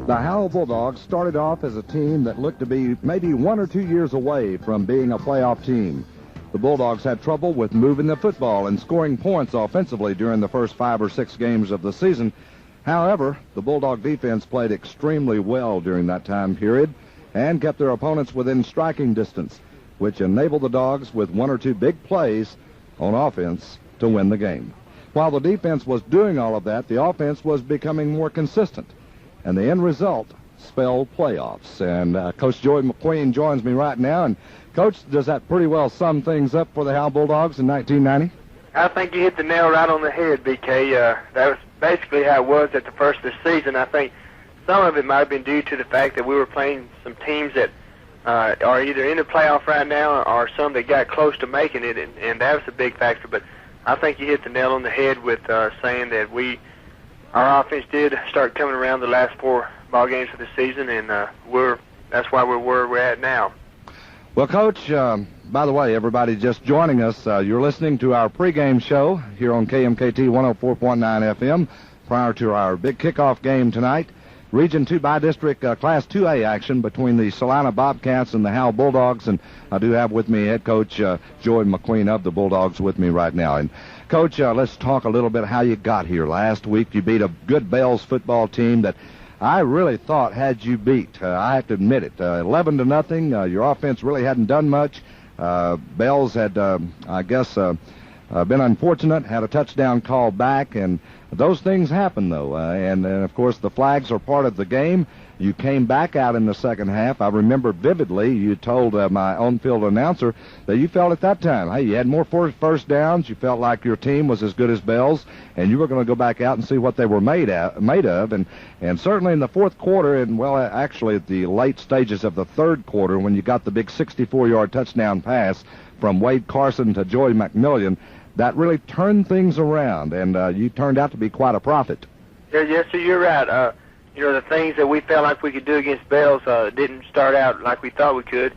The Howe Bulldogs started off as a team that looked to be maybe 1 or 2 years away from being a playoff team. The Bulldogs had trouble with moving the football and scoring points offensively during the first 5 or 6 games of the season. However, the Bulldog defense played extremely well during that time period and kept their opponents within striking distance, which enabled the Dogs with 1 or 2 big plays on offense to win the game. While the defense was doing all of that, the offense was becoming more consistent, and the end result spelled playoffs. And Coach Joy McQueen joins me right now. And, Coach, does that pretty well sum things up for the Howe Bulldogs in 1990? I think you hit the nail right on the head, BK. That was basically how it was at the first of the season. I think some of it might have been due to the fact that we were playing some teams that are either in the playoff right now or some that got close to making it, and that was a big factor. But I think you hit the nail on the head with saying that our offense did start coming around the last 4 ball games of the season, and that's why we're where we're at now. Well, Coach, by the way, everybody just joining us, you're listening to our pregame show here on KMKT 104.9 FM prior to our big kickoff game tonight. Region 2 by-district Class 2A action between the Celina Bobcats and the Howe Bulldogs, and I do have with me head coach Joy McQueen of the Bulldogs with me right now. And Coach, let's talk a little bit how you got here. Last week you beat a good Bells football team that I really thought had you beat. I have to admit it. 11-0. Your offense really hadn't done much. Bells had, I guess, been unfortunate, had a touchdown call back, and those things happen, though. And of course, the flags are part of the game. You came back out in the second half. I remember vividly you told my on-field announcer that you felt at that time, hey, you had more first downs. You felt like your team was as good as Bells, and you were going to go back out and see what they were made of. And certainly in the fourth quarter, and, well, actually at the late stages of the third quarter, when you got the big 64-yard touchdown pass from Wade Carson to Joey McMillian, that really turned things around, and you turned out to be quite a prophet. Yeah, yes, sir, you're right. The things that we felt like we could do against Bells didn't start out like we thought we could.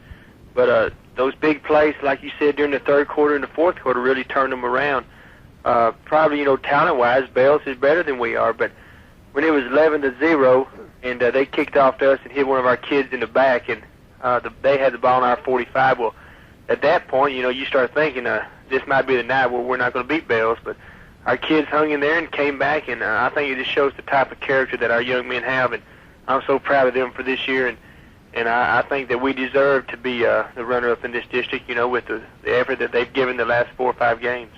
But those big plays, like you said, during the third quarter and the fourth quarter really turned them around. Probably, talent-wise, Bells is better than we are. But when it was 11-0 and they kicked off to us and hit one of our kids in the back, and they had the ball on our 45, well, at that point, you start thinking this might be the night where we're not going to beat Bells. But our kids hung in there and came back, and I think it just shows the type of character that our young men have, and I'm so proud of them for this year, and I think that we deserve to be the runner-up in this district, with the effort that they've given the last 4 or 5 games.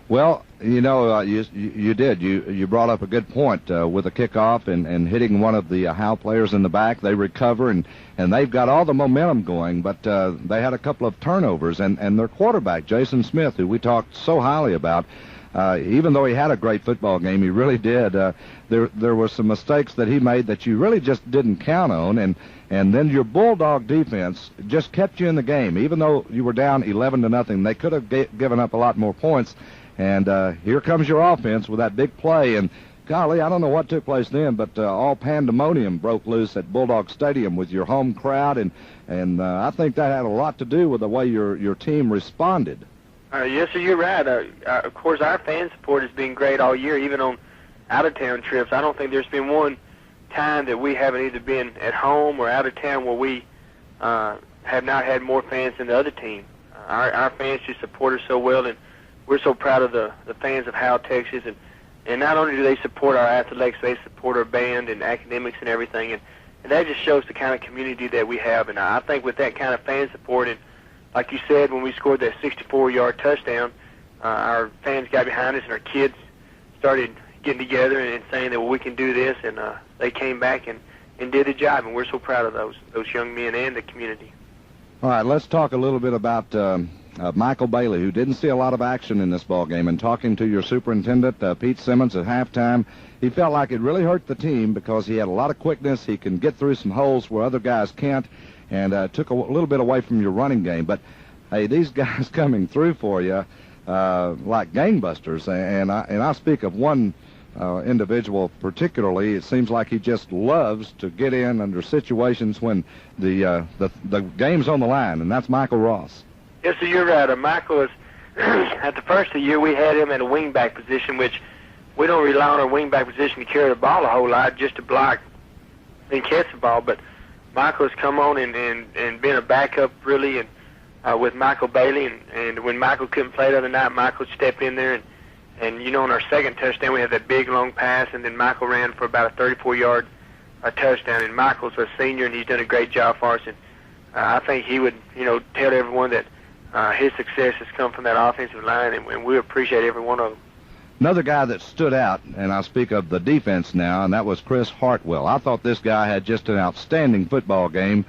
Well, you did. You brought up a good point with a kickoff and hitting one of the Howe players in the back. They recover, and they've got all the momentum going, but they had a couple of turnovers, and their quarterback, Jason Smith, who we talked so highly about, even though he had a great football game, he really did. There were some mistakes that he made that you really just didn't count on, and then your Bulldog defense just kept you in the game. Even though you were down 11-0, they could have given up a lot more points. And here comes your offense with that big play. And golly, I don't know what took place then, but all pandemonium broke loose at Bulldog Stadium with your home crowd, and I think that had a lot to do with the way your team responded. Yes, sir, you're right. Of course, our fan support has been great all year, even on out-of-town trips. I don't think there's been one time that we haven't either been at home or out of town where we have not had more fans than the other team. Our fans just support us so well, and we're so proud of the fans of Howe, Texas. And not only do they support our athletics, they support our band and academics and everything. And that just shows the kind of community that we have. And I think with that kind of fan support, and like you said, when we scored that 64-yard touchdown, our fans got behind us, and our kids started getting together and saying that, well, we can do this, and they came back and did the job, and we're so proud of those young men and the community. All right, let's talk a little bit about Michael Bailey, who didn't see a lot of action in this ball game. And talking to your superintendent, Pete Simmons, at halftime, he felt like it really hurt the team because he had a lot of quickness. He can get through some holes where other guys can't, and took a little bit away from your running game. But, hey, these guys coming through for you like gangbusters. And I speak of one individual particularly. It seems like he just loves to get in under situations when the game's on the line, and that's Michael Ross. Yes, sir, you're right. Michael is, at the first of the year, we had him at a wingback position, which we don't rely on our wingback position to carry the ball a whole lot, just to block and catch the ball. But Michael has come on and been a backup really, and with Michael Bailey, and when Michael couldn't play the other night, Michael stepped in there, and you know, on our second touchdown we had that big long pass, and then Michael ran for about a 34-yard touchdown. And Michael's a senior, and he's done a great job for us. And I think he would, you know, tell everyone that his success has come from that offensive line, and we appreciate every one of them. Another guy that stood out, and I speak of the defense now, and that was Chris Hartwell. I thought this guy had just an outstanding football game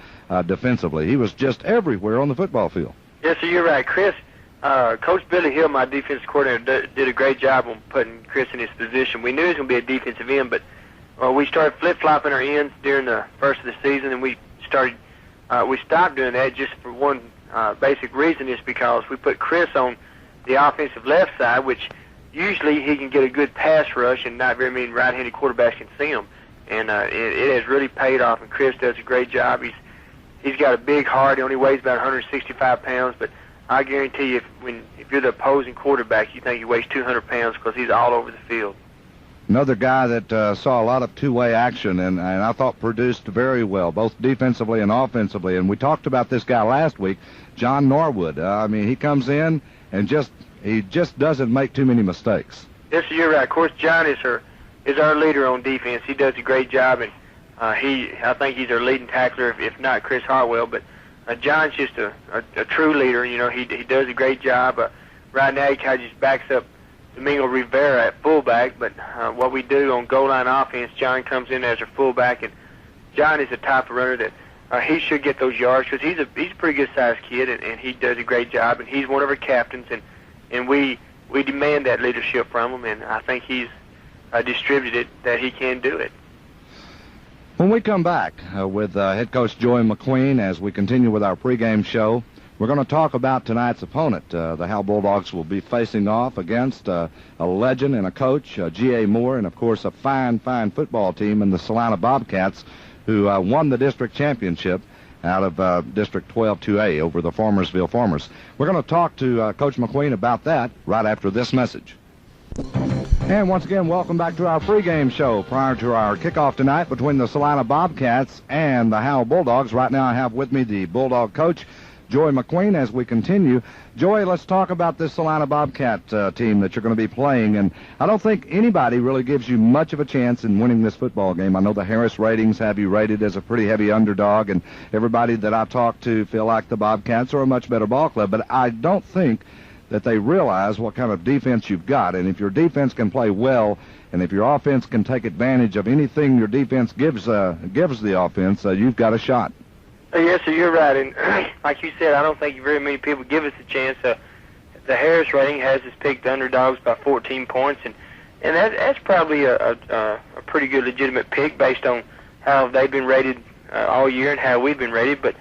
defensively. He was just everywhere on the football field. Yes, sir, you're right. Chris, Coach Billy Hill, my defensive coordinator, did a great job on putting Chris in his position. We knew he was going to be a defensive end, but we started flip-flopping our ends during the first of the season, and we stopped doing that just for one basic reason, is because we put Chris on the offensive left side, which usually he can get a good pass rush, and not very many right-handed quarterbacks can see him. And it has really paid off, and Chris does a great job. He's got a big heart. He only weighs about 165 pounds, but I guarantee you, if you're the opposing quarterback, you think he weighs 200 pounds because he's all over the field. Another guy that saw a lot of two-way action and I thought produced very well, both defensively and offensively. And we talked about this guy last week, John Norwood. I mean, he comes in and he just doesn't make too many mistakes. Yes, you're right. Of course, John is our leader on defense. He does a great job, and I think he's our leading tackler, if not Chris Hartwell. But John's just a true leader. You know, he does a great job. Right now, he kind of just backs up Domingo Rivera at fullback, but what we do on goal line offense, John comes in as a fullback, and John is the type of runner that he should get those yards because he's a pretty good-sized kid, and he does a great job, and he's one of our captains, and we demand that leadership from him, and I think he's distributed that he can do it. When we come back with head coach Joey McQueen as we continue with our pregame show, we're going to talk about tonight's opponent. The Howe Bulldogs will be facing off against a legend and a coach, G.A. Moore, and, of course, a fine football team in the Celina Bobcats, who won the district championship out of District 12-2A over the Farmersville Farmers. We're going to talk to Coach McQueen about that right after this message. And once again, welcome back to our pregame show prior to our kickoff tonight between the Celina Bobcats and the Howe Bulldogs. Right now I have with me the Bulldog coach, Joey McQueen, as we continue. Joey, let's talk about this Celina Bobcat team that you're going to be playing. And I don't think anybody really gives you much of a chance in winning this football game. I know the Harris ratings have you rated as a pretty heavy underdog, and everybody that I talk to feel like the Bobcats are a much better ball club. But I don't think that they realize what kind of defense you've got. And if your defense can play well, and if your offense can take advantage of anything your defense gives the offense, you've got a shot. Yes, sir, you're right. And like you said, I don't think very many people give us a chance. The Harris rating has us picked the underdogs by 14 points, and that's probably a pretty good legitimate pick based on how they've been rated all year and how we've been rated. But,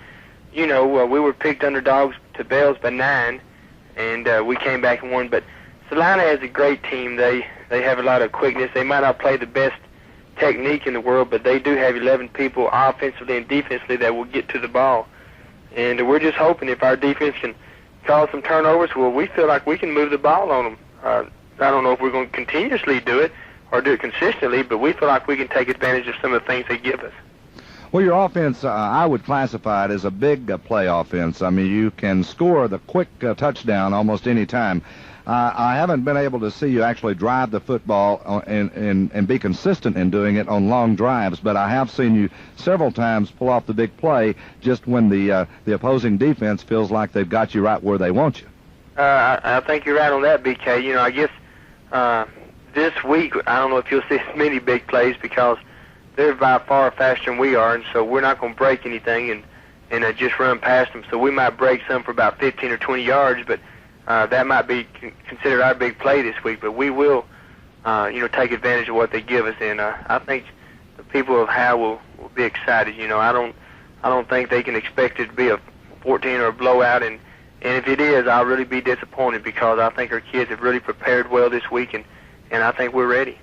you know, we were picked underdogs to Bells by 9, and we came back and won. But Celina has a great team. They have a lot of quickness. They might not play the best technique in the world, but they do have 11 people offensively and defensively that will get to the ball. And we're just hoping if our defense can cause some turnovers, well, we feel like we can move the ball on them. I don't know if we're going to continuously do it or do it consistently, but we feel like we can take advantage of some of the things they give us. Well, your offense, I would classify it as a big play offense. I mean, you can score the quick touchdown almost any time. I haven't been able to see you actually drive the football and be consistent in doing it on long drives, but I have seen you several times pull off the big play just when the opposing defense feels like they've got you right where they want you. I think you're right on that, BK. You know, I guess this week I don't know if you'll see as many big plays because they're by far faster than we are, and so we're not going to break anything and just run past them. So we might break some for about 15 or 20 yards, but that might be considered our big play this week, but we will, take advantage of what they give us, and I think the people of Howe will be excited. You know, I don't think they can expect it to be a 14 or a blowout, and if it is, I'll really be disappointed because I think our kids have really prepared well this week, and I think we're ready.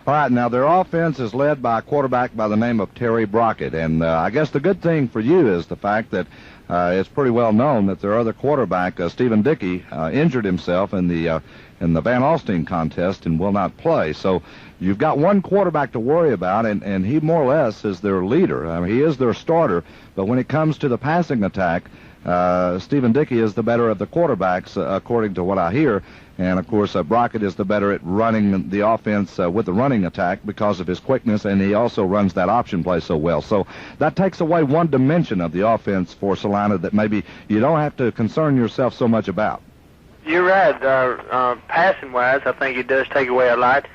All right, now their offense is led by a quarterback by the name of Terry Burkhead, and I guess the good thing for you is the fact that it's pretty well known that their other quarterback, Stephen Dickey, injured himself in the Van Alstyne contest and will not play. So you've got one quarterback to worry about, and he more or less is their leader. I mean, he is their starter, but when it comes to the passing attack, Stephen Dickey is the better of the quarterbacks, according to what I hear. And, of course, Brockett is the better at running the offense with the running attack because of his quickness, and he also runs that option play so well. So that takes away one dimension of the offense for Celina that maybe you don't have to concern yourself so much about. You're right. Passing-wise, I think it does take away a lot.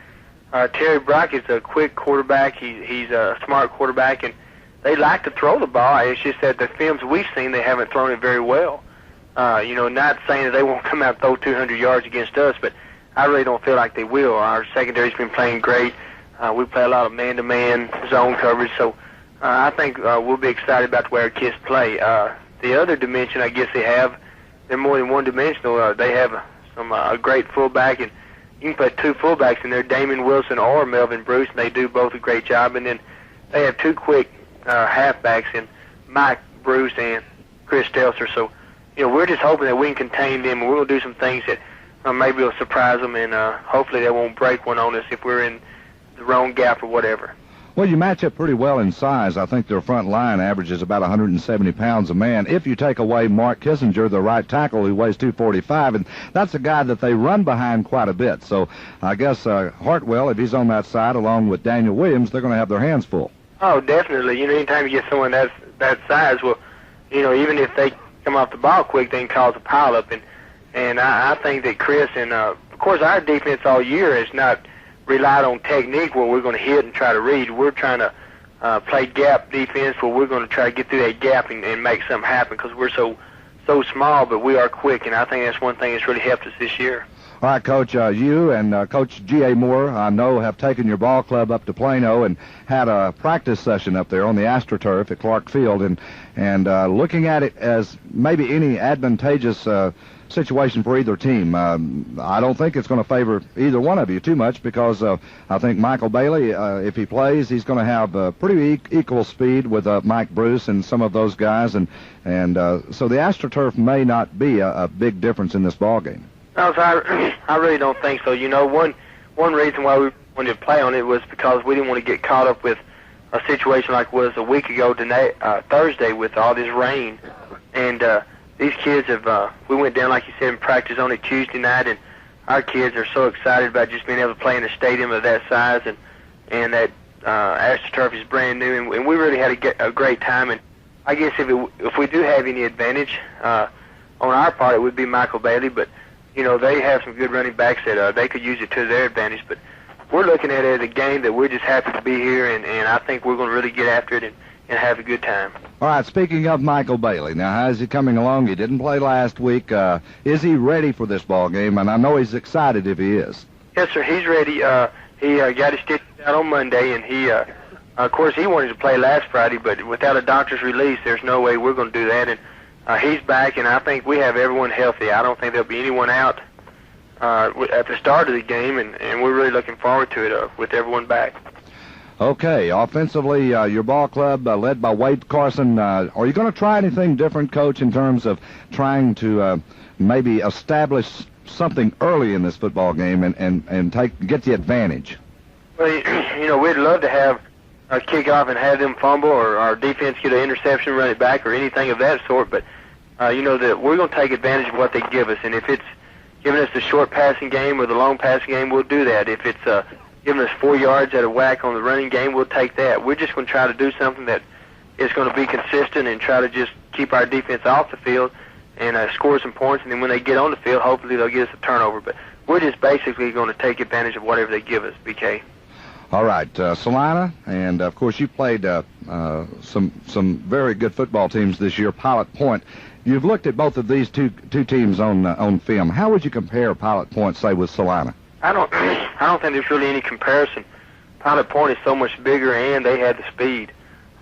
Terry Brockett's a quick quarterback. He's a smart quarterback, and they like to throw the ball. It's just that the films we've seen, they haven't thrown it very well. Not saying that they won't come out and throw 200 yards against us, but I really don't feel like they will. Our secondary's been playing great. We play a lot of man-to-man zone coverage, so I think we'll be excited about the way our kids play. The other dimension I guess they have, they're more than one-dimensional. They have a great fullback, and you can put two fullbacks in there, Damon Wilson or Melvin Bruce, and they do both a great job. And then they have two quick halfbacks in Mike Bruce and Chris Stelzer. So, we're just hoping that we can contain them, and we'll do some things that maybe will surprise them, and hopefully they won't break one on us if we're in the wrong gap or whatever. Well, you match up pretty well in size. I think their front line averages about 170 pounds a man. If you take away Mark Kissinger, the right tackle, who weighs 245, and that's a guy that they run behind quite a bit. So I guess Hartwell, if he's on that side, along with Daniel Williams, they're going to have their hands full. Oh, definitely. Anytime you get someone that size, well, even if they come off the ball quick, they can cause a pileup. And I think that Chris and, of course, our defense all year is not relied on technique where we're going to hit and try to read. We're trying to play gap defense where we're going to try to get through that gap and make something happen because we're so small, but we are quick, and I think that's one thing that's really helped us this year. All right, Coach, you and Coach G.A. Moore, I know, have taken your ball club up to Plano and had a practice session up there on the AstroTurf at Clark Field, and looking at it as maybe any advantageous situation for either team. I don't think it's going to favor either one of you too much because I think Michael Bailey, if he plays, he's going to have pretty equal speed with Mike Bruce and some of those guys, and so the AstroTurf may not be a big difference in this ball game. No, so I really don't think so. One reason why we wanted to play on it was because we didn't want to get caught up with a situation like was a week ago today, Thursday, with all this rain. And these kids we went down, like you said, and practiced on it Tuesday night, and our kids are so excited about just being able to play in a stadium of that size, and that AstroTurf is brand new, and we really had a great time. And I guess if we do have any advantage on our part, it would be Michael Bailey, but they have some good running backs that they could use it to their advantage. But we're looking at it as a game that we're just happy to be here, and I think we're going to really get after it and have a good time. All right, speaking of Michael Bailey, now how's he coming along? He didn't play last week. Is he ready for this ball game? And I know he's excited if he is. Yes, sir, he's ready. He got his stitches out on Monday, and he, of course, he wanted to play last Friday, but without a doctor's release, there's no way we're going to do that. And he's back, and I think we have everyone healthy. I don't think there'll be anyone out at the start of the game, and we're really looking forward to it with everyone back. Okay, offensively, your ball club led by Wade Carson. Are you going to try anything different, Coach, in terms of trying to maybe establish something early in this football game and get the advantage? Well, we'd love to have a kickoff and have them fumble, or our defense get an interception, run it back, or anything of that sort. But that we're going to take advantage of what they give us, and if it's giving us the short passing game or the long passing game, we'll do that. If it's giving us 4 yards at a whack on the running game, we'll take that. We're just going to try to do something that is going to be consistent and try to just keep our defense off the field and score some points, and then when they get on the field, hopefully they'll get us a turnover. But we're just basically going to take advantage of whatever they give us, BK. All right, Celina, and of course you played some very good football teams this year. Pilot Point. You've looked at both of these two teams on film. How would you compare Pilot Point, say, with Celina? I don't think there's really any comparison. Pilot Point is so much bigger, and they had the speed.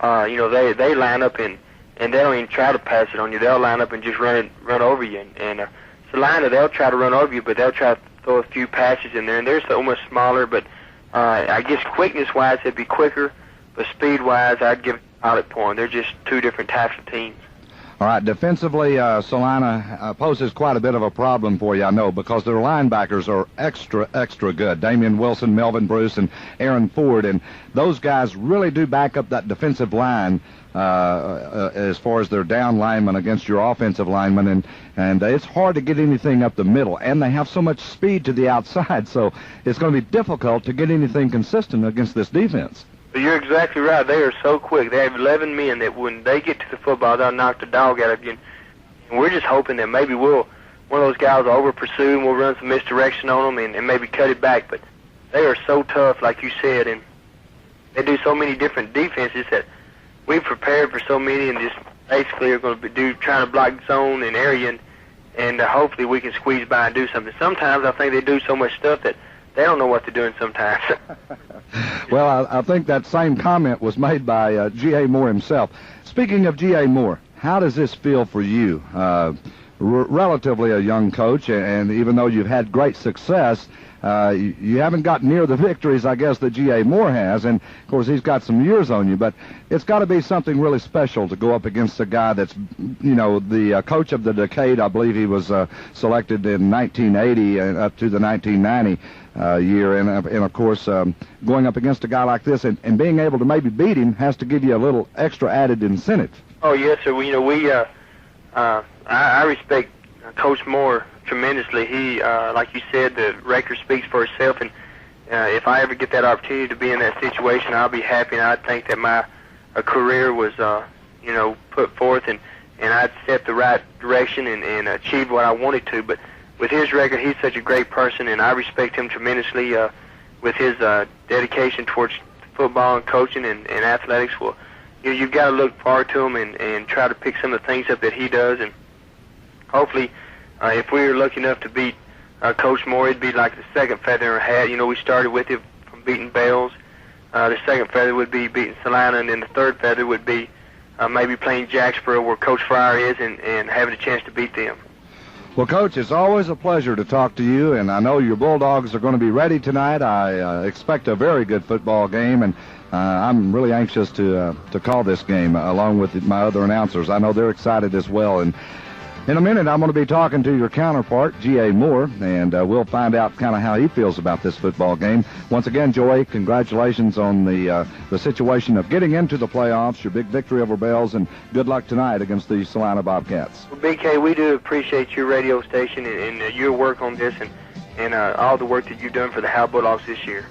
They line up and they don't even try to pass it on you. They'll line up and just run over you. And Celina, they'll try to run over you, but they'll try to throw a few passes in there. And they're so much smaller, but I guess quickness-wise, they'd be quicker. But speed-wise, I'd give Pilot Point. They're just two different types of teams. All right, defensively, Celina poses quite a bit of a problem for you, I know, because their linebackers are extra good. Damian Wilson, Melvin Bruce, and Aaron Ford, and those guys really do back up that defensive line as far as their down linemen against your offensive linemen, and it's hard to get anything up the middle, and they have so much speed to the outside, so it's going to be difficult to get anything consistent against this defense. You're exactly right. They are so quick. They have 11 men that when they get to the football, they'll knock the dog out of you. And we're just hoping that maybe one of those guys will over-pursue and we'll run some misdirection on them and maybe cut it back. But they are so tough, like you said, and they do so many different defenses that we've prepared for so many and just basically are going to be trying to block zone and area, and hopefully we can squeeze by and do something. Sometimes I think they do so much stuff that they don't know what they're doing sometimes. Well, I think that same comment was made by G.A. Moore himself. Speaking of G.A. Moore, how does this feel for you? Relatively a young coach, and even though you've had great success, you haven't got near the victories, I guess, that G.A. Moore has, and, of course, he's got some years on you, but it's got to be something really special to go up against a guy that's, the coach of the decade. I believe he was selected in 1980 and up to the 1990 year, and of course, going up against a guy like this and being able to maybe beat him has to give you a little extra added incentive. Oh, yes, sir. I respect Coach Moore tremendously. He, like you said, the record speaks for itself, and if I ever get that opportunity to be in that situation, I'll be happy, and I think that my career was, put forth, and I'd set the right direction and achieved what I wanted to. But with his record, he's such a great person, and I respect him tremendously with his dedication towards football and coaching and athletics. Well, you've got to look forward to him and try to pick some of the things up that he does, and hopefully, if we were lucky enough to beat Coach Moore, it'd be like the second feather in our hat. We started with it from beating Bells. The second feather would be beating Celina, and then the third feather would be maybe playing Jacksboro, where Coach Fryer is, and having a chance to beat them. Well, Coach, it's always a pleasure to talk to you, and I know your Bulldogs are going to be ready tonight. I expect a very good football game, and I'm really anxious to call this game along with my other announcers. I know they're excited as well, and in a minute, I'm going to be talking to your counterpart, G.A. Moore, and we'll find out kind of how he feels about this football game. Once again, Joey, congratulations on the situation of getting into the playoffs, your big victory over Bells, and good luck tonight against the Celina Bobcats. Well, BK, we do appreciate your radio station and your work on this and all the work that you've done for the Howe Bulldogs this year.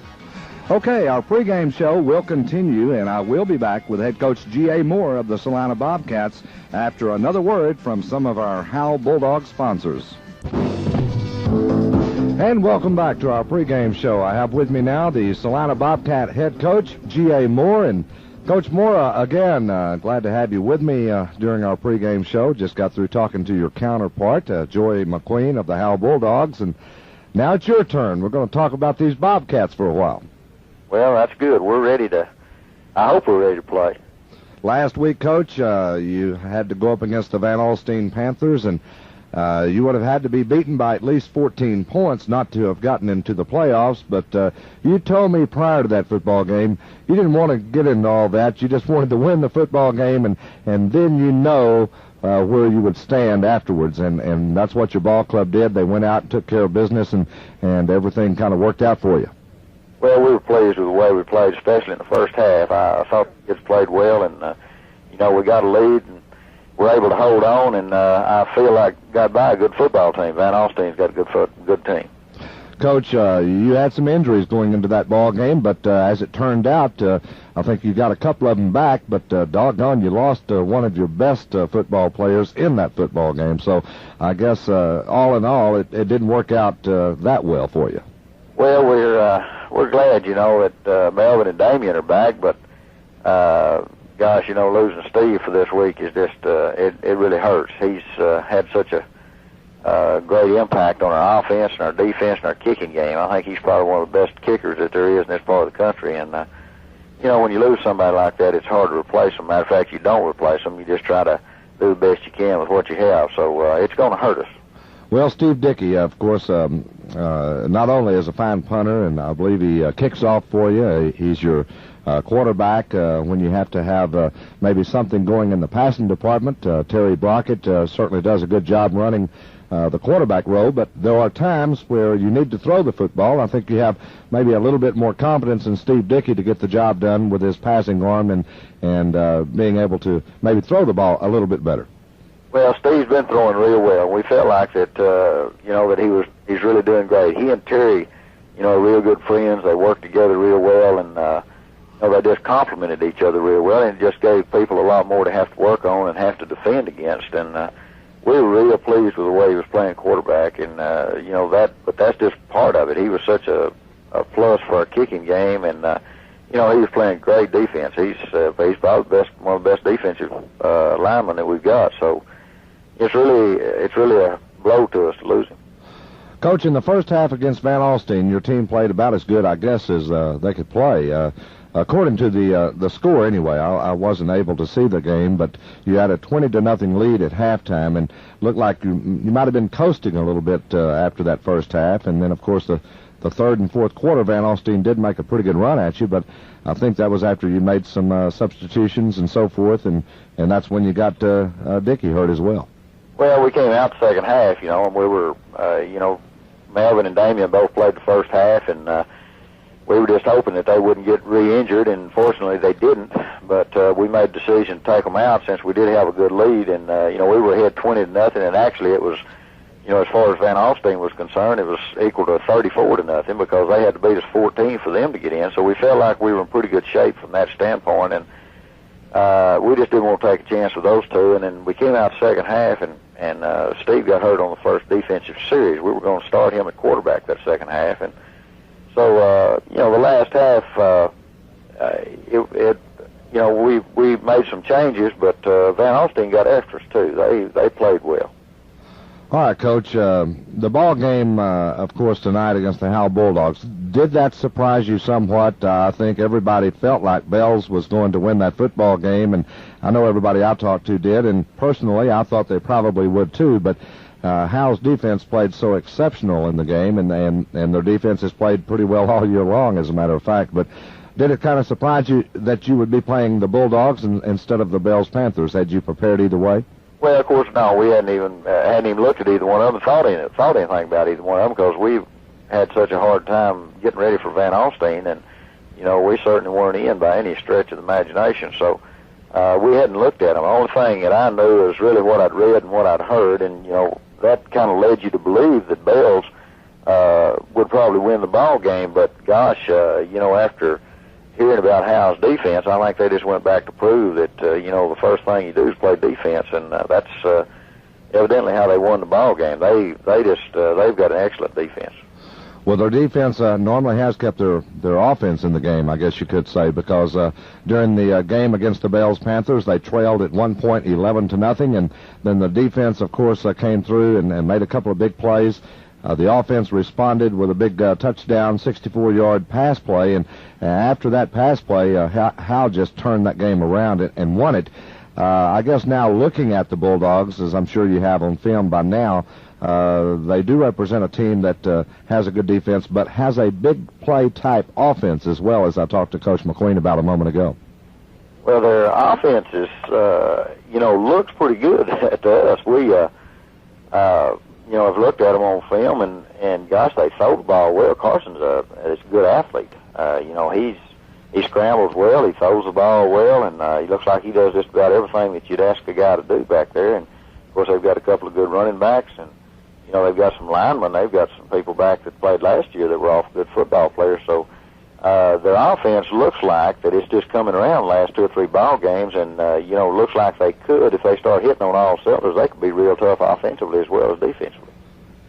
Okay, our pregame show will continue, and I will be back with head coach G.A. Moore of the Celina Bobcats after another word from some of our Howe Bulldogs sponsors. And welcome back to our pregame show. I have with me now the Celina Bobcat head coach, G.A. Moore. And Coach Moore, again, glad to have you with me during our pregame show. Just got through talking to your counterpart, Joey McQueen of the Howe Bulldogs. And now it's your turn. We're going to talk about these Bobcats for a while. Well, that's good. I hope we're ready to play. Last week, Coach, you had to go up against the Van Alstyne Panthers, and you would have had to be beaten by at least 14 points not to have gotten into the playoffs, but you told me prior to that football game you didn't want to get into all that. You just wanted to win the football game, and then where you would stand afterwards, and that's what your ball club did. They went out and took care of business, and everything kind of worked out for you. Well, we were pleased with the way we played, especially in the first half. I thought the kids played well, and, we got a lead, and we're able to hold on, and I feel like got by a good football team. Van Alstyne's got a good team. Coach, you had some injuries going into that ball game, but as it turned out, I think you got a couple of them back, but doggone, you lost one of your best football players in that football game. So I guess all in all, it didn't work out that well for you. Well, we're glad, that Melvin and Damian are back, but gosh, losing Steve for this week is just it really hurts. He's had such a great impact on our offense and our defense and our kicking game. I think he's probably one of the best kickers that there is in this part of the country, and when you lose somebody like that, it's hard to replace them. Matter of fact, you don't replace them. You just try to do the best you can with what you have, so it's going to hurt us. Well, Steve Dickey, of course, not only is a fine punter, and I believe he kicks off for you. He's your quarterback when you have to have maybe something going in the passing department. Terry Brockett certainly does a good job running the quarterback role, but there are times where you need to throw the football. I think you have maybe a little bit more confidence in Steve Dickey to get the job done with his passing arm and being able to maybe throw the ball a little bit better. Well, Steve's been throwing real well. We felt like that, that he's really doing great. He and Terry, are real good friends. They work together real well, and they just complimented each other real well, and it just gave people a lot more to have to work on and have to defend against. And we were real pleased with the way he was playing quarterback, and but that's just part of it. He was such a plus for our kicking game, and he was playing great defense. He's probably one of the best defensive linemen that we've got. So it's really a blow to us to lose him. Coach, in the first half against Van Alstyne, your team played about as good, I guess, as they could play. According to the score, anyway, I wasn't able to see the game, but you had a 20-0 lead at halftime, and looked like you might have been coasting a little bit after that first half. And then, of course, the third and fourth quarter, Van Alstyne did make a pretty good run at you, but I think that was after you made some substitutions and so forth, and that's when you got Dickey hurt as well. Well, we came out the second half, and we were, Melvin and Damien both played the first half, and we were just hoping that they wouldn't get re-injured, and fortunately they didn't. But we made the decision to take them out since we did have a good lead, and we were ahead 20-0, and actually it was, as far as Van Alstyne was concerned, it was equal to 34-0 because they had to beat us 14 for them to get in. So we felt like we were in pretty good shape from that standpoint, and we just didn't want to take a chance with those two. And then we came out the second half, and Steve got hurt on the first defensive series. We were going to start him at quarterback that second half, and so the last half, we made some changes, but Van Alstyne got extras too. They played well. All right, Coach. The ball game, of course, tonight against the Howe Bulldogs. Did that surprise you somewhat? I think everybody felt like Bells was going to win that football game, and I know everybody I talked to did. And personally, I thought they probably would too. But Howe's defense played so exceptional in the game, and their defense has played pretty well all year long, as a matter of fact. But did it kind of surprise you that you would be playing the Bulldogs instead of the Bells Panthers? Had you prepared either way? Well, of course, no. We hadn't even looked at either one of them, thought anything about either one of them, because we've had such a hard time getting ready for Van Alstyne, and we certainly weren't in by any stretch of the imagination. So we hadn't looked at them. The only thing that I knew is really what I'd read and what I'd heard, and that kind of led you to believe that Bells would probably win the ball game. But gosh, after hearing about Howe's defense, I think they just went back to prove that the first thing you do is play defense, and that's evidently how they won the ball game. They've got an excellent defense. Well, their defense normally has kept their offense in the game, I guess you could say, because during the game against the Bells Panthers, they trailed at one point 11-0, and then the defense, of course, came through and made a couple of big plays. The offense responded with a big touchdown, 64-yard pass play, and after that pass play, Howe just turned that game around and won it. I guess now looking at the Bulldogs, as I'm sure you have on film by now, they do represent a team that has a good defense, but has a big play type offense as well, as I talked to Coach McQueen about a moment ago. Well, their offense is, looks pretty good to us. We, I've looked at them on film, and gosh, they throw the ball well. Carson's is a good athlete. He scrambles well, he throws the ball well, and he looks like he does just about everything that you'd ask a guy to do back there. And of course, they've got a couple of good running backs, and they've got some linemen. They've got some people back that played last year that were all good football players. So their offense looks like that it's just coming around the last 2 or 3 ball games, and looks like they could, if they start hitting on all cylinders, they could be real tough offensively as well as defensively.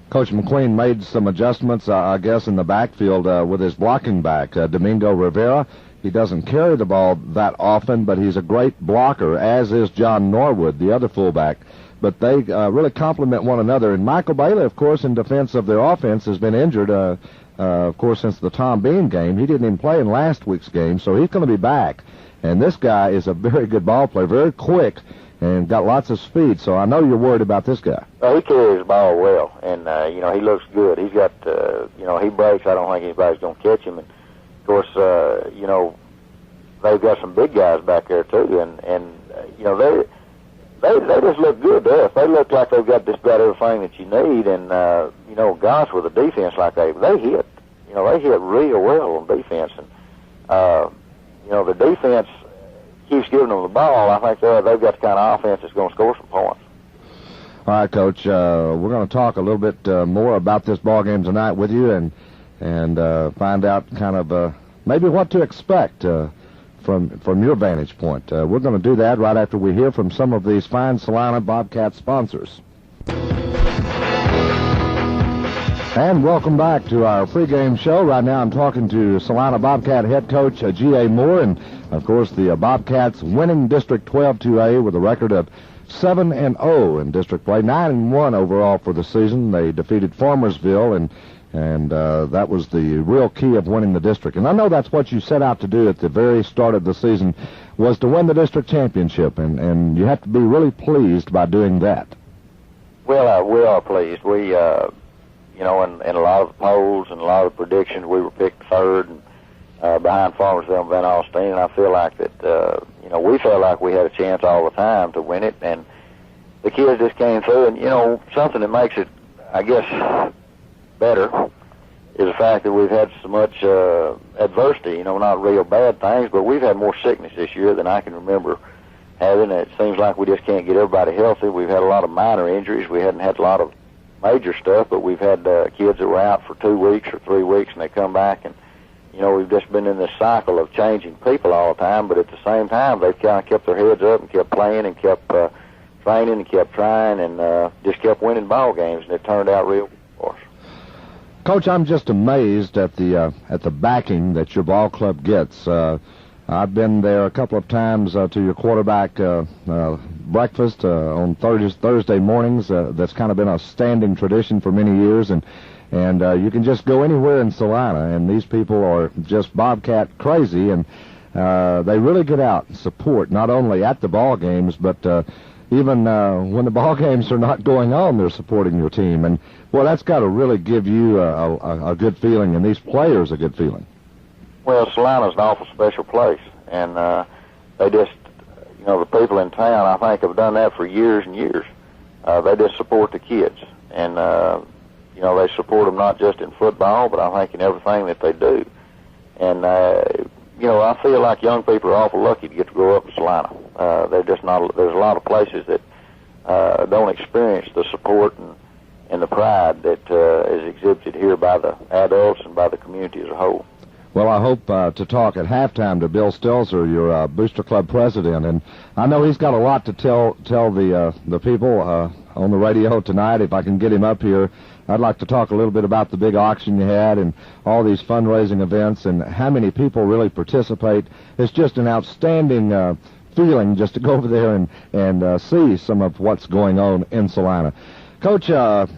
Coach McQueen made some adjustments, I guess, in the backfield with his blocking back, Domingo Rivera. He doesn't carry the ball that often, but he's a great blocker, as is John Norwood, the other fullback. But they really complement one another. And Michael Bailey, of course, in defense of their offense, has been injured, of course, since the Tom Bean game. He didn't even play in last week's game, so he's going to be back. And this guy is a very good ball player, very quick, and got lots of speed. So I know you're worried about this guy. He carries the ball well, and he looks good. He's got he breaks. I don't think anybody's going to catch him. And of course, they've got some big guys back there too, and they just look good to us. They look like they've got everything that you need, and gosh, with a defense like they hit. They hit real well on defense, and the defense keeps giving them the ball. I think they've got the kind of offense that's going to score some points. All right, Coach. We're going to talk a little bit more about this ball game tonight with you, and find out kind of maybe what to expect from your vantage point. We're going to do that right after we hear from some of these fine Celina Bobcat sponsors. And welcome back to our pregame show. Right now I'm talking to Celina Bobcat head coach G.A. Moore, and of course the Bobcats winning District 12 2A with a record of 7-0 in district play, 9-1 overall for the season. They defeated Farmersville, and that was the real key of winning the district. And I know that's what you set out to do at the very start of the season, was to win the district championship, and you have to be really pleased by doing that. Well, we are pleased. We in a lot of the polls and a lot of the predictions, we were picked third and behind Farmersville and Van Alstyne, and I feel like that, we felt like we had a chance all the time to win it, and the kids just came through, and, something that makes it, I guess, better is the fact that we've had so much adversity, not real bad things, but we've had more sickness this year than I can remember having. It seems like we just can't get everybody healthy. We've had a lot of minor injuries. We hadn't had a lot of major stuff, but we've had kids that were out for 2 weeks or 3 weeks, and they come back, and we've just been in this cycle of changing people all the time, but at the same time they've kind of kept their heads up and kept playing and kept training and kept trying and just kept winning ball games, and it turned out real good for us. Coach, I'm just amazed at the backing that your ball club gets. I've been there a couple of times to your quarterback breakfast on Thursday mornings. That's kind of been a standing tradition for many years, and you can just go anywhere in Celina, and these people are just Bobcat crazy, and they really get out and support, not only at the ball games, but even when the ball games are not going on, they're supporting your team. And, well, that's got to really give you a good feeling, and these players a good feeling. Well, Celina's an awful special place, and they just, the people in town, I think, have done that for years and years. They just support the kids, and, they support them not just in football, but I think in everything that they do. And, I feel like young people are awful lucky to get to grow up in Celina. They're just not, there's a lot of places that don't experience the support and the pride that is exhibited here by the adults and by the community as a whole. Well, I hope to talk at halftime to Bill Stelzer, your Booster Club president, and I know he's got a lot to tell the people on the radio tonight. If I can get him up here, I'd like to talk a little bit about the big auction you had and all these fundraising events and how many people really participate. It's just an outstanding feeling just to go over there and see some of what's going on in Celina. Coach,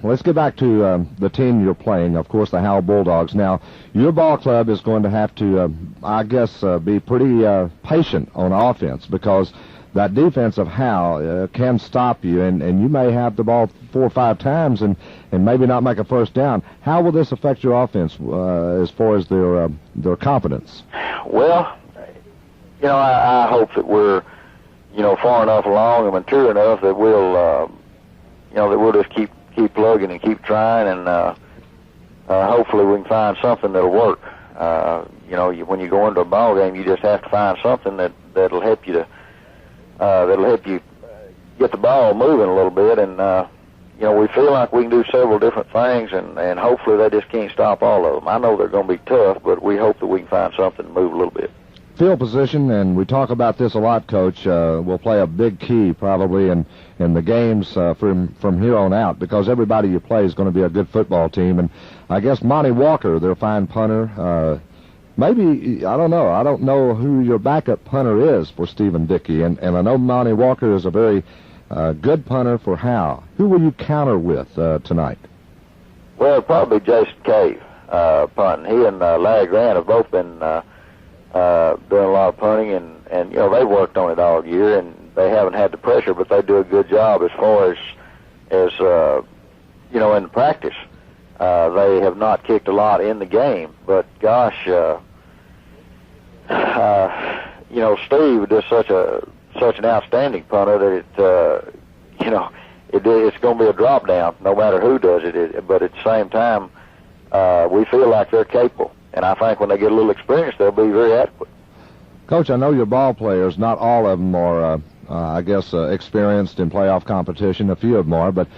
let's get back to the team you're playing, of course, the Howe Bulldogs. Now, your ball club is going to have to, I guess, be pretty patient on offense, because that defense of Howe can stop you, and you may have the ball 4 or 5 times and maybe not make a first down. How will this affect your offense as far as their confidence? Well, I hope that we're, far enough along and mature enough that we'll that we'll just keep plugging and keep trying, and hopefully we can find something that'll work. When you go into a ball game, you just have to find something that'll help you get the ball moving a little bit, and we feel like we can do several different things, and hopefully they just can't stop all of them. I know they're going to be tough, but we hope that we can find something to move a little bit. Field position, and we talk about this a lot, Coach, will play a big key probably in the games from here on out, because everybody you play is going to be a good football team. And I guess Monty Walker, their fine punter, maybe, I don't know. I don't know who your backup punter is for Stephen Dickey, and I know Monty Walker is a very good punter for Howe. Who will you counter with tonight? Well, probably Jason Cave punting. He and Larry Grant have both been doing a lot of punting, and they've worked on it all year, and they haven't had the pressure, but they do a good job as far as you know, in practice. They have not kicked a lot in the game, but gosh, you know, Steve does such an outstanding punter that it, you know, it's going to be a drop down no matter who does it. But at the same time, we feel like they're capable, and I think when they get a little experience, they'll be very adequate. Coach, I know your ball players, not all of them are, I guess, experienced in playoff competition. A few of them are, but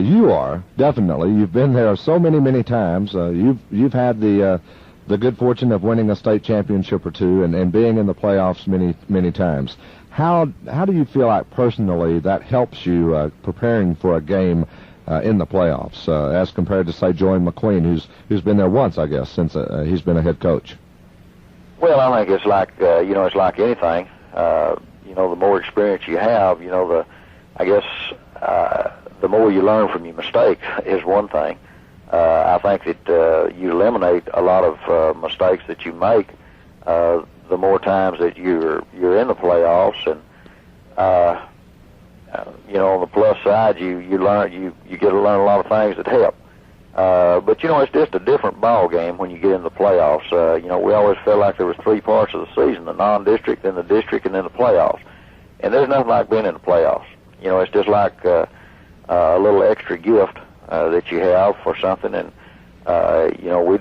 you are, definitely. You've been there so many times. You've had the good fortune of winning a state championship or two and being in the playoffs many times. How do you feel like personally that helps you preparing for a game in the playoffs as compared to, say, Joey McQueen, who's been there once, I guess, since he's been a head coach? Well, I think it's like you know, it's like anything. You know, the more experience you have, you know, I guess the more you learn from your mistakes is one thing. I think that you eliminate a lot of mistakes that you make the more times that you're in the playoffs, and you know, on the plus side, you learn you get to learn a lot of things that help. But you know, it's just a different ball game when you get in the playoffs. You know, we always felt like there was three parts of the season: the non-district, then the district, and then the playoffs. And there's nothing like being in the playoffs. You know, it's just like a little extra gift that you have for something. And you know, we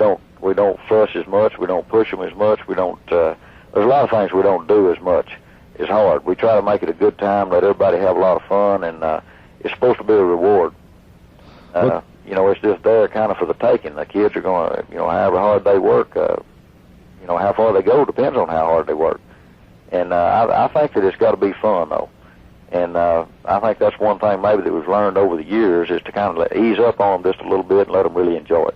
don't fuss as much, we don't push them as much, we don't. There's a lot of things we don't do as much. It's hard. We try to make it a good time, let everybody have a lot of fun, and it's supposed to be a reward. You know, it's just there kind of for the taking. The kids are going to, you know, however hard they work, you know, how far they go depends on how hard they work. And I think that it's got to be fun, though. And I think that's one thing maybe that we've learned over the years is to kind of ease up on them just a little bit and let them really enjoy it.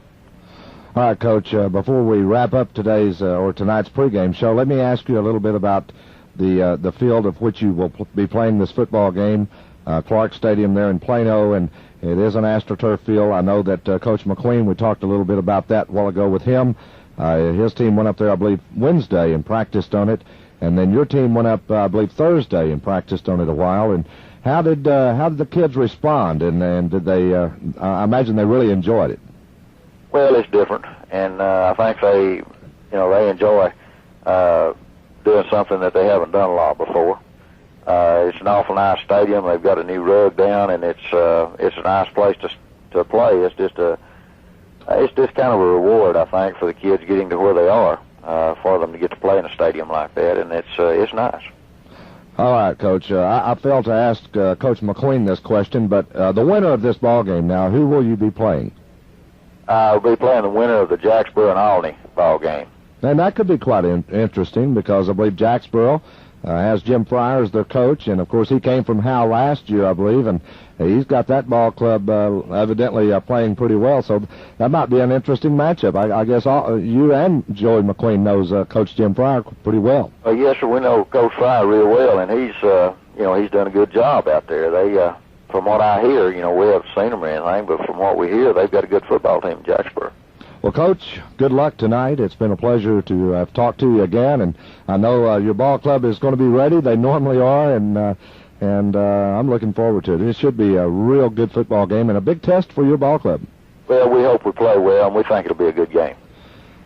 All right, Coach, before we wrap up today's or tonight's pregame show, let me ask you a little bit about the field of which you will be playing this football game, Clark Stadium there in Plano, and it is an AstroTurf field. I know that Coach McQueen, we talked a little bit about that a while ago with him. His team went up there, I believe, Wednesday and practiced on it, and then your team went up, I believe, Thursday and practiced on it a while. And how did the kids respond? And did they? I imagine they really enjoyed it. Well, it's different, and I think they enjoy doing something that they haven't done a lot before. It's an awful nice stadium. They've got a new rug down, and it's a nice place to play. It's just kind of a reward, I think, for the kids getting to where they are, for them to get to play in a stadium like that, and it's nice. All right, Coach. I failed to ask Coach McQueen this question, but the winner of this ball game now, who will you be playing? We'll be playing the winner of the Jacksboro and Albany ball game. And that could be quite interesting because I believe Jacksboro has Jim Fryer as their coach, and of course he came from Howe last year, I believe, and he's got that ball club evidently playing pretty well, so that might be an interesting matchup. I guess you and Joey McQueen knows Coach Jim Fryer pretty well. Yes, sir, we know Coach Fryer real well, and he's done a good job out there. They, from what I hear, you know, we haven't seen them or anything, but from what we hear, they've got a good football team in Jacksboro. Well, Coach, good luck tonight. It's been a pleasure to have talked to you again, and I know your ball club is going to be ready. They normally are, and I'm looking forward to it. It should be a real good football game and a big test for your ball club. Well, we hope we play well, and we think it'll be a good game.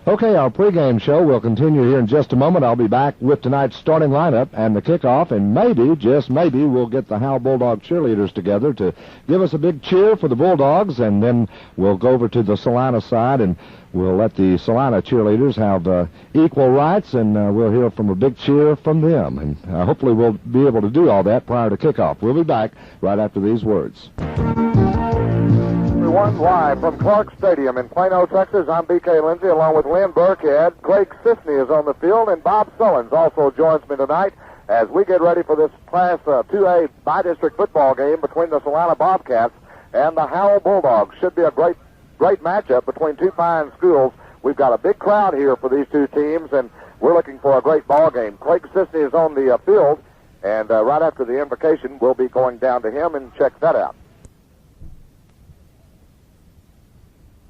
Okay, our pregame show will continue here in just a moment. I'll be back with tonight's starting lineup and the kickoff, and maybe, just maybe, we'll get the Howe Bulldog cheerleaders together to give us a big cheer for the Bulldogs, and then we'll go over to the Celina side, and we'll let the Celina cheerleaders have equal rights, and we'll hear from a big cheer from them. And hopefully we'll be able to do all that prior to kickoff. We'll be back right after these words. Live from Clark Stadium in Plano, Texas. I'm BK Lindsay along with Lynn, Burkhead. Craig Sisney is on the field, and Bob Sullins also joins me tonight as we get ready for this Class 2A bi-district football game between the Celina Bobcats and the Howe Bulldogs. Should be a great matchup between two fine schools. We've got a big crowd here for these two teams, and we're looking for a great ball game. Craig Sisney is on the field, and right after the invocation, we'll be going down to him and check that out.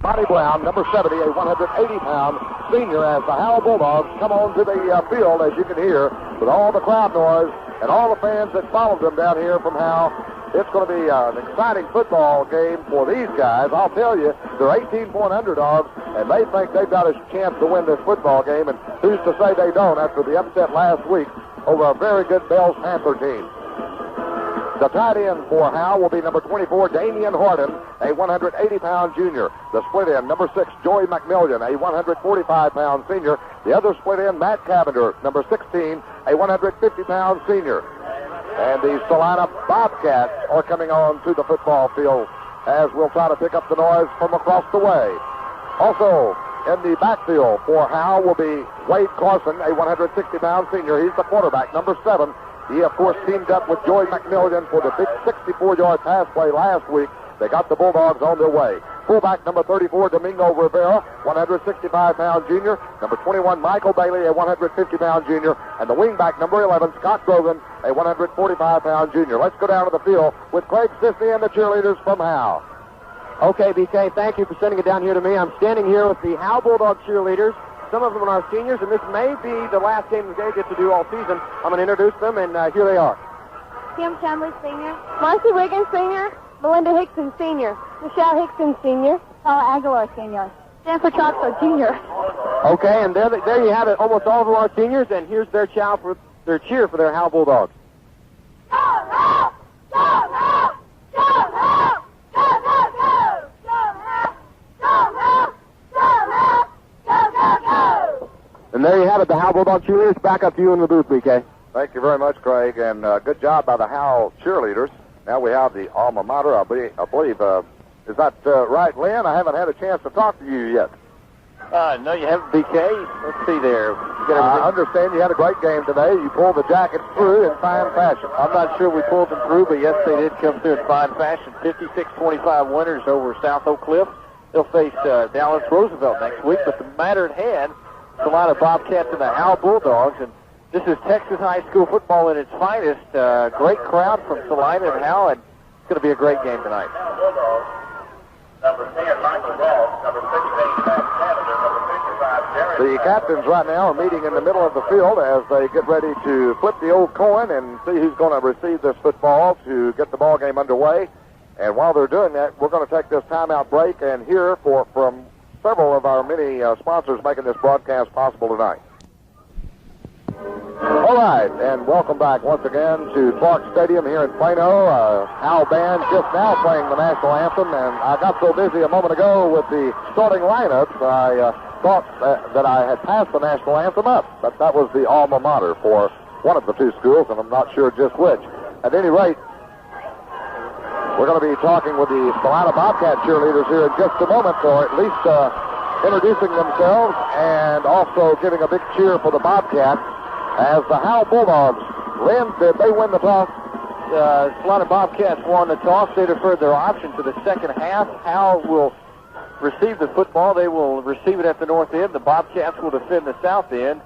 Monty Brown, number 70, a 180-pound senior, as the Howe Bulldogs come on to the field, as you can hear, with all the crowd noise and all the fans that followed them down here from Howe. It's going to be an exciting football game for these guys. I'll tell you, they're 18-point underdogs, and they think they've got a chance to win this football game, and who's to say they don't after the upset last week over a very good Bells Panther team. The tight end for Howe will be number 24, Damian Horton, a 180-pound junior. The split end, number 6, Joey McMillian, a 145-pound senior. The other split end, Matt Cavender, number 16, a 150-pound senior. And the Celina Bobcats are coming on to the football field as we'll try to pick up the noise from across the way. Also, in the backfield for Howe will be Wade Carson, a 160-pound senior. He's the quarterback, number 7. He, of course, teamed up with Joey McMillian for the big 64-yard pass play last week. They got the Bulldogs on their way. Fullback number 34, Domingo Rivera, 165-pound junior. Number 21, Michael Bailey, a 150-pound junior. And the wingback number 11, Scott Grogan, a 145-pound junior. Let's go down to the field with Craig Sisney and the cheerleaders from Howe. Okay, BK, thank you for sending it down here to me. I'm standing here with the Howe Bulldogs cheerleaders. Some of them are seniors, and this may be the last game that they get to do all season. I'm going to introduce them, and here they are. Kim Chambly, Sr., Marcy Wiggins, Sr., Belinda Hickson, Sr., Michelle Hickson, Sr., Paula Aguilar, Sr., Jennifer Troxler, Jr. Okay, and there you have it. Almost all of them are seniors, and here's their cheer for their Howe Bulldogs. Go, Howe! Go, Howe! Go, Howe! Go, go, go! Go, Howe! Go, Howe! Go, Howe! Go, go, go! And there you have it, the Howe Bulldog cheerleaders. Back up to you in the booth, BK. Thank you very much, Craig, and good job by the Howe cheerleaders. Now we have the alma mater, I believe. Is that right, Lynn? I haven't had a chance to talk to you yet. No, you haven't, BK. Let's see there. I understand you had a great game today. You pulled the Jackets through in fine fashion. I'm not sure we pulled them through, but yes, they did come through in fine fashion. 56-25 winners over South Oak Cliff. They'll face Dallas Roosevelt next week, but the matter at hand, Celina Bobcats and the Howe Bulldogs, and this is Texas high school football in its finest. Great crowd from Celina and Howe, and it's going to be a great game tonight. Number 10, Michael Ross. Number 16, Matt Cavender. Number 55, Jerry. The captains right now are meeting in the middle of the field as they get ready to flip the old coin and see who's going to receive this football to get the ball game underway. And while they're doing that, we're going to take this timeout break and hear from several of our many sponsors making this broadcast possible tonight. All right, and welcome back once again to Clark Stadium here in Plano. Howe band just now playing the national anthem, and I got so busy a moment ago with the starting lineups, I thought that I had passed the national anthem up, but that was the alma mater for one of the two schools, and I'm not sure just which. At any rate, we're going to be talking with the Celina Bobcat cheerleaders here in just a moment, or at least introducing themselves and also giving a big cheer for the Bobcats. As the Howe Bulldogs, Lynn, did they win the toss? Celina Bobcats won the toss. They deferred their option to the second half. Howe will receive the football. They will receive it at the north end. The Bobcats will defend the south end.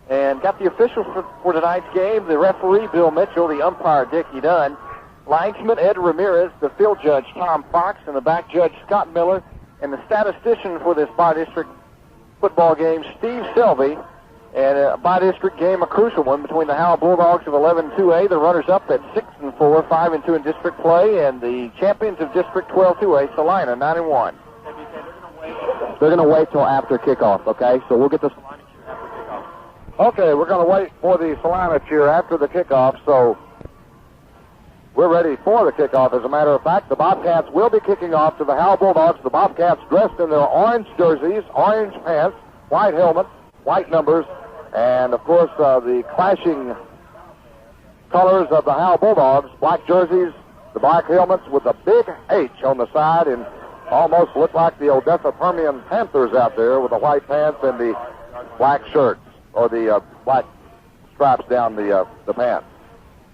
And got the officials for tonight's game. The referee, Bill Mitchell. The umpire, Dickie Dunn. Linesman, Ed Ramirez. The field judge, Tom Fox. And the back judge, Scott Miller. And the statistician for this by-district football game, Steve Selvey. And a by-district game, a crucial one between the Howe Bulldogs of 11-2A, the runners-up at 6-4, 5-2 in district play, and the champions of District 12-2A, Celina, 9-1. They're going to wait till after kickoff, okay? So we'll get the Celina cheer after kickoff. Okay, we're going to wait for the Celina cheer after the kickoff, so we're ready for the kickoff. As a matter of fact, the Bobcats will be kicking off to the Howe Bulldogs. The Bobcats dressed in their orange jerseys, orange pants, white helmets, white numbers, and, of course, the clashing colors of the Howe Bulldogs, black jerseys, the black helmets with a big H on the side, and almost look like the Odessa Permian Panthers out there with the white pants and the black shirts, or the black stripes down the pants.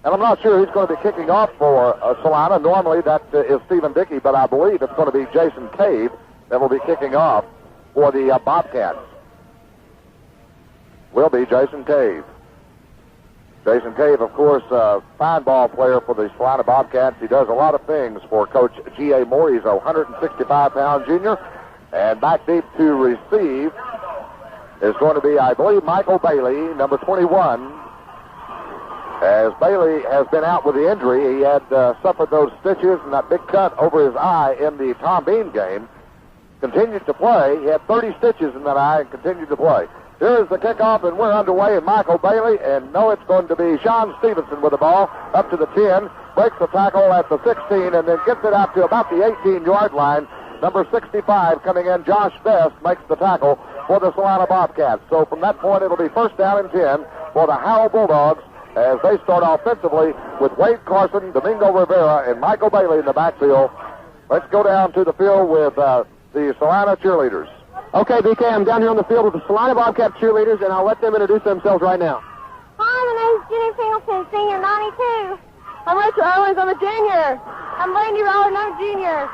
And I'm not sure who's going to be kicking off for Celina. Normally that is Stephen Dickey, but I believe it's going to be Jason Cave that will be kicking off for the Bobcats. Will be Jason Cave. Jason Cave, of course, fine ball player for the Celina Bobcats. He does a lot of things for Coach G.A. Moore. He's a 165-pound junior. And back deep to receive is going to be, I believe, Michael Bailey, number 21. as Bailey has been out with the injury. He had suffered those stitches and that big cut over his eye in the Tom Bean game. Continued to play. He had 30 stitches in that eye and continued to play. Here is the kickoff, and we're underway, and Michael Bailey, and no, it's going to be Sean Stevenson with the ball up to the 10, breaks the tackle at the 16, and then gets it out to about the 18-yard line. Number 65 coming in, Josh Best, makes the tackle for the Celina Bobcats. So from that point, it'll be first down and 10 for the Howe Bulldogs as they start offensively with Wade Carson, Domingo Rivera, and Michael Bailey in the backfield. Let's go down to the field with the Celina cheerleaders. Okay, BK, I'm down here on the field with the Celina Bobcat cheerleaders, and I'll let them introduce themselves right now. Hi, my name's Jenny Pingleton, senior 92. I'm Rachel Owens, I'm a junior. I'm Brandy Rollin, I'm a junior.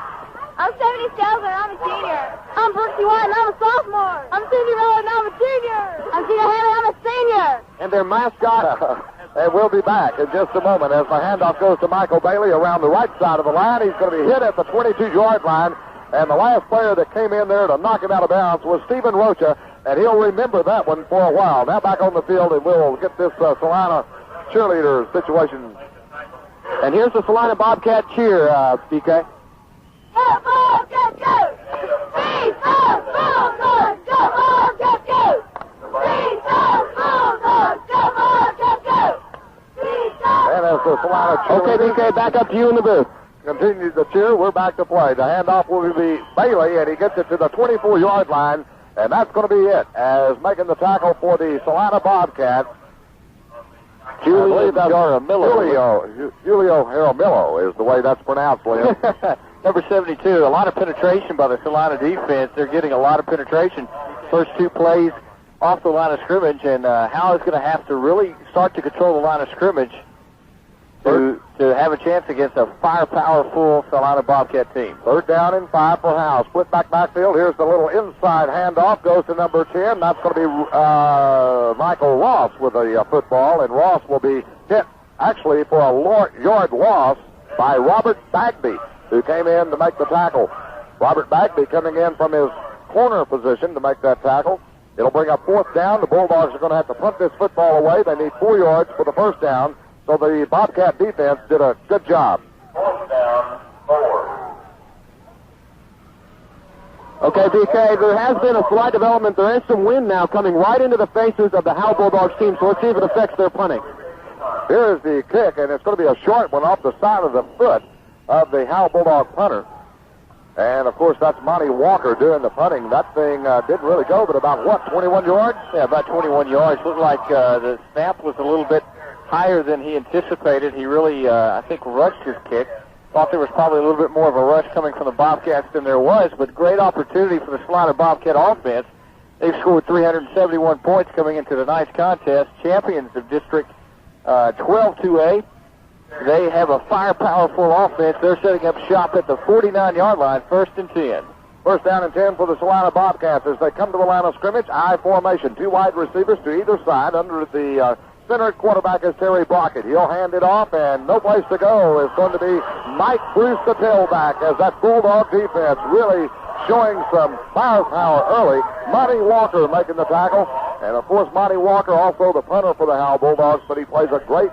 I'm 70 Stelzer, I'm a junior. I'm Brooksy White, and I'm a sophomore. I'm Cindy Rollin, and I'm a junior. I'm Gina Haley, I'm a senior. And their mascot. And we'll be back in just a moment as the handoff goes to Michael Bailey around the right side of the line. He's going to be hit at the 22-yard line. And the last player that came in there to knock him out of bounds was Stephen Rocha, and he'll remember that one for a while. Now back on the field, and we'll get this Celina cheerleader situation. And here's the Celina Bobcat cheer, BK. Go Bobcat, go! Please, go Bulldogs, go Bobcat, go! Please, go Bulldogs, go Bobcat, go! Please, go! And as the Celina cheerleader... Okay, BK, back up to you in the booth. Continues the cheer. We're back to play. The handoff will be Bailey, and he gets it to the 24-yard line, and that's going to be it. As making the tackle for the Celina Bobcats, Julio Jaramillo is the way that's pronounced, Lynn. Number 72. A lot of penetration by the Celina defense. They're getting a lot of penetration. First two plays off the line of scrimmage, and Howe is going to have to really start to control the line of scrimmage to have a chance against a firepower-full Celina Bobcat team. Third down and 5 for Howe. Split backfield. Here's the little inside handoff. Goes to number 10. That's going to be Michael Ross with the football, and Ross will be hit actually for a yard loss by Robert Bagby, who came in to make the tackle. Robert Bagby coming in from his corner position to make that tackle. It'll bring up fourth down. The Bulldogs are going to have to punt this football away. They need 4 yards for the first down. So the Bobcat defense did a good job. Fourth down, 4. Okay, BK, there has been a slight development. There is some wind now coming right into the faces of the Howe Bulldogs team, so let's see if it affects their punting. Here's the kick, and it's going to be a short one off the side of the foot of the Howe Bulldog punter. And, of course, that's Monty Walker doing the punting. That thing didn't really go, but about, 21 yards? Yeah, about 21 yards. Looked like the snap was a little bit higher than he anticipated. He really, I think, rushed his kick. Thought there was probably a little bit more of a rush coming from the Bobcats than there was, but great opportunity for the Celina Bobcat offense. They've scored 371 points coming into tonight's contest. Champions of District 12-2A. They have a firepower-full offense. They're setting up shop at the 49-yard line, first and 10. First down and 10 for the Celina Bobcats as they come to the line of scrimmage. I formation, 2 wide receivers to either side. Under the center quarterback is Terry Brockett. He'll hand it off, and no place to go. It's going to be Mike Bruce, the tailback, as that Bulldog defense really showing some firepower early. Monty Walker making the tackle, and of course Monty Walker also the punter for the Howe Bulldogs, but he plays a great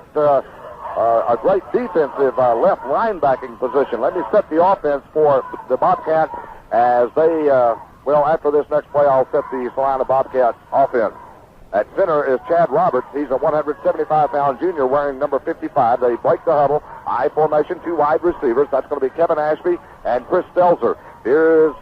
defensive left linebacking position. Let me set the offense for the Bobcats as they, after this next play, I'll set the Celina Bobcat offense. At center is Chad Roberts. He's a 175-pound junior wearing number 55. They break the huddle. I formation, 2 wide receivers. That's going to be Kevin Ashby and Chris Stelzer. Here's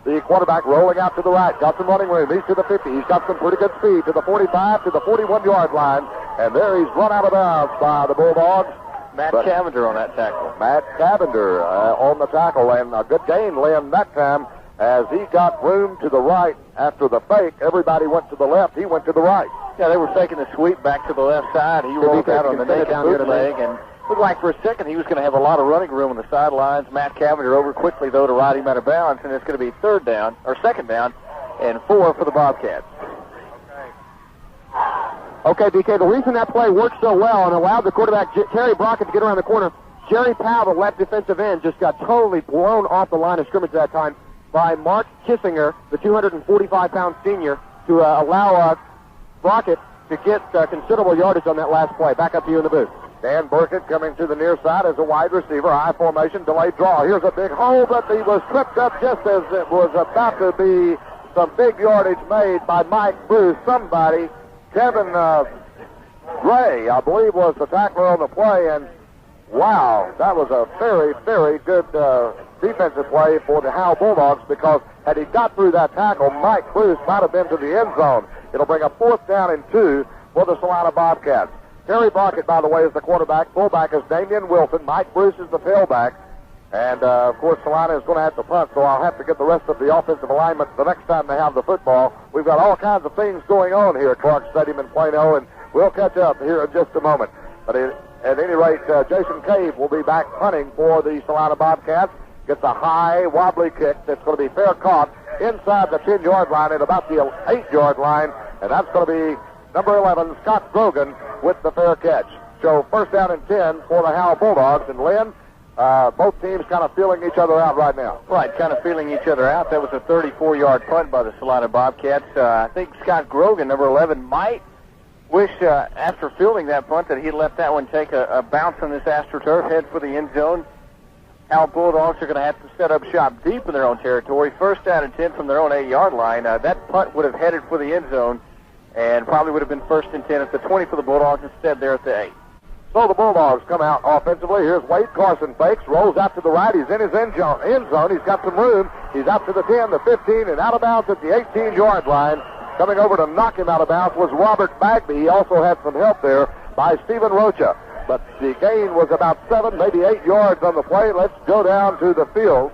the quarterback rolling out to the right. Got some running room. He's to the 50. He's got some pretty good speed to the 45, to the 41-yard line. And there he's run out of bounds by the Bulldogs. Matt Cavender on that tackle. Matt Cavender on the tackle. And a good gain, Lynn, that time. As he got room to the right after the fake, everybody went to the left. He went to the right. Yeah, they were taking the sweep back to the left side. He rolled out on the naked bootleg, and looked like for a second he was going to have a lot of running room on the sidelines. Matt Cavender over quickly, though, to ride him out of bounds, and it's going to be second down, and 4 for the Bobcats. Okay, BK, the reason that play worked so well and allowed the quarterback, Terry Brockett, to get around the corner, Jerry Powell, the left defensive end, just got totally blown off the line of scrimmage that time by Mark Kissinger, the 245-pound senior, to allow Brockett to get considerable yardage on that last play. Back up to you in the booth. Dan Burkhead coming to the near side as a wide receiver. High formation, delayed draw. Here's a big hole, but he was tripped up just as it was about to be some big yardage made by Mike Bruce. Somebody, Kevin Gray, I believe, was the tackler on the play, and wow, that was a very, very good defensive play for the Howe Bulldogs, because had he got through that tackle, Mike Bruce might have been to the end zone. It'll bring a 4th down and 2 for the Celina Bobcats. Terry Brockett, by the way, is the quarterback. Fullback is Damian Wilson. Mike Bruce is the tailback. And, of course, Celina is going to have to punt, so I'll have to get the rest of the offensive alignment the next time they have the football. We've got all kinds of things going on here at Clark Stadium in Plano, and we'll catch up here in just a moment. But at any rate, Jason Cave will be back punting for the Celina Bobcats. Gets a high, wobbly kick that's going to be fair caught inside the 10-yard line at about the 8-yard line, and that's going to be number 11, Scott Grogan, with the fair catch. So 1st down and 10 for the Howe Bulldogs. And Lynn, both teams kind of feeling each other out right now. Right, kind of feeling each other out. That was a 34-yard punt by the Celina Bobcats. I think Scott Grogan, number 11, might wish, after fielding that punt, that he'd let that one take a bounce on this AstroTurf, head for the end zone. Howe Bulldogs are going to have to set up shop deep in their own territory. 1st down and 10 from their own 8-yard line. That punt would have headed for the end zone, and probably would have been 1st and 10 at the 20 for the Bulldogs. Instead, they're at the 8. So the Bulldogs come out offensively. Here's Wade Carson, fakes, rolls out to the right. He's in his end zone. He's got some room. He's out to the 10, the 15, and out of bounds at the 18-yard line. Coming over to knock him out of bounds was Robert Bagby. He also had some help there by Stephen Rocha. But the gain was about 7, maybe 8 yards on the play. Let's go down to the field.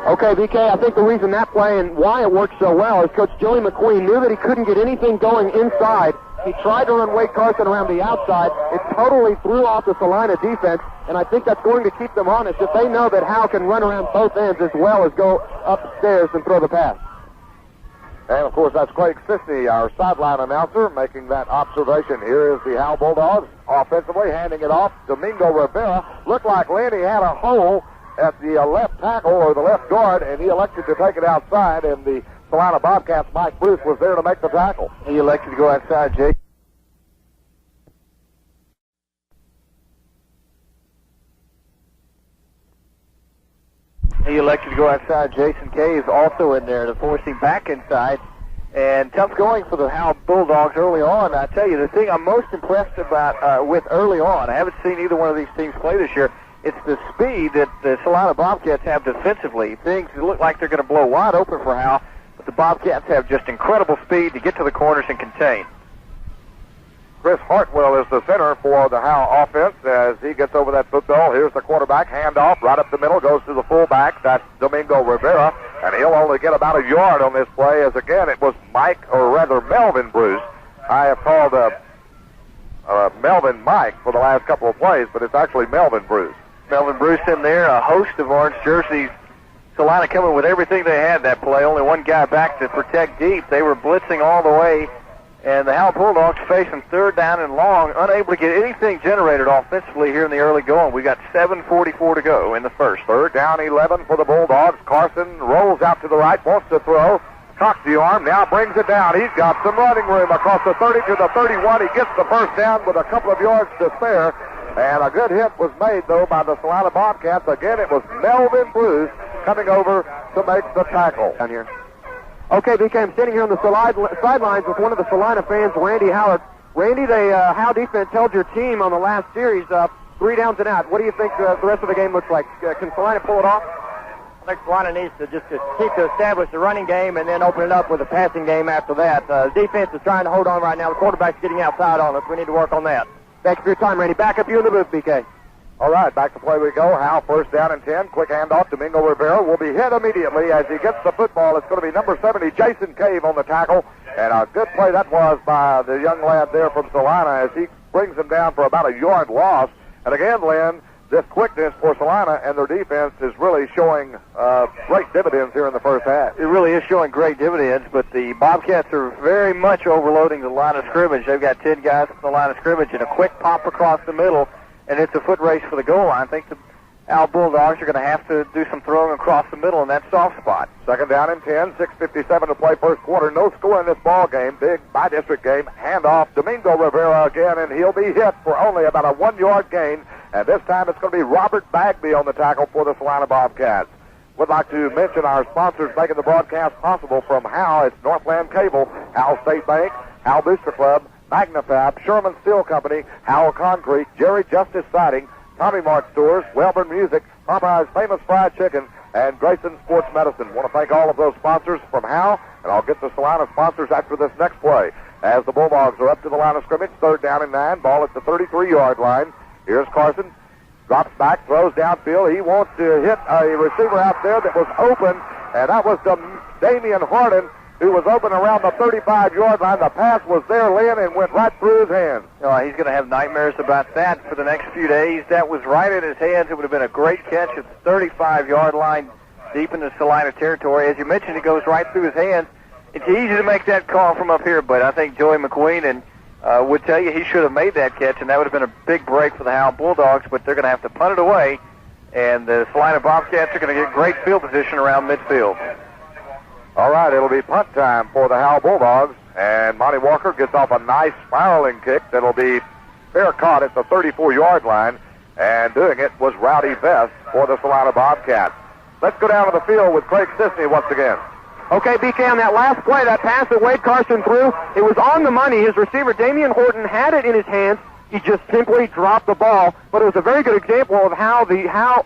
Okay, BK, I think the reason that play and why it worked so well is Coach Joey McQueen knew that he couldn't get anything going inside. He tried to run Wade Carson around the outside. It totally threw off the Celina defense, and I think that's going to keep them honest if they know that Howe can run around both ends as well as go upstairs and throw the pass. And, of course, that's Craig Sisney, our sideline announcer, making that observation. Here is the Howe Bulldogs offensively, handing it off. Domingo Rivera looked like Lenny had a hole at the left tackle or the left guard, and he elected to take it outside, and the Celina Bobcats, Mike Bruce, was there to make the tackle. He elected to go outside, Jake. He elected to go outside. Jason Cave also in there to force him back inside. And tough going for the Howe Bulldogs early on. I tell you, the thing I'm most impressed about with early on, I haven't seen either one of these teams play this year, it's the speed that the Celina Bobcats have defensively. Things look like they're going to blow wide open for Howe, but the Bobcats have just incredible speed to get to the corners and contain. Chris Hartwell is the center for the Howe offense as he gets over that football. Here's the quarterback, handoff, right up the middle, goes to the fullback. That's Domingo Rivera, and he'll only get about a yard on this play as, again, it was Melvin Bruce. I have called Melvin Mike for the last couple of plays, but it's actually Melvin Bruce. Melvin Bruce in there, a host of orange jerseys. Celina coming with everything they had that play. Only one guy back to protect deep. They were blitzing all the way. And the Howe Bulldogs facing 3rd down and long, unable to get anything generated offensively here in the early going. We got 7:44 to go in the first. 3rd down, 11 for the Bulldogs. Carson rolls out to the right, wants to throw. Cocks the arm, now brings it down. He's got some running room across the 30 to the 31. He gets the first down with a couple of yards to spare. And a good hit was made, though, by the Celina Bobcats. Again, it was Melvin Bruce coming over to make the tackle. Down here. Okay, BK, I'm standing here on the sidelines with one of the Celina fans, Randy Howard. Randy, the Howe defense held your team on the last series 3 downs and out. What do you think the rest of the game looks like? Can Celina pull it off? I think Celina needs to keep to establish the running game and then open it up with a passing game after that. The defense is trying to hold on right now. The quarterback's getting outside on us. We need to work on that. Thank you for your time, Randy. Back up you in the booth, BK. All right, back to play we go. Howe 1st down and 10. Quick handoff. Domingo Rivera will be hit immediately as he gets the football. It's going to be number 70, Jason Cave, on the tackle. And a good play that was by the young lad there from Celina as he brings him down for about a yard loss. And again, Lynn, this quickness for Celina and their defense is really showing great dividends here in the first half. It really is showing great dividends, but the Bobcats are very much overloading the line of scrimmage. They've got 10 guys at the line of scrimmage and a quick pop across the middle, and it's a foot race for the goal line. I think Howe Bulldogs are going to have to do some throwing across the middle in that soft spot. Second down and 10, 6:57 to play first quarter. No score in this ball game. Big by-district game. Handoff, Domingo Rivera again, and he'll be hit for only about a 1-yard gain. And this time it's going to be Robert Bagby on the tackle for the Celina Bobcats. Would like to mention our sponsors making the broadcast possible from Howe. It's Northland Cable, Howe State Bank, Howe Booster Club, Magnafab, Sherman Steel Company, Howe Concrete, Jerry Justice Siding, Tommy Mart Stores, Welburn Music, Popeye's Famous Fried Chicken, and Grayson Sports Medicine. Want to thank all of those sponsors from Howe, and I'll get the Celina sponsors after this next play. As the Bulldogs are up to the line of scrimmage, third down and 9, ball at the 33-yard line. Here's Carson, drops back, throws downfield. He wants to hit a receiver out there that was open, and that was Damian Harden, who was open around the 35-yard line. The pass was there, Lynn, and went right through his hands. Oh, he's going to have nightmares about that for the next few days. That was right in his hands. It would have been a great catch at the 35-yard line deep in the Celina territory. As you mentioned, it goes right through his hands. It's easy to make that call from up here, but I think Joey McQueen would tell you he should have made that catch, and that would have been a big break for the Howe Bulldogs, but they're going to have to punt it away, and the Celina Bobcats are going to get great field position around midfield. All right, it'll be punt time for the Howe Bulldogs, and Monty Walker gets off a nice spiraling kick that'll be fair caught at the 34-yard line, and doing it was Rowdy Best for the Celina Bobcats. Let's go down to the field with Craig Sisney once again. Okay, BK, on that last play, that pass that Wade Carson threw, it was on the money. His receiver, Damian Horton, had it in his hands. He just simply dropped the ball. But it was a very good example of how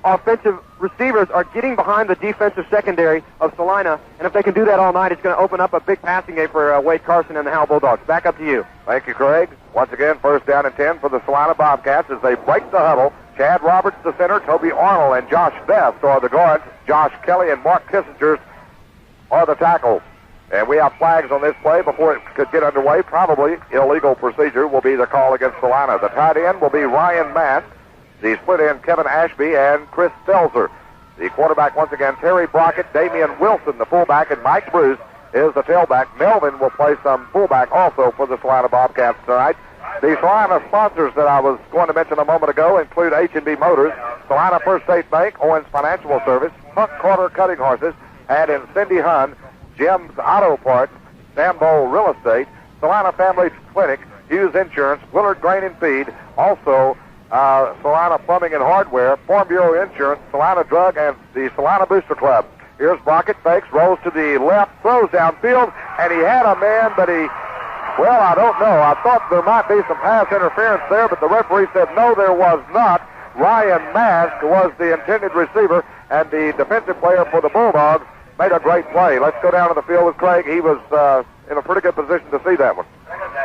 offensive receivers are getting behind the defensive secondary of Celina. And if they can do that all night, it's going to open up a big passing game for Wade Carson and the Howe Bulldogs. Back up to you. Thank you, Craig. Once again, first down and 10 for the Celina Bobcats as they break the huddle. Chad Roberts, the center, Toby Arnold, and Josh Best are the guards. Josh Kelly and Mark Kissinger are the tackles. And we have flags on this play before it could get underway. Probably illegal procedure will be the call against Celina. The tight end will be Ryan Matt. The split end, Kevin Ashby and Chris Stelzer. The quarterback, once again, Terry Brockett, Damian Wilson, the fullback, and Mike Bruce is the tailback. Melvin will play some fullback also for the Celina Bobcats tonight. The Celina sponsors that I was going to mention a moment ago include H&B Motors, Celina First State Bank, Owens Financial Service, Hunt Carter Cutting Horses, and in Cindy Hunn, Jim's Auto Parts, Sambo Real Estate, Celina Family Clinic, Hughes Insurance, Willard Grain and Feed, also Celina Plumbing and Hardware, Farm Bureau Insurance, Celina Drug, and the Celina Booster Club. Here's Brockett, fakes, rolls to the left, throws downfield, and he had a man, but well, I don't know. I thought there might be some pass interference there, but the referee said no, there was not. Ryan Mask was the intended receiver, and the defensive player for the Bulldogs made a great play. Let's go down to the field with Craig. He was in a pretty good position to see that one.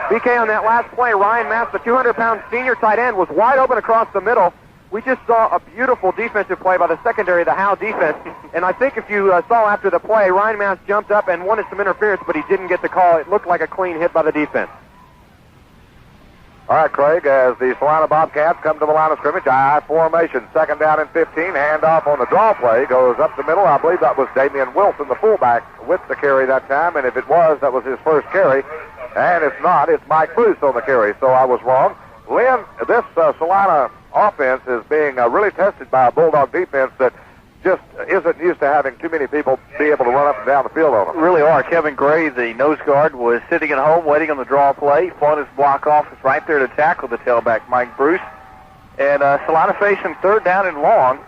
BK, on that last play, Ryan Mask, the 200-pound senior tight end, was wide open across the middle. We just saw a beautiful defensive play by the secondary, the Howe defense. And I think if you saw after the play, Ryan Mask jumped up and wanted some interference, but he didn't get the call. It looked like a clean hit by the defense. All right, Craig, as the Celina Bobcats come to the line of scrimmage, I formation, second down and 15, handoff on the draw play, goes up the middle. I believe that was Damian Wilson, the fullback, with the carry that time, and if it was, that was his first carry. And if not, it's Mike Bruce on the carry, so I was wrong. Lynn, this Celina offense is being really tested by a Bulldog defense that just isn't used to having too many people be able to run up and down the field on them. Really are. Kevin Gray, the nose guard, was sitting at home waiting on the draw play. Fought his block off. Was right there to tackle the tailback, Mike Bruce. And Celina facing third down and long,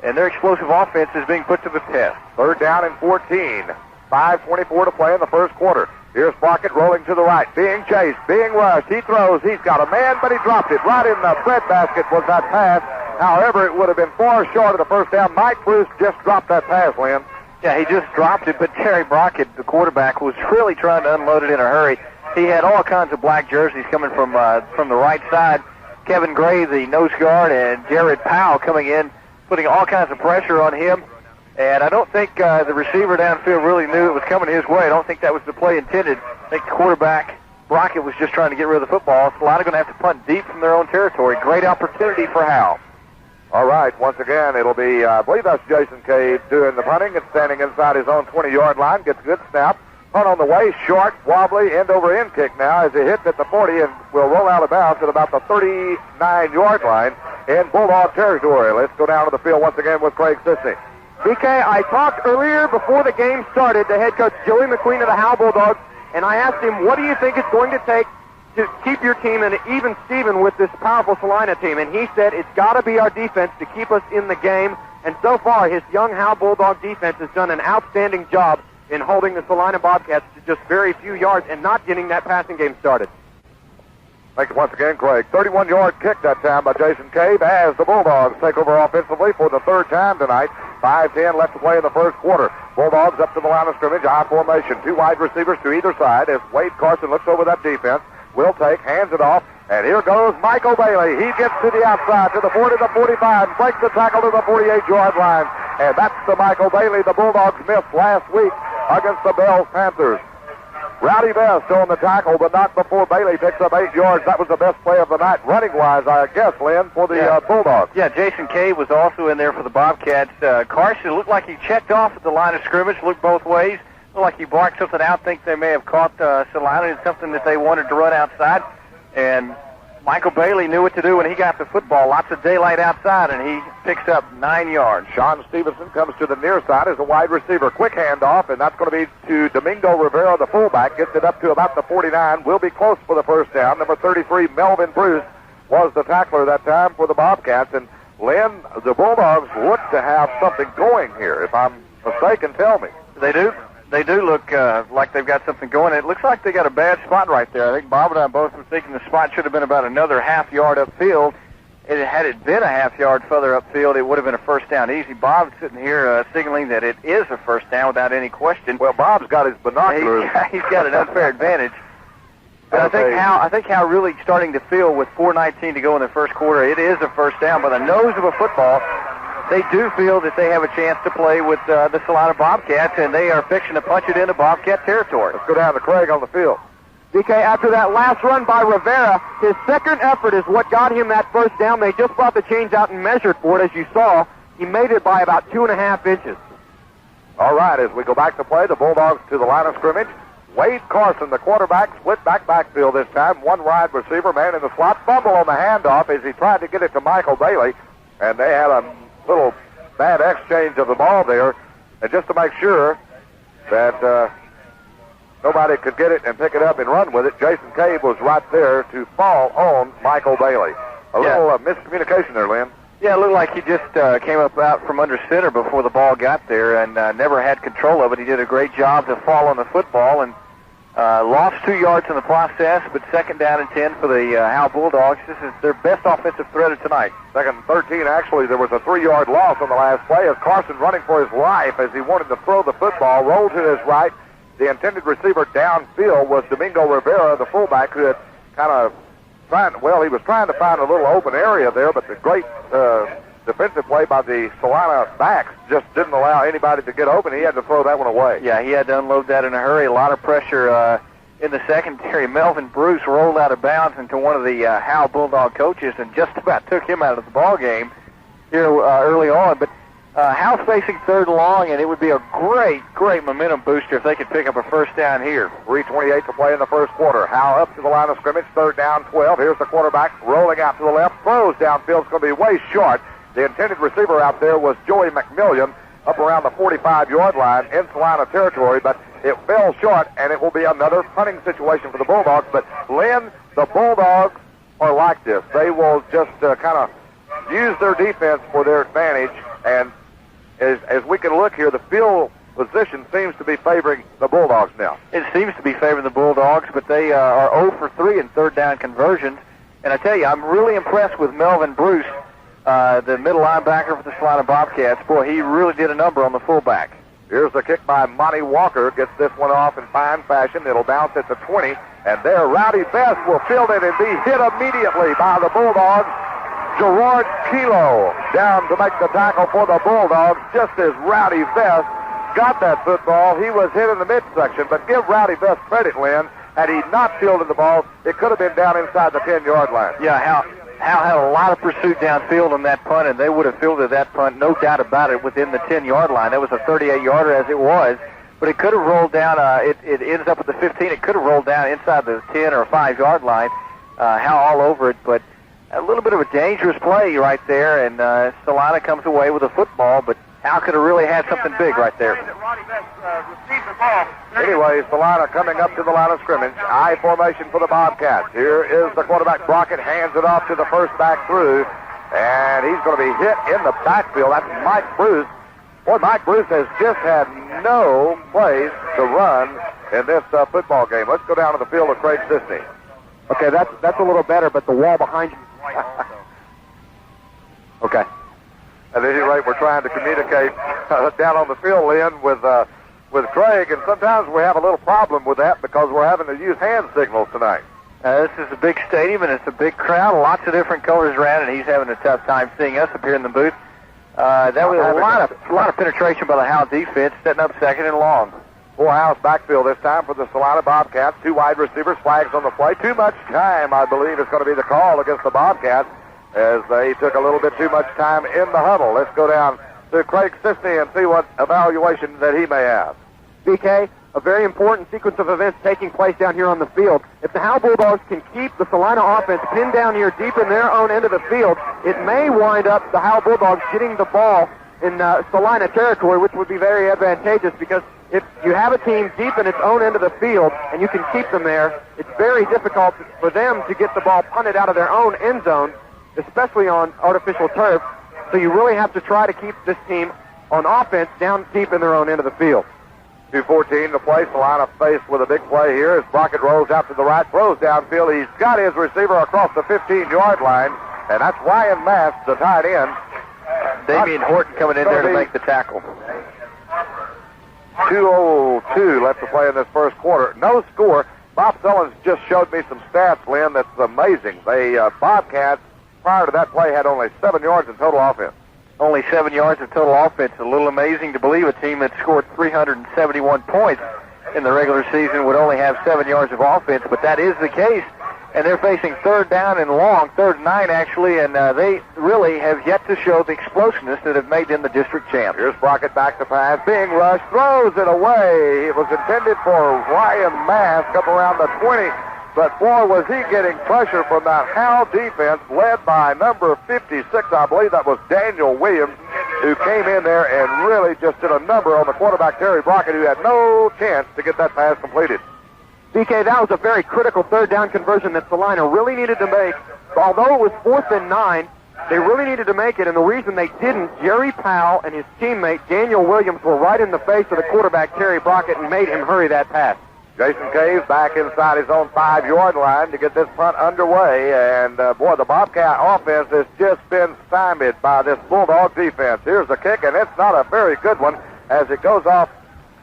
and their explosive offense is being put to the test. Third down and 14. 5:24 to play in the first quarter. Here's Brockett rolling to the right, being chased, being rushed. He throws. He's got a man, but he dropped it. Right in the breadbasket was that pass. However, it would have been far short of the first down. Mike Bruce just dropped that pass, Lynn. Yeah, he just dropped it, but Terry Brockett, the quarterback, was really trying to unload it in a hurry. He had all kinds of black jerseys coming from the right side. Kevin Gray, the nose guard, and Jared Powell coming in, putting all kinds of pressure on him. And I don't think the receiver downfield really knew it was coming his way. I don't think that was the play intended. I think the quarterback, Brockett, was just trying to get rid of the football. Celina going to have to punt deep from their own territory. Great opportunity for Howe. All right, once again, it'll be, I believe that's Jason Cave doing the punting and standing inside his own 20-yard line. Gets a good snap. Punt on the way, short, wobbly, end-over-end kick now as he hits at the 40 and will roll out of bounds at about the 39-yard line. in Bulldog territory. Let's go down to the field once again with Craig Sisney. BK, I talked earlier before the game started to head coach Joey McQueen of the Howe Bulldogs, and I asked him, what do you think it's going to take to keep your team in an even Steven with this powerful Celina team? And he said it's got to be our defense to keep us in the game. And so far, his young Howe Bulldog defense has done an outstanding job in holding the Celina Bobcats to just very few yards and not getting that passing game started. Thank you once again, Craig. 31-yard kick that time by Jason Cave as the Bulldogs take over offensively for the third time tonight. 5:10 left to play in the first quarter. Bulldogs up to the line of scrimmage, high formation. Two wide receivers to either side as Wade Carson looks over that defense. Will take, hands it off, and here goes Michael Bailey. He gets to the outside, to the 40, the 45, breaks the tackle to the 48-yard line. And that's the Michael Bailey the Bulldogs missed last week against the Bells Panthers. Rowdy Best on the tackle, but not before Bailey picks up 8 yards. That was the best play of the night, running-wise, I guess, Lynn, for the Bulldogs. Yeah, Jason Cave was also in there for the Bobcats. Carson looked like he checked off at the line of scrimmage, looked both ways. Looked like he barked something out, think they may have caught Celina in something that they wanted to run outside. And Michael Bailey knew what to do when he got the football. Lots of daylight outside, and he picks up 9 yards. Sean Stevenson comes to the near side as a wide receiver. Quick handoff, and that's going to be to Domingo Rivera, the fullback. Gets it up to about the 49. Will be close for the first down. Number 33, Melvin Bruce, was the tackler that time for the Bobcats. And Lynn, the Bulldogs look to have something going here. If I'm mistaken, tell me. They do. They do look like they've got something going. It looks like they got a bad spot right there. I think Bob and I both were thinking the spot should have been about another half yard upfield. Had it been a half yard further upfield, it would have been a first down easy. Bob's sitting here signaling that it is a first down without any question. Well, Bob's got his binoculars. He's got an unfair advantage. But I think how really starting to feel with 4:19 to go in the first quarter, it is a first down by the nose of a football. They do feel that they have a chance to play with the Celina Bobcats, and they are fixing to punch it into Bobcat territory. Let's go down to Craig on the field. DK, after that last run by Rivera, his second effort is what got him that first down. They just brought the chains out and measured for it, as you saw. He made it by about 2.5 inches. All right, as we go back to play, the Bulldogs to the line of scrimmage. Wade Carson, the quarterback, split backfield this time. One wide receiver, man in the slot. Fumble on the handoff as he tried to get it to Michael Bailey, and they had a little bad exchange of the ball there, and just to make sure that nobody could get it and pick it up and run with it, Jason Cave was right there to fall on Michael Bailey. A little miscommunication there, Lynn. Yeah, it looked like he just came up out from under center before the ball got there and never had control of it. He did a great job to fall on the football and lost 2 yards in the process, but second down and 10 for the Howe Bulldogs. This is their best offensive threat of tonight. Second and 13, actually, there was a 3-yard loss on the last play as Carson running for his life as he wanted to throw the football, rolled to his right. The intended receiver downfield was Domingo Rivera, the fullback, who had kind of he was trying to find a little open area there, but the great defensive play by the Celina backs just didn't allow anybody to get open. He had to throw that one away. Yeah, he had to unload that in a hurry. A lot of pressure in the secondary. Melvin Bruce rolled out of bounds into one of the Howe Bulldog coaches and just about took him out of the ball game here early on. But Howe's facing third and long, and it would be a great momentum booster if they could pick up a first down here. 3:28 to play in the first quarter. Howe up to the line of scrimmage, third down, 12. Here's the quarterback rolling out to the left. Throws downfield. It's going to be way short. The intended receiver out there was Joey McMillian up around the 45-yard line in Celina territory, but it fell short, and it will be another punting situation for the Bulldogs. But, Lynn, the Bulldogs are like this. They will just kind of use their defense for their advantage, and as we can look here, the field position seems to be favoring the Bulldogs now. It seems to be favoring the Bulldogs, but they are 0 for 3 in third down conversions. And I tell you, I'm really impressed with Melvin Bruce, the middle linebacker for the Celina Bobcats. Boy, he really did a number on the fullback. Here's the kick by Monty Walker. Gets this one off in fine fashion. It'll bounce at the 20. And there, Rowdy Best will field it and be hit immediately by the Bulldogs. Gerard Kilo down to make the tackle for the Bulldogs. Just as Rowdy Best got that football, he was hit in the midsection. But give Rowdy Best credit, Lynn. Had he not fielded the ball, it could have been down inside the 10-yard line. Yeah, Hal had a lot of pursuit downfield on that punt, and they would have fielded that punt, no doubt about it, within the 10-yard line. That was a 38-yarder as it was, but it could have rolled down. It ends up at the 15. It could have rolled down inside the 10 or 5-yard line. Hal all over it, but a little bit of a dangerous play right there, and Celina comes away with a football, but Howe could have really had something big right there. Anyway, Celina coming up to the line of scrimmage. I formation for the Bobcats. Here is the quarterback, Brockett, hands it off to the first back through, and he's going to be hit in the backfield. That's Mike Bruce. Boy, Mike Bruce has just had no place to run in this football game. Let's go down to the field with Craig Sisney. Okay, that's a little better, but the wall behind you. Okay. At any rate, we're trying to communicate down on the field, Lynn, with Craig, and sometimes we have a little problem with that because we're having to use hand signals tonight. This is a big stadium, and it's a big crowd, lots of different colors around, and he's having a tough time seeing us up here in the booth. That was a lot of penetration by the Howe defense, setting up second and long. Full house backfield this time for the Celina Bobcats. Two wide receivers, flags on the play. Too much time, I believe, is going to be the call against the Bobcats, as they took a little bit too much time in the huddle. Let's go down to Craig Sisney and see what evaluation that he may have. BK, a very important sequence of events taking place down here on the field. If the Howe Bulldogs can keep the Celina offense pinned down here deep in their own end of the field, it may wind up the Howe Bulldogs getting the ball in Celina territory, which would be very advantageous, because if you have a team deep in its own end of the field and you can keep them there, it's very difficult for them to get the ball punted out of their own end zone, especially on artificial turf. So you really have to try to keep this team on offense down deep in their own end of the field. 2:14 to play. Celina faced with a big play here as Brockett rolls out to the right, throws downfield. He's got his receiver across the 15-yard line, and that's Ryan Mass, the tight end. Damian Horton coming in there to make the tackle. 2:02 left to play in this first quarter. No score. Bob Sullins just showed me some stats, Lynn, that's amazing. The Bobcats, prior to that play, had only 7 yards in total offense. Only 7 yards of total offense. A little amazing to believe a team that scored 371 points in the regular season would only have 7 yards of offense, but that is the case. And they're facing third down and long, 3rd and 9 actually, and they really have yet to show the explosiveness that have made them the district champ. Here's Brockett back to pass, being rushed, throws it away. It was intended for Ryan Mass, come around the 20, but boy, was he getting pressure from that Howe defense, led by number 56, I believe that was Daniel Williams, who came in there and really just did a number on the quarterback, Terry Brockett, who had no chance to get that pass completed. BK, that was a very critical 3rd down conversion that Celina really needed to make. Although it was 4th and 9, they really needed to make it, and the reason they didn't, Jerry Powell and his teammate Daniel Williams were right in the face of the quarterback, Terry Brockett, and made him hurry that pass. Jason Caves back inside his own 5-yard line to get this punt underway, and boy, the Bobcat offense has just been stymied by this Bulldog defense. Here's the kick, and it's not a very good one as it goes off.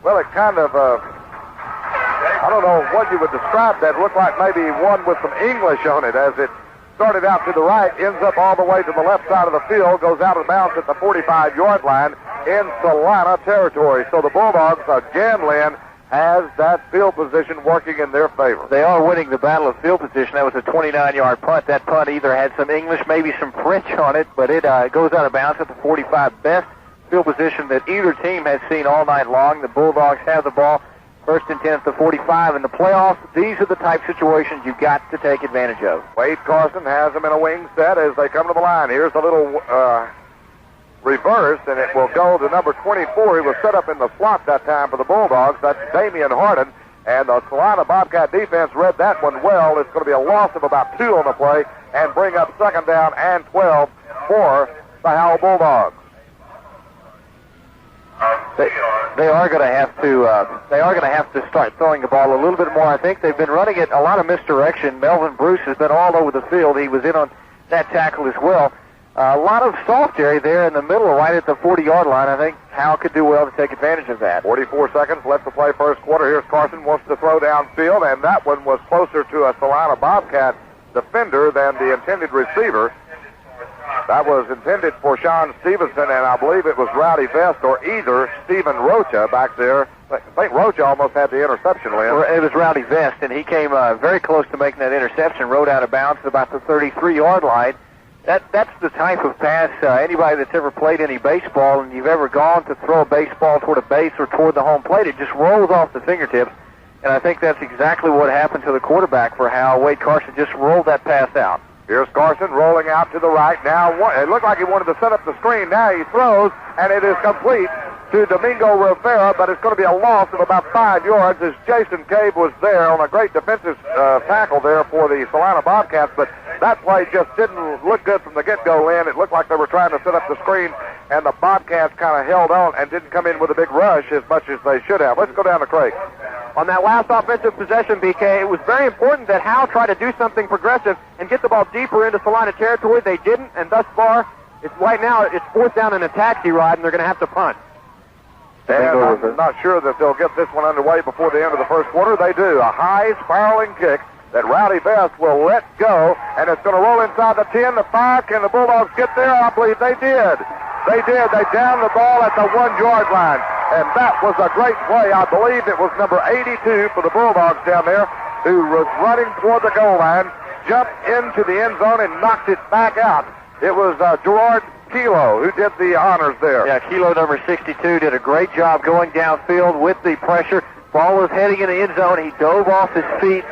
Well, it kind of, I don't know what you would describe that. Looked like maybe one with some English on it, as it started out to the right, ends up all the way to the left side of the field, goes out of bounds at the 45-yard line in Celina territory. So the Bulldogs, again, Lynn, has that field position working in their favor. They are winning the battle of field position. That was a 29-yard punt. That punt either had some English, maybe some French on it, but it goes out of bounds at the 45. Best field position that either team has seen all night long. The Bulldogs have the ball. 1st and 10 at the 45. In the playoffs, these are the type of situations you've got to take advantage of. Wade Carson has them in a wing set as they come to the line. Here's a little reverse, and it will go to number 24. He was set up in the slot that time for the Bulldogs. That's Damian Harden, and the Celina Bobcat defense read that one well. It's going to be a loss of about 2 on the play and bring up 2nd down and 12 for the Howe Bulldogs. They are going to have to start throwing the ball a little bit more. I think they've been running it a lot of misdirection. Melvin Bruce has been all over the field. He was in on that tackle as well. A lot of soft area there in the middle, right at the 40-yard line. I think Howe could do well to take advantage of that. 44 seconds left to play first quarter. Here's Carson, wants to throw downfield, and that one was closer to a Celina Bobcat defender than the intended receiver. That was intended for Sean Stevenson, and I believe it was Rowdy Vest or either Stephen Rocha back there. I think Rocha almost had the interception, Lynn. It was Rowdy Vest, and he came very close to making that interception, rode out of bounds at about the 33-yard line. That's the type of pass, anybody that's ever played any baseball and you've ever gone to throw a baseball toward a base or toward the home plate, it just rolls off the fingertips. And I think that's exactly what happened to the quarterback for Howe. Wade Carson just rolled that pass out. Here's Carson rolling out to the right. Now, it looked like he wanted to set up the screen. Now he throws, and it is complete to Domingo Rivera, but it's going to be a loss of about 5 yards as Jason Cave was there on a great defensive tackle there for the Celina Bobcats, but that play just didn't look good from the get-go, Lynn. It looked like they were trying to set up the screen, and the Bobcats kind of held on and didn't come in with a big rush as much as they should have. Let's go down to Craig. On that last offensive possession, BK, it was very important that Howe try to do something progressive and get the ball deeper into Celina territory. They didn't, and thus far, right now, it's 4th down in a taxi ride, and they're going to have to punt. And I'm not sure that they'll get this one underway before the end of the first quarter. They do. A high spiraling kick that Rowdy Best will let go, and it's going to roll inside the 10, the 5. Can the Bulldogs get there? I believe they did. They did. They downed the ball at the 1-yard line, and that was a great play. I believe it was number 82 for the Bulldogs down there who was running toward the goal line, jumped into the end zone and knocked it back out. It was Gerard Kilo who did the honors there. Yeah, Kilo number 62 did a great job going downfield with the pressure. Ball was heading in the end zone. He dove off his feet,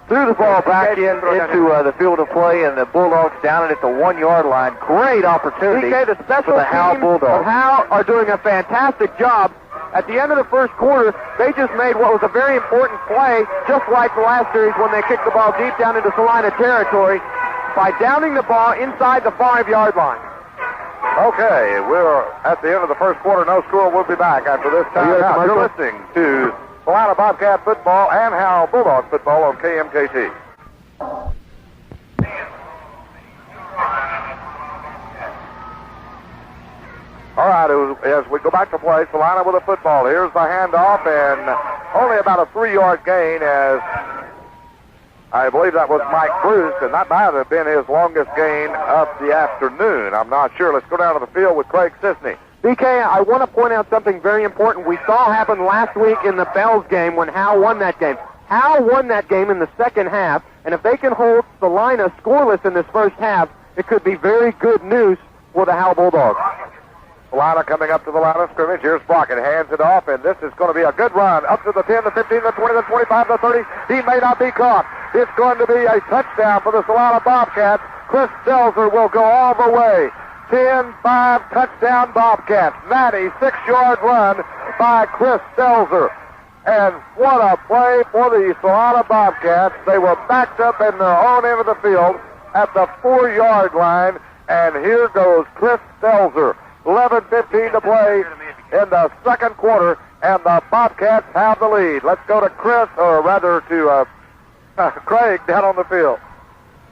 threw the ball back into the field of play, and the Bulldogs down it at the 1-yard line. Great opportunity BK, the special for the Howe teams Bulldogs. of Howe are doing a fantastic job. At the end of the first quarter, they just made what was a very important play, just like the last series when they kicked the ball deep down into Celina territory, by downing the ball inside the 5-yard line. Okay, we're at the end of the first quarter. No score. We'll be back after this time. You're listening to Celina Bobcat football and Howe Bulldogs football on KMKT. All right, as we go back to play, Celina with a football. Here's the handoff, and only about a 3-yard gain as I believe that was Mike Bruce, and that might have been his longest gain of the afternoon. I'm not sure. Let's go down to the field with Craig Sisney. BK, I want to point out something very important we saw happen last week in the Bells game when Howe won that game. Howe won that game in the second half, and if they can hold Celina scoreless in this first half, it could be very good news for the Howe Bulldogs. Celina coming up to the line of scrimmage. Here's Brockett, hands it off, and this is going to be a good run up to the 10, the 15, the 20, the 25, the 30. He may not be caught. It's going to be a touchdown for the Celina Bobcats. Chris Stelzer will go all the way. 10-5 touchdown Bobcats. 96-yard run by Chris Stelzer. And what a play for the Celina Bobcats. They were backed up in their own end of the field at the 4-yard line. And here goes Chris Stelzer. 11:15 to play in the second quarter, and the Bobcats have the lead. Let's go to Chris, or rather to Craig down on the field.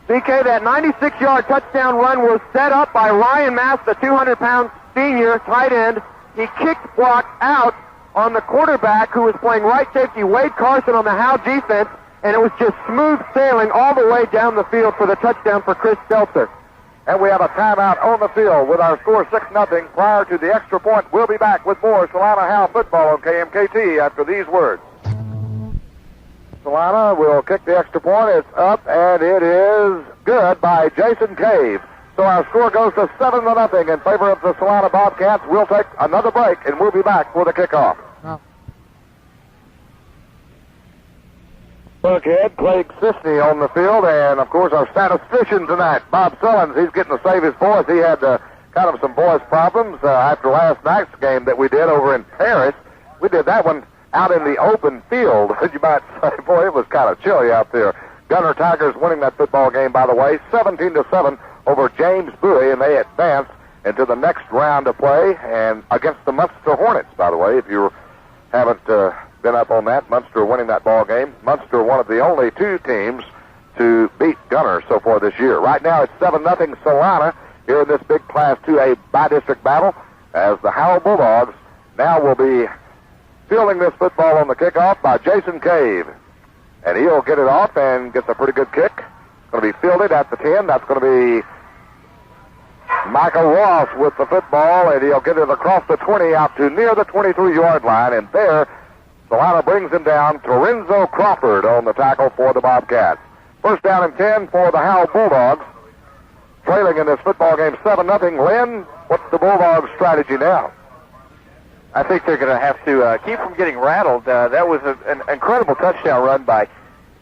BK, that 96-yard touchdown run was set up by Ryan Mass, the 200-pound senior tight end. He kicked block out on the quarterback who was playing right safety, Wade Carson, on the Howe defense, and it was just smooth sailing all the way down the field for the touchdown for Chris Stelzer. And we have a timeout on the field with our score 6-0 prior to the extra point. We'll be back with more Celina Howe football on KMKT after these words. Celina will kick the extra point. It's up, and it is good by Jason Cave. So our score goes to 7-0 in favor of the Celina Bobcats. We'll take another break, and we'll be back for the kickoff. Burkhead, Craig Sisney on the field, and of course our statistician tonight, Bob Sullins. He's getting to save his voice. He had kind of some voice problems after last night's game that we did over in Paris. We did that one out in the open field. You might say, boy, it was kind of chilly out there. Gunner Tigers winning that football game, by the way, 17-7 over James Bowie, and they advance into the next round of play, and against the Munster Hornets, by the way, if you haven't been up on that. Munster winning that ball game. Munster, one of the only two teams to beat Gunner so far this year. Right now it's 7-0 Celina here in this big Class 2A by-district battle as the Howe Bulldogs now will be fielding this football on the kickoff by Jason Cave. And he'll get it off and gets a pretty good kick. It's going to be fielded at the 10. That's going to be Michael Ross with the football, and he'll get it across the 20 out to near the 23-yard line, and there Celina brings him down. Torenzo Crawford on the tackle for the Bobcats. First down and 10 for the Howe Bulldogs. Trailing in this football game 7-0. Lynn, what's the Bulldogs' strategy now? I think they're going to have to keep from getting rattled. That was an incredible touchdown run by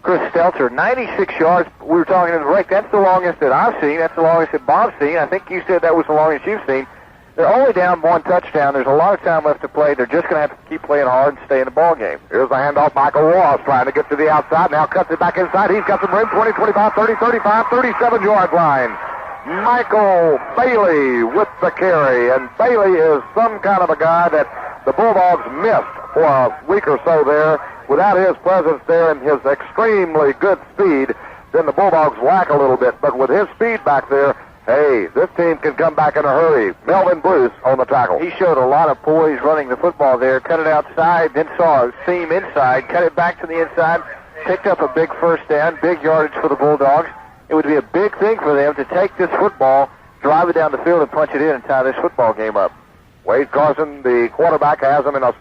Chris Stelter, 96 yards. We were talking in the break. That's the longest that I've seen. That's the longest that Bob's seen. I think you said that was the longest you've seen. They're only down 1 touchdown. There's a lot of time left to play. They're just going to have to keep playing hard and stay in the ball game. Here's the handoff. Michael Ross trying to get to the outside. Now cuts it back inside. He's got some room. 20, 25, 30, 35, 37-yard line. Michael Bailey with the carry. And Bailey is some kind of a guy that the Bulldogs missed for a week or so there. Without his presence there and his extremely good speed, then the Bulldogs lack a little bit. But with his speed back there, hey, this team can come back in a hurry. Melvin Bruce on the tackle. He showed a lot of poise running the football there, cut it outside, then saw a seam inside, cut it back to the inside, picked up a big first down, big yardage for the Bulldogs. It would be a big thing for them to take this football, drive it down the field, and punch it in and tie this football game up. Wade Carson, the quarterback, has him in a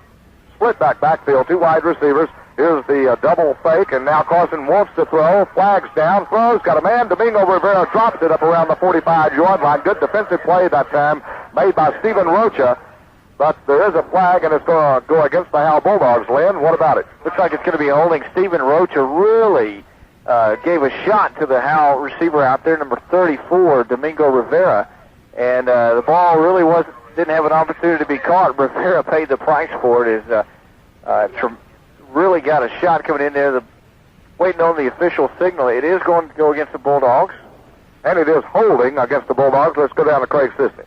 split-back backfield, 2 wide receivers. Here's the double fake, and now Carson wants to throw. Flags down, throws, got a man. Domingo Rivera drops it up around the 45-yard line. Good defensive play that time made by Stephen Rocha. But there is a flag, and it's going to go against the Howe Bulldogs. Lynn, what about it? Looks like it's going to be holding. Stephen Rocha really gave a shot to the Howe receiver out there, number 34, Domingo Rivera. And the ball really didn't have an opportunity to be caught. Rivera paid the price for it. Really got a shot coming in there. Waiting on the official signal. It is going to go against the Bulldogs. And it is holding against the Bulldogs. Let's go down to Craig Sisney.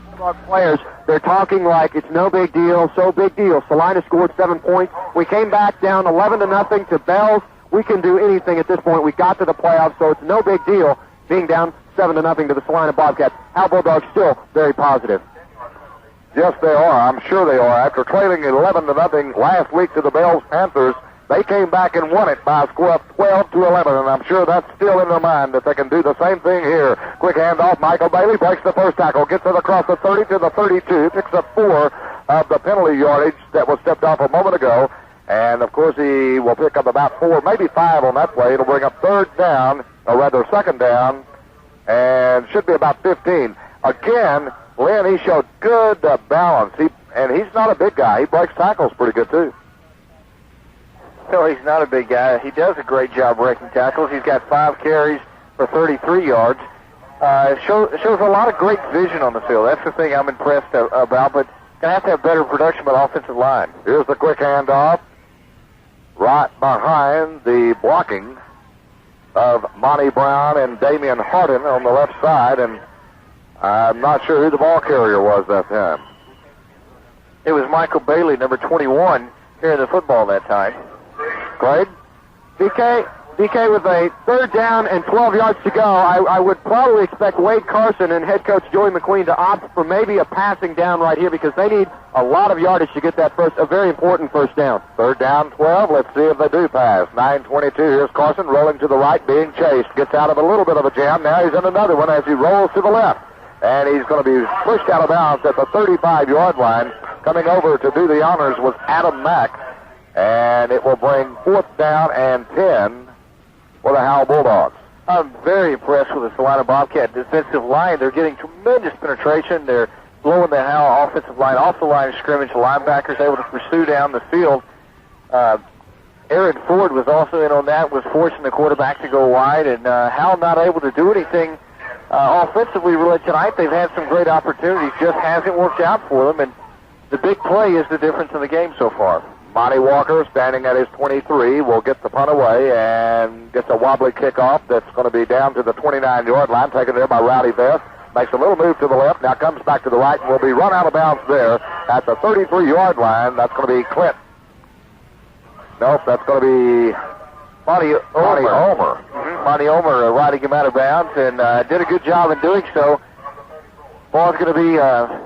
Bulldog players, they're talking like it's no big deal, so big deal. Celina scored 7 points. We came back down 11-0 to Bells. We can do anything at this point. We got to the playoffs, so it's no big deal being down 7-0 to the Celina Bobcats. Howe Bulldogs still very positive. Yes, they are. I'm sure they are. After trailing 11-0 last week to the Bells Panthers, they came back and won it by a score of 12-11, and I'm sure that's still in their mind that they can do the same thing here. Quick handoff. Michael Bailey breaks the first tackle, gets it across the 30 to the 32, picks up 4 of the penalty yardage that was stepped off a moment ago, and of course he will pick up about 4, maybe 5 on that play. It'll bring up second down, and should be about 15. Again, Lynn, he showed good balance. And he's not a big guy. He breaks tackles pretty good, too. No, he's not a big guy. He does a great job breaking tackles. He's got 5 carries for 33 yards. Shows a lot of great vision on the field. That's the thing I'm impressed about, but going to have better production by the offensive line. Here's the quick handoff. Right behind the blocking of Monty Brown and Damian Harden on the left side, and I'm not sure who the ball carrier was that time. It was Michael Bailey, number 21, carrying the football that time. Craig? DK with a 3rd down and 12 yards to go. I would probably expect Wade Carson and head coach Joey McQueen to opt for maybe a passing down right here because they need a lot of yardage to get that a very important first down. 3rd down, 12. Let's see if they do pass. 9:22. Here's Carson rolling to the right, being chased. Gets out of a little bit of a jam. Now he's in another one as he rolls to the left. And he's going to be pushed out of bounds at the 35-yard line. Coming over to do the honors was Adam Mack. And it will bring 4th down and 10 for the Howe Bulldogs. I'm very impressed with the Celina Bobcat defensive line. They're getting tremendous penetration. They're blowing the Howe offensive line off the line of scrimmage. The linebackers able to pursue down the field. Aaron Ford was also in on that, was forcing the quarterback to go wide, and Howe not able to do anything offensively really tonight. They've had some great opportunities, just hasn't worked out for them, and the big play is the difference in the game so far. Monty Walker, standing at his 23, will get the punt away and gets a wobbly kickoff that's going to be down to the 29-yard line, taken there by Rowdy Vest. Makes a little move to the left, now comes back to the right, and will be run out of bounds there at the 33-yard line. That's going to be Clint. Nope, that's going to be Monty Omer. Monty Omer riding him out of bounds, and did a good job in doing so. Ball's going to be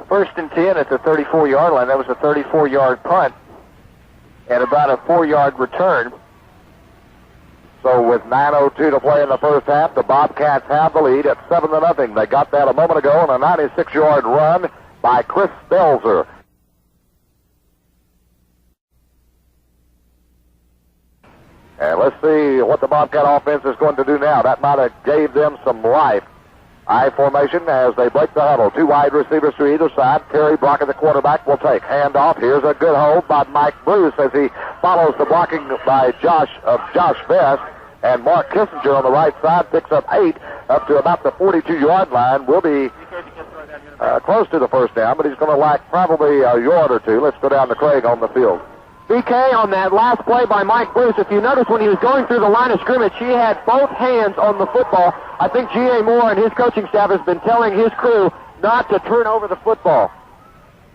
1st and 10 at the 34-yard line. That was a 34-yard punt and about a 4-yard return. So with 9:02 to play in the first half, the Bobcats have the lead at 7-0. They got that a moment ago on a 96-yard run by Chris Belzer. And let's see what the Bobcat offense is going to do now. That might have gave them some life. I formation as they break the huddle. 2 wide receivers to either side. Terry Brockett, the quarterback, will take. Handoff. Here's a good hold by Mike Bruce as he follows the blocking by Josh Best. And Mark Kissinger on the right side picks up 8 up to about the 42-yard line. Will be close to the first down, but he's going to lack probably a yard or two. Let's go down to Craig on the field. BK, on that last play by Mike Bruce, if you notice when he was going through the line of scrimmage, he had both hands on the football. I think G.A. Moore and his coaching staff has been telling his crew not to turn over the football.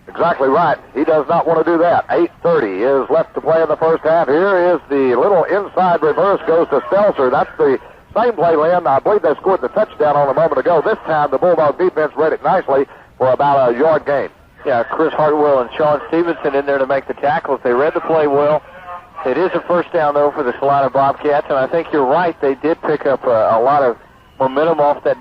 Exactly right. He does not want to do that. 8:30 is left to play in the first half. Here is the little inside reverse goes to Stelzer. That's the same play, Lynn. I believe they scored the touchdown on a moment ago. This time the Bulldog defense read it nicely for about a yard gain. Yeah, Chris Hartwell and Sean Stevenson in there to make the tackles. They read the play well. It is a first down, though, for the Celina Bobcats, and I think you're right. They did pick up a lot of momentum off that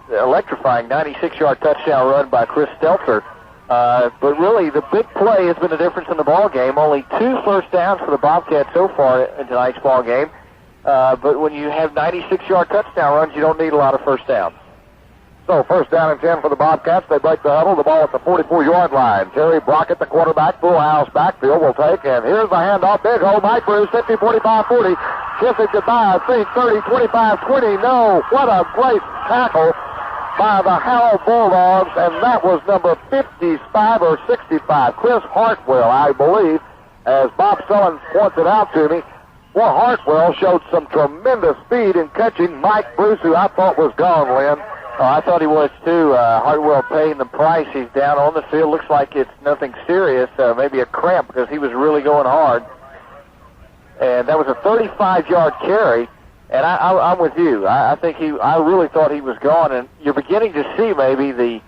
electrifying 96-yard touchdown run by Chris Stelzer. But really, the big play has been the difference in the ball game. Only 2 first downs for the Bobcats so far in tonight's ball game. But when you have 96-yard touchdown runs, you don't need a lot of first downs. So first down and 10 for the Bobcats. They break the huddle. The ball at the 44-yard line. Terry Brockett, the quarterback, full house backfield will take. And here's the handoff. Big hole. Mike Bruce, 50, 45, 40. Kissick goodbye. I think 30, 25, 20. No. What a great tackle by the Howe Bulldogs. And that was number 55 or 65. Chris Hartwell, I believe, as Bob Sullins pointed out to me. Well, Hartwell showed some tremendous speed in catching Mike Bruce, who I thought was gone, Lynn. Oh, I thought he was too. Hartwell paying the price. He's down on the field. Looks like it's nothing serious, maybe a cramp, because he was really going hard. And that was a 35-yard carry. And I'm with you. I really thought he was gone. And you're beginning to see maybe the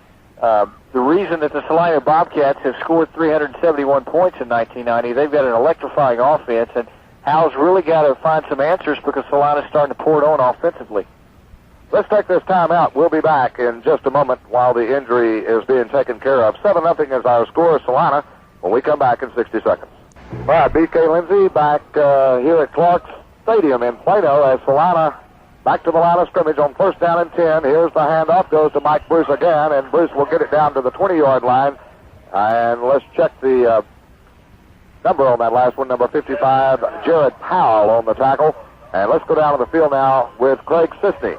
reason that the Celina Bobcats have scored 371 points in 1990. They've got an electrifying offense, and Howe's really got to find some answers because Celina's starting to pour it on offensively. Let's take this time out. We'll be back in just a moment while the injury is being taken care of. 7-0 is our score, Celina, when we come back in 60 seconds. All right, BK Lindsay back here at Clark's Stadium in Plano as Celina back to the line of scrimmage on first down and 10. Here's the handoff, goes to Mike Bruce again, and Bruce will get it down to the 20-yard line. And let's check the number on that last one, number 55, Jared Powell on the tackle. And let's go down to the field now with Craig Sisney.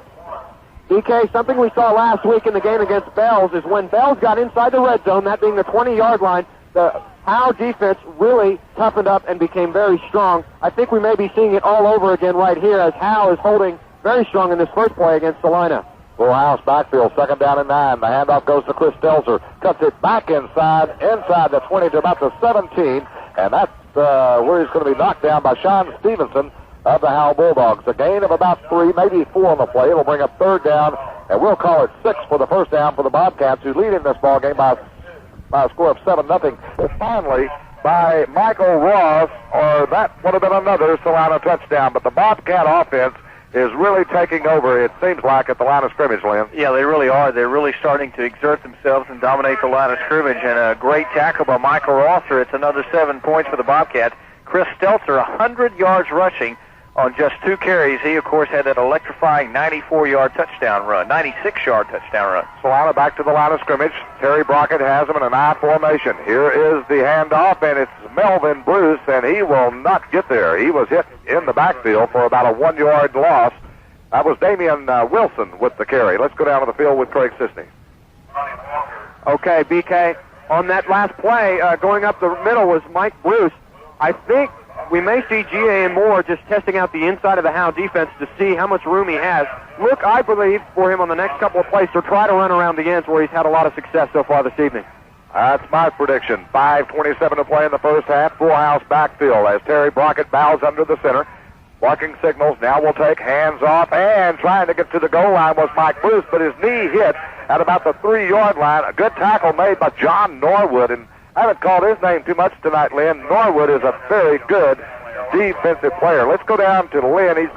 BK, something we saw last week in the game against Bells is when Bells got inside the red zone, that being the 20-yard line, the Howe defense really toughened up and became very strong. I think we may be seeing it all over again right here as Howe is holding very strong in this first play against Celina. Full house backfield, second down and 9. The handoff goes to Chris Stelzer. Cuts it back inside the 20 to about the 17. And that's where he's going to be knocked down by Sean Stevenson of the Howe Bulldogs. A gain of about 3, maybe 4 on the play. It'll bring up third down, and we'll call it 6 for the first down for the Bobcats, who lead in this ball game by a score of 7-0. Finally, by Michael Ross, or that would have been another Celina touchdown. But the Bobcat offense is really taking over, it seems like, at the line of scrimmage, Lynn. Yeah, they really are. They're really starting to exert themselves and dominate the line of scrimmage. And a great tackle by Michael Rosser. It's another 7 points for the Bobcats. Chris Stelzer, 100 yards rushing on just 2 carries. He, of course, had that electrifying 94-yard touchdown run, 96-yard touchdown run. Celina back to the line of scrimmage. Terry Brockett has him in an I formation. Here is the handoff, and it's Melvin Bruce, and he will not get there. He was hit in the backfield for about a 1-yard loss. That was Damian Wilson with the carry. Let's go down to the field with Craig Sisney. Okay, BK, on that last play, going up the middle was Mike Bruce. I think we may see G.A. and Moore just testing out the inside of the Howe defense to see how much room he has. Look, I believe, for him on the next couple of plays to try to run around the ends where he's had a lot of success so far this evening. That's my prediction. 5:27 to play in the first half. Full house backfield as Terry Brockett bows under the center. Barking signals. Now we'll take hands off, and trying to get to the goal line was Mike Bruce, but his knee hit at about the 3-yard line. A good tackle made by John Norwood, and I haven't called his name too much tonight, Lynn. Norwood is a very good defensive player. Let's go down to Lynn.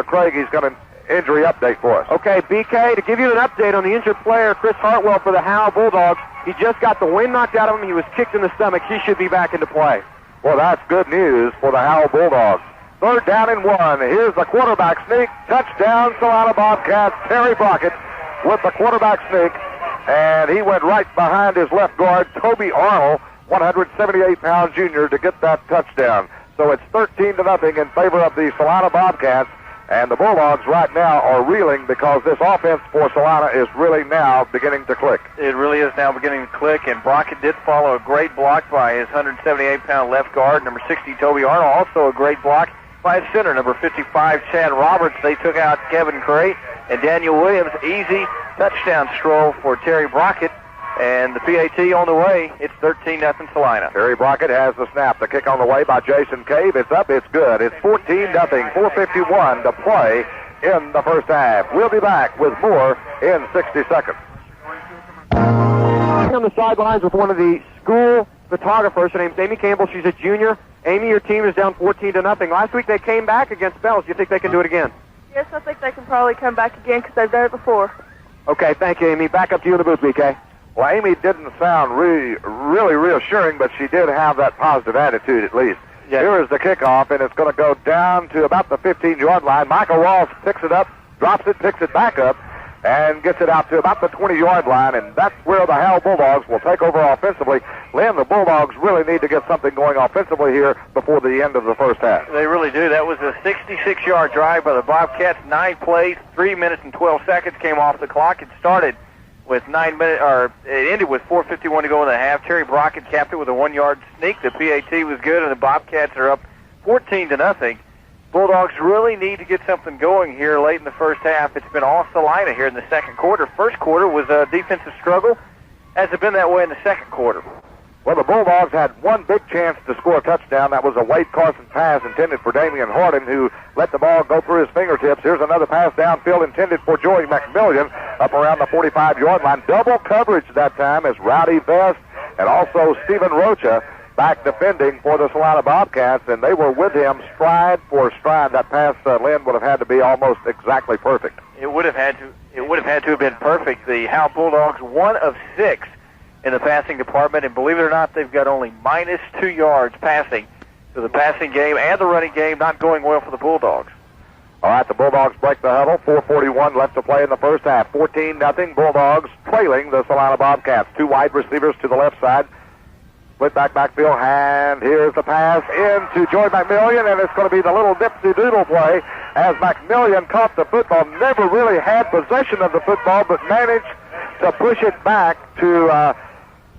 Craig. He's got an injury update for us. Okay, BK, to give you an update on the injured player, Chris Hartwell for the Howe Bulldogs. He just got the wind knocked out of him. He was kicked in the stomach. He should be back into play. Well, that's good news for the Howe Bulldogs. Third down and 1. Here's the quarterback sneak. Touchdown, Celina Bobcats. Terry Brockett with the quarterback sneak. And he went right behind his left guard, Toby Arnold, 178-pound junior, to get that touchdown. So it's 13-0 in favor of the Celina Bobcats. And the Bulldogs right now are reeling because this offense for Celina is really now beginning to click. It really is now beginning to click, and Brockett did follow a great block by his 178-pound left guard, number 60, Toby Arnold. Also a great block by his center, number 55, Chad Roberts. They took out Kevin Gray and Daniel Williams. Easy touchdown stroll for Terry Brockett. And the PAT on the way. It's 13-0 Celina. Terry Brockett has the snap. The kick on the way by Jason Cave. It's up. It's good. It's 14-0. 4:51 to play in the first half. We'll be back with more in 60 seconds. On the sidelines with one of the school photographers. Her name's Amy Campbell. She's a junior. Amy, your team is down 14-0. Last week they came back against Bells. Do you think they can do it again? Yes, I think they can probably come back again because they've done it before. Okay, thank you, Amy. Back up to you in the booth, BK. Well, Amy didn't sound really reassuring, but she did have that positive attitude at least. Yes. Here is the kickoff, and it's going to go down to about the 15-yard line. Michael Ross picks it up, drops it, picks it back up, and gets it out to about the 20-yard line, and that's where the Howe Bulldogs will take over offensively. Lynn, the Bulldogs really need to get something going offensively here before the end of the first half. They really do. That was a 66-yard drive by the Bobcats. 9 plays, 3 minutes and 12 seconds came off the clock. It started with 9 minutes, or it ended with 4:51 to go in the half. Terry Brockett capped it with a 1-yard sneak. The PAT was good, and the Bobcats are up 14-0. Bulldogs really need to get something going here late in the first half. It's been all Celina here in the second quarter. First quarter was a defensive struggle. Has it been that way in the second quarter? Well, the Bulldogs had one big chance to score a touchdown. That was a Wade Carson pass intended for Damian Harden, who let the ball go through his fingertips. Here's another pass downfield intended for Joey McMillian up around the 45-yard line. Double coverage that time as Rowdy Vest and also Stephen Rocha back defending for the Celina Bobcats, and they were with him stride for stride. That pass, Lynn, would have had to be almost exactly perfect. It would have had to. It would have had to have been perfect. The Howe Bulldogs 1 of 6 in the passing department, and believe it or not, they've got only -2 yards passing. So the passing game and the running game not going well for the Bulldogs. All right, the Bulldogs break the huddle. 4:41 left to play in the first half. 14-0. Bulldogs trailing the Celina Bobcats. 2 wide receivers to the left side. Split backfield, and here's the pass into Joey McMillian, and it's going to be the little dipsy-doodle play as McMillian caught the football, never really had possession of the football, but managed to push it back to,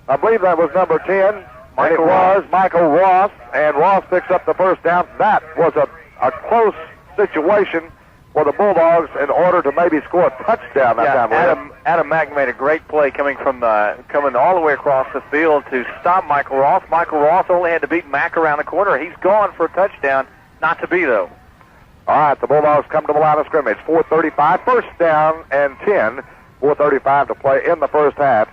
I believe that was number 10, and it was Michael Ross, and Ross picks up the first down. That was a close situation for the Bulldogs in order to maybe score a touchdown that time. Adam Mack made a great play coming all the way across the field to stop Michael Ross. Michael Ross only had to beat Mack around the corner. He's gone for a touchdown. Not to be, though. All right, the Bulldogs come to the line of scrimmage. 4:35, first down and 10. 4:35 to play in the first half.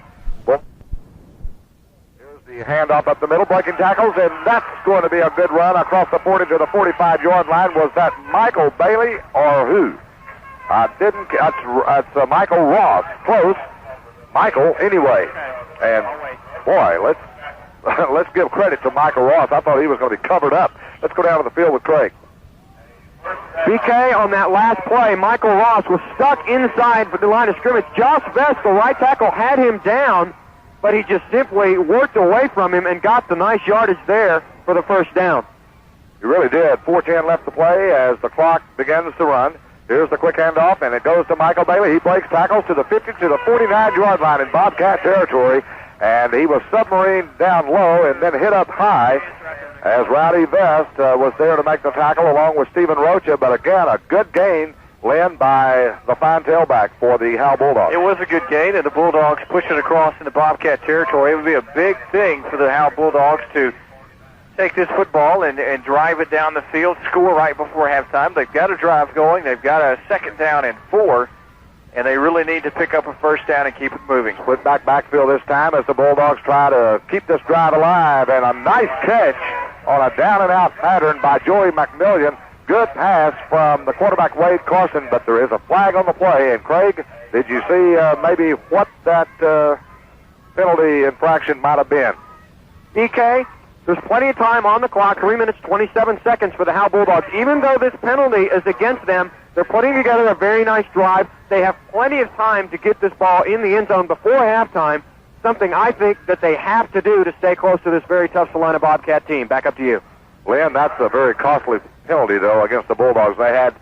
The handoff up the middle, breaking tackles, and that's going to be a good run across the 40 to the 45-yard line. Was that Michael Bailey or who? That's Michael Ross. Close. Michael, anyway. And, boy, let's give credit to Michael Ross. I thought he was going to be covered up. Let's go down to the field with Craig. BK, on that last play, Michael Ross was stuck inside the line of scrimmage. Josh Vest, the right tackle, had him down, but he just simply worked away from him and got the nice yardage there for the first down. He really did. 4:10 left to play as the clock begins to run. Here's the quick handoff, and it goes to Michael Bailey. He breaks tackles to the 50 to the 49-yard line in Bobcat territory, and he was submarined down low and then hit up high as Rowdy Vest was there to make the tackle along with Stephen Rocha. But again, a good gain, Lynn, by the fine tailback for the Howe Bulldogs. It was a good gain, and the Bulldogs push it across into Bobcat territory. It would be a big thing for the Howe Bulldogs to take this football and drive it down the field, score right before halftime. They've got a drive going. They've got a 2nd down and 4, and they really need to pick up a first down and keep it moving. Split backfield this time as the Bulldogs try to keep this drive alive, and a nice catch on a down-and-out pattern by Joey McMillian. Good pass from the quarterback, Wade Carson, but there is a flag on the play. And, Craig, did you see maybe what that penalty infraction might have been? BK, there's plenty of time on the clock, 3 minutes, 27 seconds for the Howe Bulldogs. Even though this penalty is against them, they're putting together a very nice drive. They have plenty of time to get this ball in the end zone before halftime, something I think that they have to do to stay close to this very tough Celina Bobcat team. Back up to you. Lynn, that's a very costly penalty, though, against the Bulldogs. They had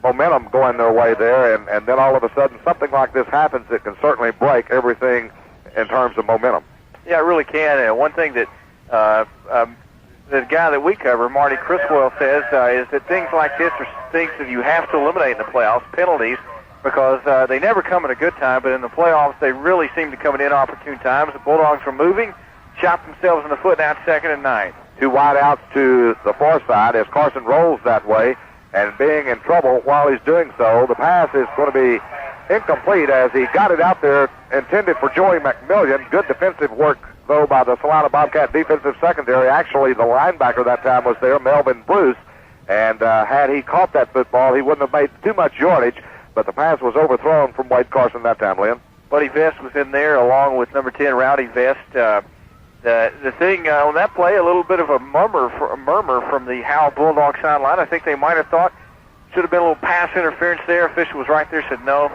momentum going their way there, and then all of a sudden something like this happens that can certainly break everything in terms of momentum. Yeah, it really can. One thing that the guy that we cover, Marty Criswell, says is that things like this are things that you have to eliminate in the playoffs, penalties, because they never come at a good time, but in the playoffs they really seem to come at inopportune times. The Bulldogs were moving, shot themselves in the foot, now it's 2nd and 9. 2 wide outs to the far side as Carson rolls that way, and being in trouble while he's doing so. The pass is going to be incomplete as he got it out there intended for Joey McMillian. Good defensive work, though, by the Celina Bobcat defensive secondary. Actually, the linebacker that time was there, Melvin Bruce, and had he caught that football, he wouldn't have made too much yardage, but the pass was overthrown from Wade Carson that time, Lynn. Buddy Vest was in there along with number 10, Rowdy Vest. The thing on that play, a little bit of a murmur from the Howe Bulldogs sideline. I think they might have thought should have been a little pass interference there. Official was right there, said no,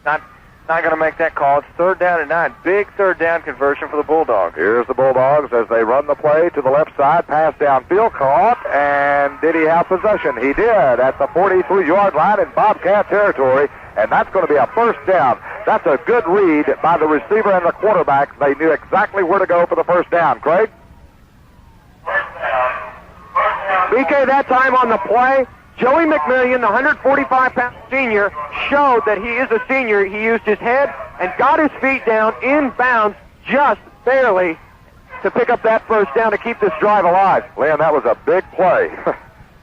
not going to make that call. It's 3rd down and 9. Big 3rd down conversion for the Bulldogs. Here's the Bulldogs as they run the play to the left side. Pass downfield caught, and did he have possession? He did at the 43-yard line in Bobcat territory, and that's going to be a 1st down. That's a good read by the receiver and the quarterback. They knew exactly where to go for the 1st down. Craig? BK, that time on the play, Joey McMillian, the 145-pound senior, showed that he is a senior. He used his head and got his feet down in bounds just barely to pick up that 1st down to keep this drive alive. Lynn, that was a big play.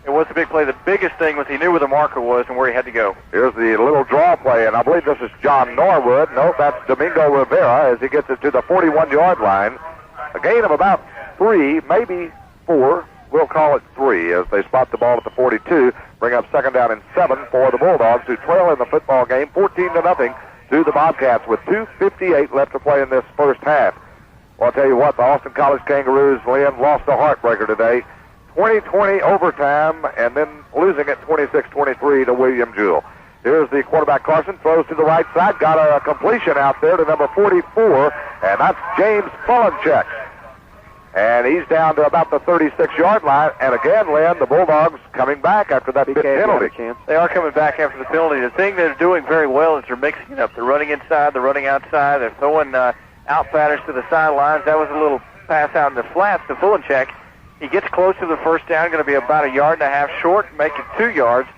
It was a big play. The biggest thing was he knew where the marker was and where he had to go. Here's the little draw play, and I believe this is John Norwood. No, that's Domingo Rivera as he gets it to the 41-yard line. A gain of about 3, maybe 4. We'll call it 3 as they spot the ball at the 42, bring up 2nd down and 7 for the Bulldogs, who trail in the football game 14-0 to the Bobcats with 2:58 left to play in this 1st half. Well, I'll tell you what, the Austin College Kangaroos, Lynn, lost a heartbreaker today. 20-20 overtime, and then losing it 26-23 to William Jewell. Here's the quarterback, Carson, throws to the right side, got a completion out there to number 44, and that's James Fulenchek. And he's down to about the 36-yard line. And again, Lynn, the Bulldogs coming back after that big penalty. They are coming back after the penalty. The thing they're doing very well is they're mixing it up. They're running inside, they're running outside, they're throwing out batters to the sidelines. That was a little pass out in the flats to Fulenchek. He gets close to the 1st down, going to be about 1.5 yards short, make it 2 yards.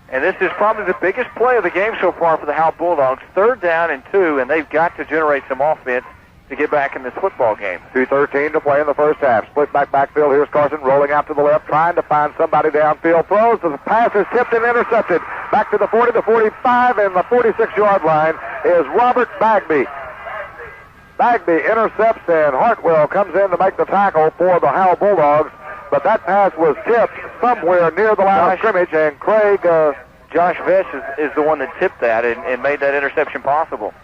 And this is probably the biggest play of the game so far for the Howe Bulldogs. 3rd down and 2, and they've got to generate some offense to get back in this football game. 2:13 to play in the 1st half. Split backfield. Here's Carson rolling out to the left, trying to find somebody downfield. Throws. The pass is tipped and intercepted. Back to the 40, the 45, and the 46-yard line is Robert Bagby. Bagby intercepts, and Hartwell comes in to make the tackle for the Howe Bulldogs. But that pass was tipped somewhere near the line of scrimmage, and Craig... Josh Vest is the one that tipped that and made that interception possible.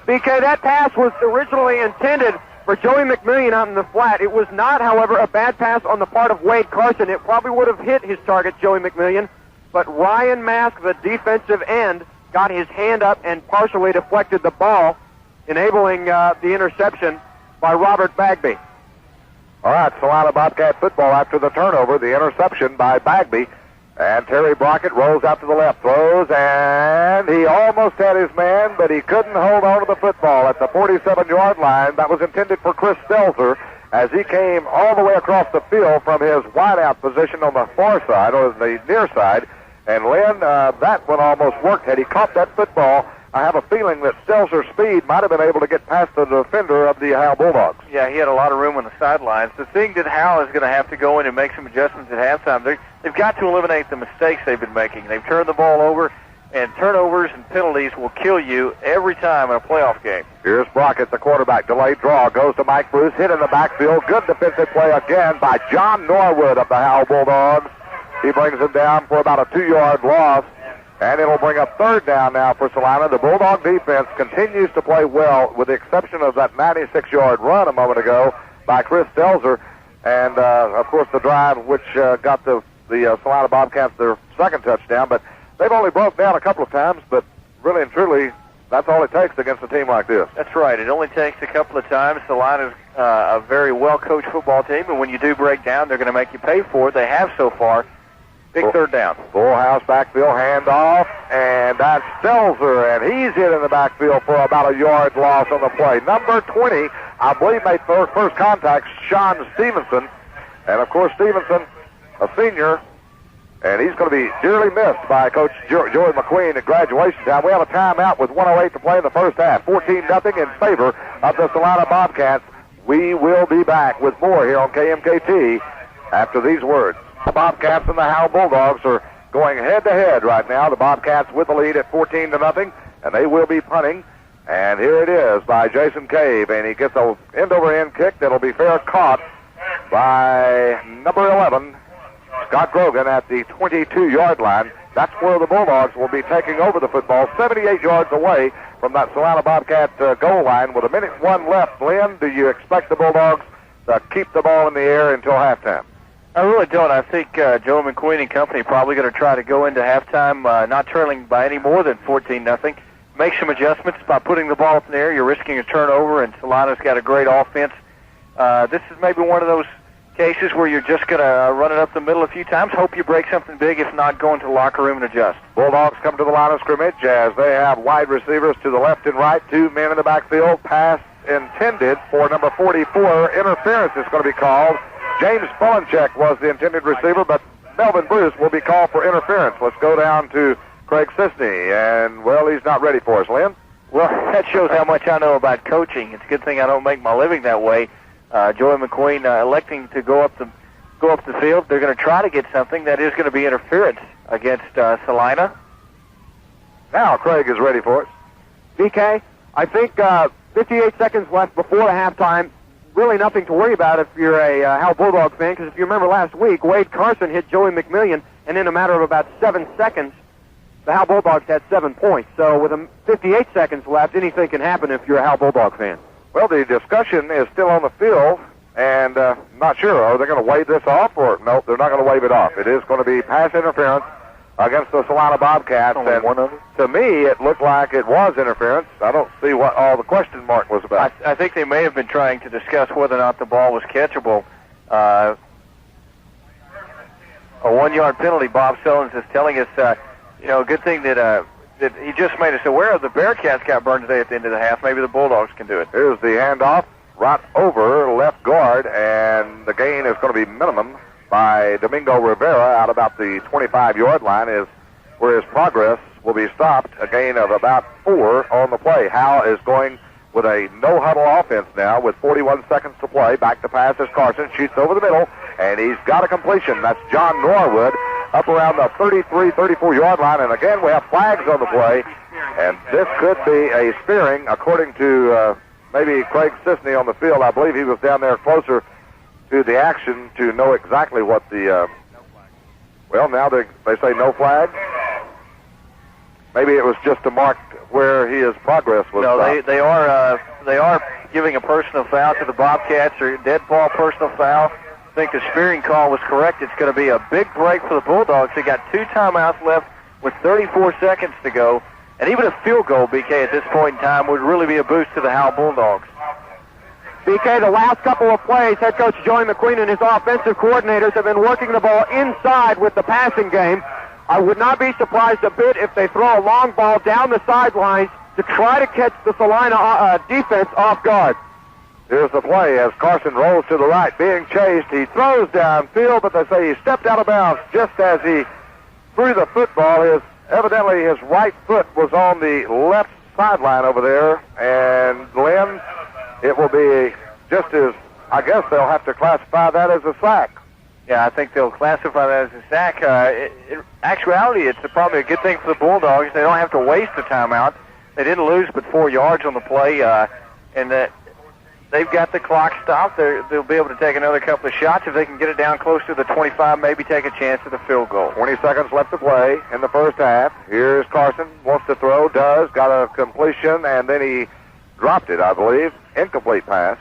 BK, that pass was originally intended for Joey McMillian out in the flat. It was not, however, a bad pass on the part of Wade Carson. It probably would have hit his target, Joey McMillian, but Ryan Mask, the defensive end, got his hand up and partially deflected the ball, enabling the interception by Robert Bagby. All right, Celina Bobcat football after the turnover, the interception by Bagby. And Terry Brockett rolls out to the left, throws, and he almost had his man, but he couldn't hold on to the football at the 47-yard line. That was intended for Chris Stelzer as he came all the way across the field from his wideout position on the far side, or the near side. And Lynn, that one almost worked. Had he caught that football, I have a feeling that Stelzer's speed might have been able to get past the defender of the Howe Bulldogs. Yeah, he had a lot of room on the sidelines. The thing that Howe is going to have to go in and make some adjustments at halftime, they've got to eliminate the mistakes they've been making. They've turned the ball over, and turnovers and penalties will kill you every time in a playoff game. Here's Brockett, the quarterback. Delayed draw, goes to Mike Bruce, hit in the backfield. Good defensive play again by John Norwood of the Howe Bulldogs. He brings him down for about a 2-yard loss. And it'll bring up 3rd down now for Celina. The Bulldog defense continues to play well, with the exception of that 96-yard run a moment ago by Chris Stelzer. And, of course, the drive which got the Celina Bobcats their 2nd touchdown. But they've only broke down a couple of times, but really and truly, that's all it takes against a team like this. That's right. It only takes a couple of times. Celina's a very well-coached football team, and when you do break down, they're going to make you pay for it. They have so far. Big third down. Full house backfield handoff, and that's Stelzer, and he's hit in the backfield for about a yard loss on the play. Number 20, I believe, made first contact, Sean Stevenson. And, of course, Stevenson, a senior, and he's going to be dearly missed by Coach Joey McQueen at graduation time. We have a timeout with 1:08 to play in the first half. 14-0 in favor of the Celina Bobcats. We will be back with more here on KMKT after these words. The Bobcats and the Howe Bulldogs are going head-to-head right now. The Bobcats with the lead at 14-0, and they will be punting. And here it is by Jason Cave, and he gets an end-over-end kick that'll be fair caught by number 11, Scott Grogan, at the 22-yard line. That's where the Bulldogs will be taking over the football, 78 yards away from that Celina Bobcat goal line with 1:01 left. Lynn, do you expect the Bulldogs to keep the ball in the air until halftime? I really don't. I think Joe McQueen and company probably going to try to go into halftime not trailing by any more than 14-0. Make some adjustments by putting the ball up in the air. You're risking a turnover, and Celina's got a great offense. This is maybe one of those cases where you're just going to run it up the middle a few times. Hope you break something big. If not, go into the locker room and adjust. Bulldogs come to the line of scrimmage as they have wide receivers to the left and right. 2 men in the backfield. Pass intended for number 44. Interference is going to be called. James Bolencheck was the intended receiver, but Melvin Bruce will be called for interference. Let's go down to Craig Sisney, and, well, he's not ready for us. Lynn? Well, that shows how much I know about coaching. It's a good thing I don't make my living that way. Joey McQueen electing to go up the field. They're going to try to get something that is going to be interference against Celina. Now Craig is ready for it. BK, I think 58 seconds left before the halftime. Really nothing to worry about if you're a Howe Bulldogs fan, because if you remember last week, Wade Carson hit Joey McMillian, and in a matter of about 7 seconds, the Howe Bulldogs had 7 points. So with 58 seconds left, anything can happen if you're a Howe Bulldog fan. Well, the discussion is still on the field, and not sure. Are they going to wave this off, or no, they're not going to wave it off. It is going to be pass interference against the Celina Bobcats, and to me, it looked like it was interference. I don't see what all the question mark was about. I think they may have been trying to discuss whether or not the ball was catchable. A 1-yard penalty, Bob Sellens is telling us, good thing that he just made us aware of. The Bearcats got burned today at the end of the half. Maybe the Bulldogs can do it. Here's the handoff, right over left guard, and the gain is going to be minimum by Domingo Rivera out about the 25-yard line, is where his progress will be stopped. A gain of about 4 on the play. Howe is going with a no-huddle offense now with 41 seconds to play. Back to pass as Carson shoots over the middle, and he's got a completion. That's John Norwood up around the 33, 34-yard line, and again we have flags on the play, and this could be a spearing, according to maybe Craig Sisney on the field. I believe he was down there closer to the action to know exactly what the, well, now they say no flag. Maybe it was just to mark where his progress was. No, they are giving a personal foul to the Bobcats, or dead ball personal foul. I think the spearing call was correct. It's going to be a big break for the Bulldogs. They got 2 timeouts left with 34 seconds to go, and even a field goal, BK, at this point in time would really be a boost to the Howe Bulldogs. BK, the last couple of plays, head coach Joey McQueen and his offensive coordinators have been working the ball inside with the passing game. I would not be surprised a bit if they throw a long ball down the sidelines to try to catch the Celina defense off guard. Here's the play as Carson rolls to the right, being chased. He throws downfield, but they say he stepped out of bounds just as he threw the football. Evidently his right foot was on the left sideline over there, and Lynn, it will be just as, I guess they'll have to classify that as a sack. Yeah, I think they'll classify that as a sack. In actuality, it's probably a good thing for the Bulldogs. They don't have to waste a timeout. They didn't lose but 4 yards on the play, and they've got the clock stopped. They'll be able to take another couple of shots. If they can get it down close to the 25, maybe take a chance at the field goal. 20 seconds left to play in the first half. Here's Carson, wants to throw, got a completion, and then he dropped it, I believe. Incomplete pass.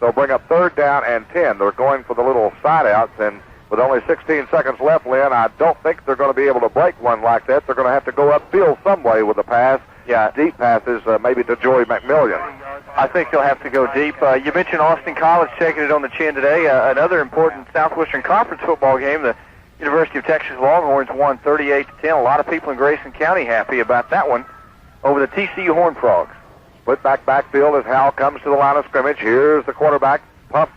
They'll bring up 3rd down and 10. They're going for the little side outs, and with only 16 seconds left, Lynn, I don't think they're going to be able to break one like that. They're going to have to go upfield some way with the pass. deep passes, maybe to Joey McMillian. I think they'll have to go deep. You mentioned Austin College taking it on the chin today. Another important Southwestern Conference football game. The University of Texas Longhorns won 38-10. A lot of people in Grayson County happy about that one over the TCU Horned Frogs. Split backfield as Hal comes to the line of scrimmage. Here's the quarterback, pump,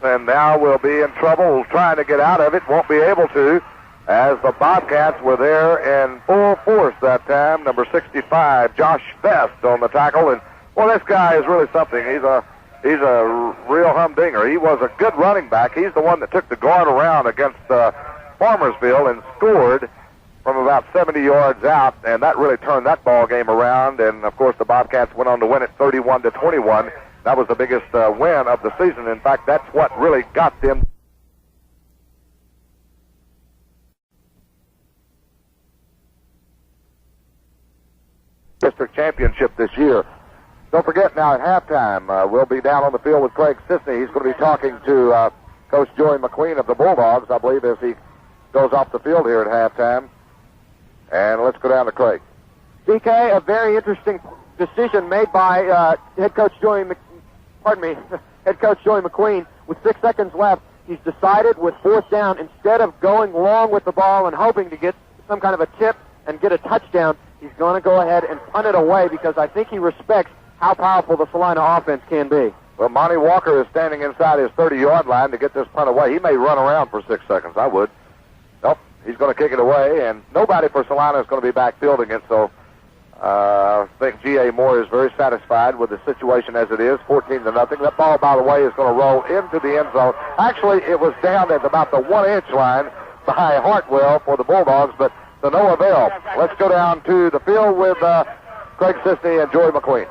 and now we'll be in trouble trying to get out of it. Won't be able to, as the Bobcats were there in full force that time. Number 65, Josh Vest on the tackle. And, well, this guy is really something. He's a real humdinger. He was a good running back. He's the one that took the guard around against Farmersville and scored from about 70 yards out, and that really turned that ball game around. And of course, the Bobcats went on to win it 31-21. That was the biggest win of the season. In fact, that's what really got them district championship this year. Don't forget, now at halftime, we'll be down on the field with Craig Sisney. He's going to be talking to Coach Joey McQueen of the Bulldogs, I believe, as he goes off the field here at halftime. And let's go down to Craig. BK, a very interesting decision made by head coach Joey McQueen. With 6 seconds left, he's decided with 4th down, instead of going long with the ball and hoping to get some kind of a tip and get a touchdown, he's going to go ahead and punt it away because I think he respects how powerful the Celina offense can be. Well, Monty Walker is standing inside his 30-yard line to get this punt away. He may run around for 6 seconds. I would. Nope. He's going to kick it away, and nobody for Celina is going to be back fielding it, so I think G.A. Moore is very satisfied with the situation as it is, 14-0. That ball, by the way, is going to roll into the end zone. Actually, it was down at about the 1-inch line by Hartwell for the Bulldogs, but to no avail. Let's go down to the field with Craig Sisney and Joey McQueen.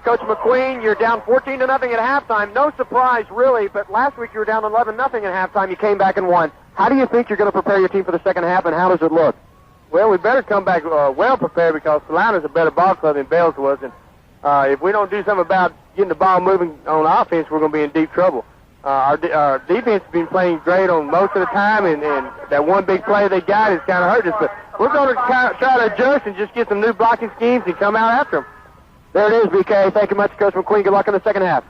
Coach McQueen, you're down 14-0 at halftime. No surprise, really, but last week you were down 11-0 at halftime. You came back and won. How do you think you're going to prepare your team for the second half, and how does it look? Well, we better come back well prepared because Celina's a better ball club than Bells was, and if we don't do something about getting the ball moving on offense, we're going to be in deep trouble. Our defense has been playing great on most of the time, and that one big play they got has kind of hurt us, but we're going to try to adjust and just get some new blocking schemes and come out after them. There it is, BK. Thank you much, Coach McQueen. Good luck in the second half.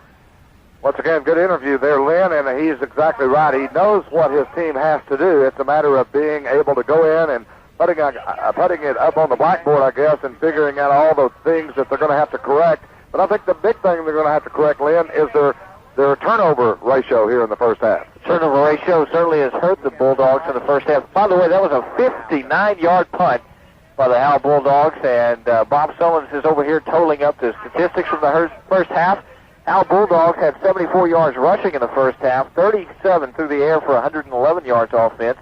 Once again, good interview there, Lynn, and he's exactly right. He knows what his team has to do. It's a matter of being able to go in and putting it up on the blackboard, I guess, and figuring out all the things that they're going to have to correct. But I think the big thing they're going to have to correct, Lynn, is their turnover ratio here in the first half. Turnover ratio certainly has hurt the Bulldogs in the first half. By the way, that was a 59-yard punt by the Howe Bulldogs, and Bob Sullins is over here totaling up the statistics from the first half. Howe Bulldogs had 74 yards rushing in the first half, 37 through the air for 111 yards offense.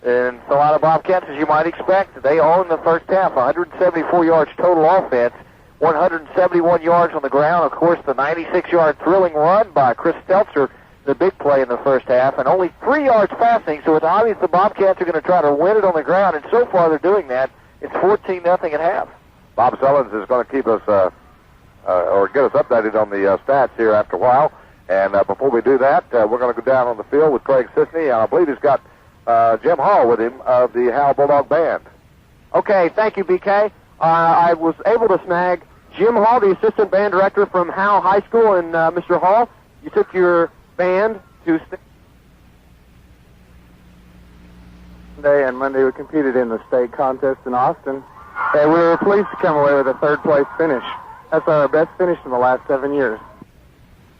And Celina Bobcats, as you might expect, they own the first half, 174 yards total offense, 171 yards on the ground. Of course, the 96-yard thrilling run by Chris Stelzer, the big play in the first half, and only 3 yards passing, so it's obvious the Bobcats are going to try to win it on the ground, and so far they're doing that. It's 14-0 at half. Bob Sullins is going to keep us, or get us updated on the stats here after a while. And before we do that, we're going to go down on the field with Craig Sisney, and I believe he's got Jim Hall with him of the Howe Bulldog Band. Okay, thank you, BK. I was able to snag Jim Hall, the assistant band director from Howe High School, and Mr. Hall, you took your band to Sunday and Monday we competed in the state contest in Austin, and we were pleased to come away with a third-place finish. That's our best finish in the last 7 years.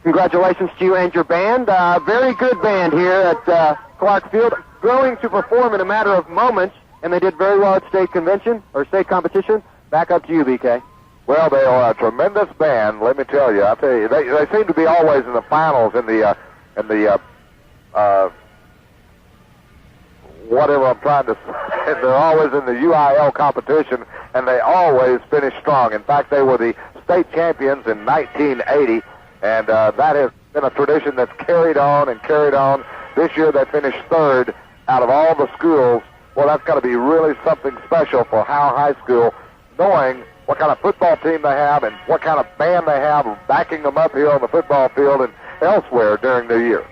Congratulations to you and your band. Very good band here at Clark Field, growing to perform in a matter of moments, and they did very well at state convention, or state competition. Back up to you, BK. Well, they are a tremendous band, let me tell you. I'll tell you, they seem to be always in the finals in the whatever I'm trying to say. They're always in the UIL competition, and they always finish strong. In fact, they were the state champions in 1980, and that has been a tradition that's carried on and carried on. This year they finished third out of all the schools. Well, that's got to be really something special for Howe High School, knowing what kind of football team they have and what kind of band they have backing them up here on the football field and elsewhere during the year.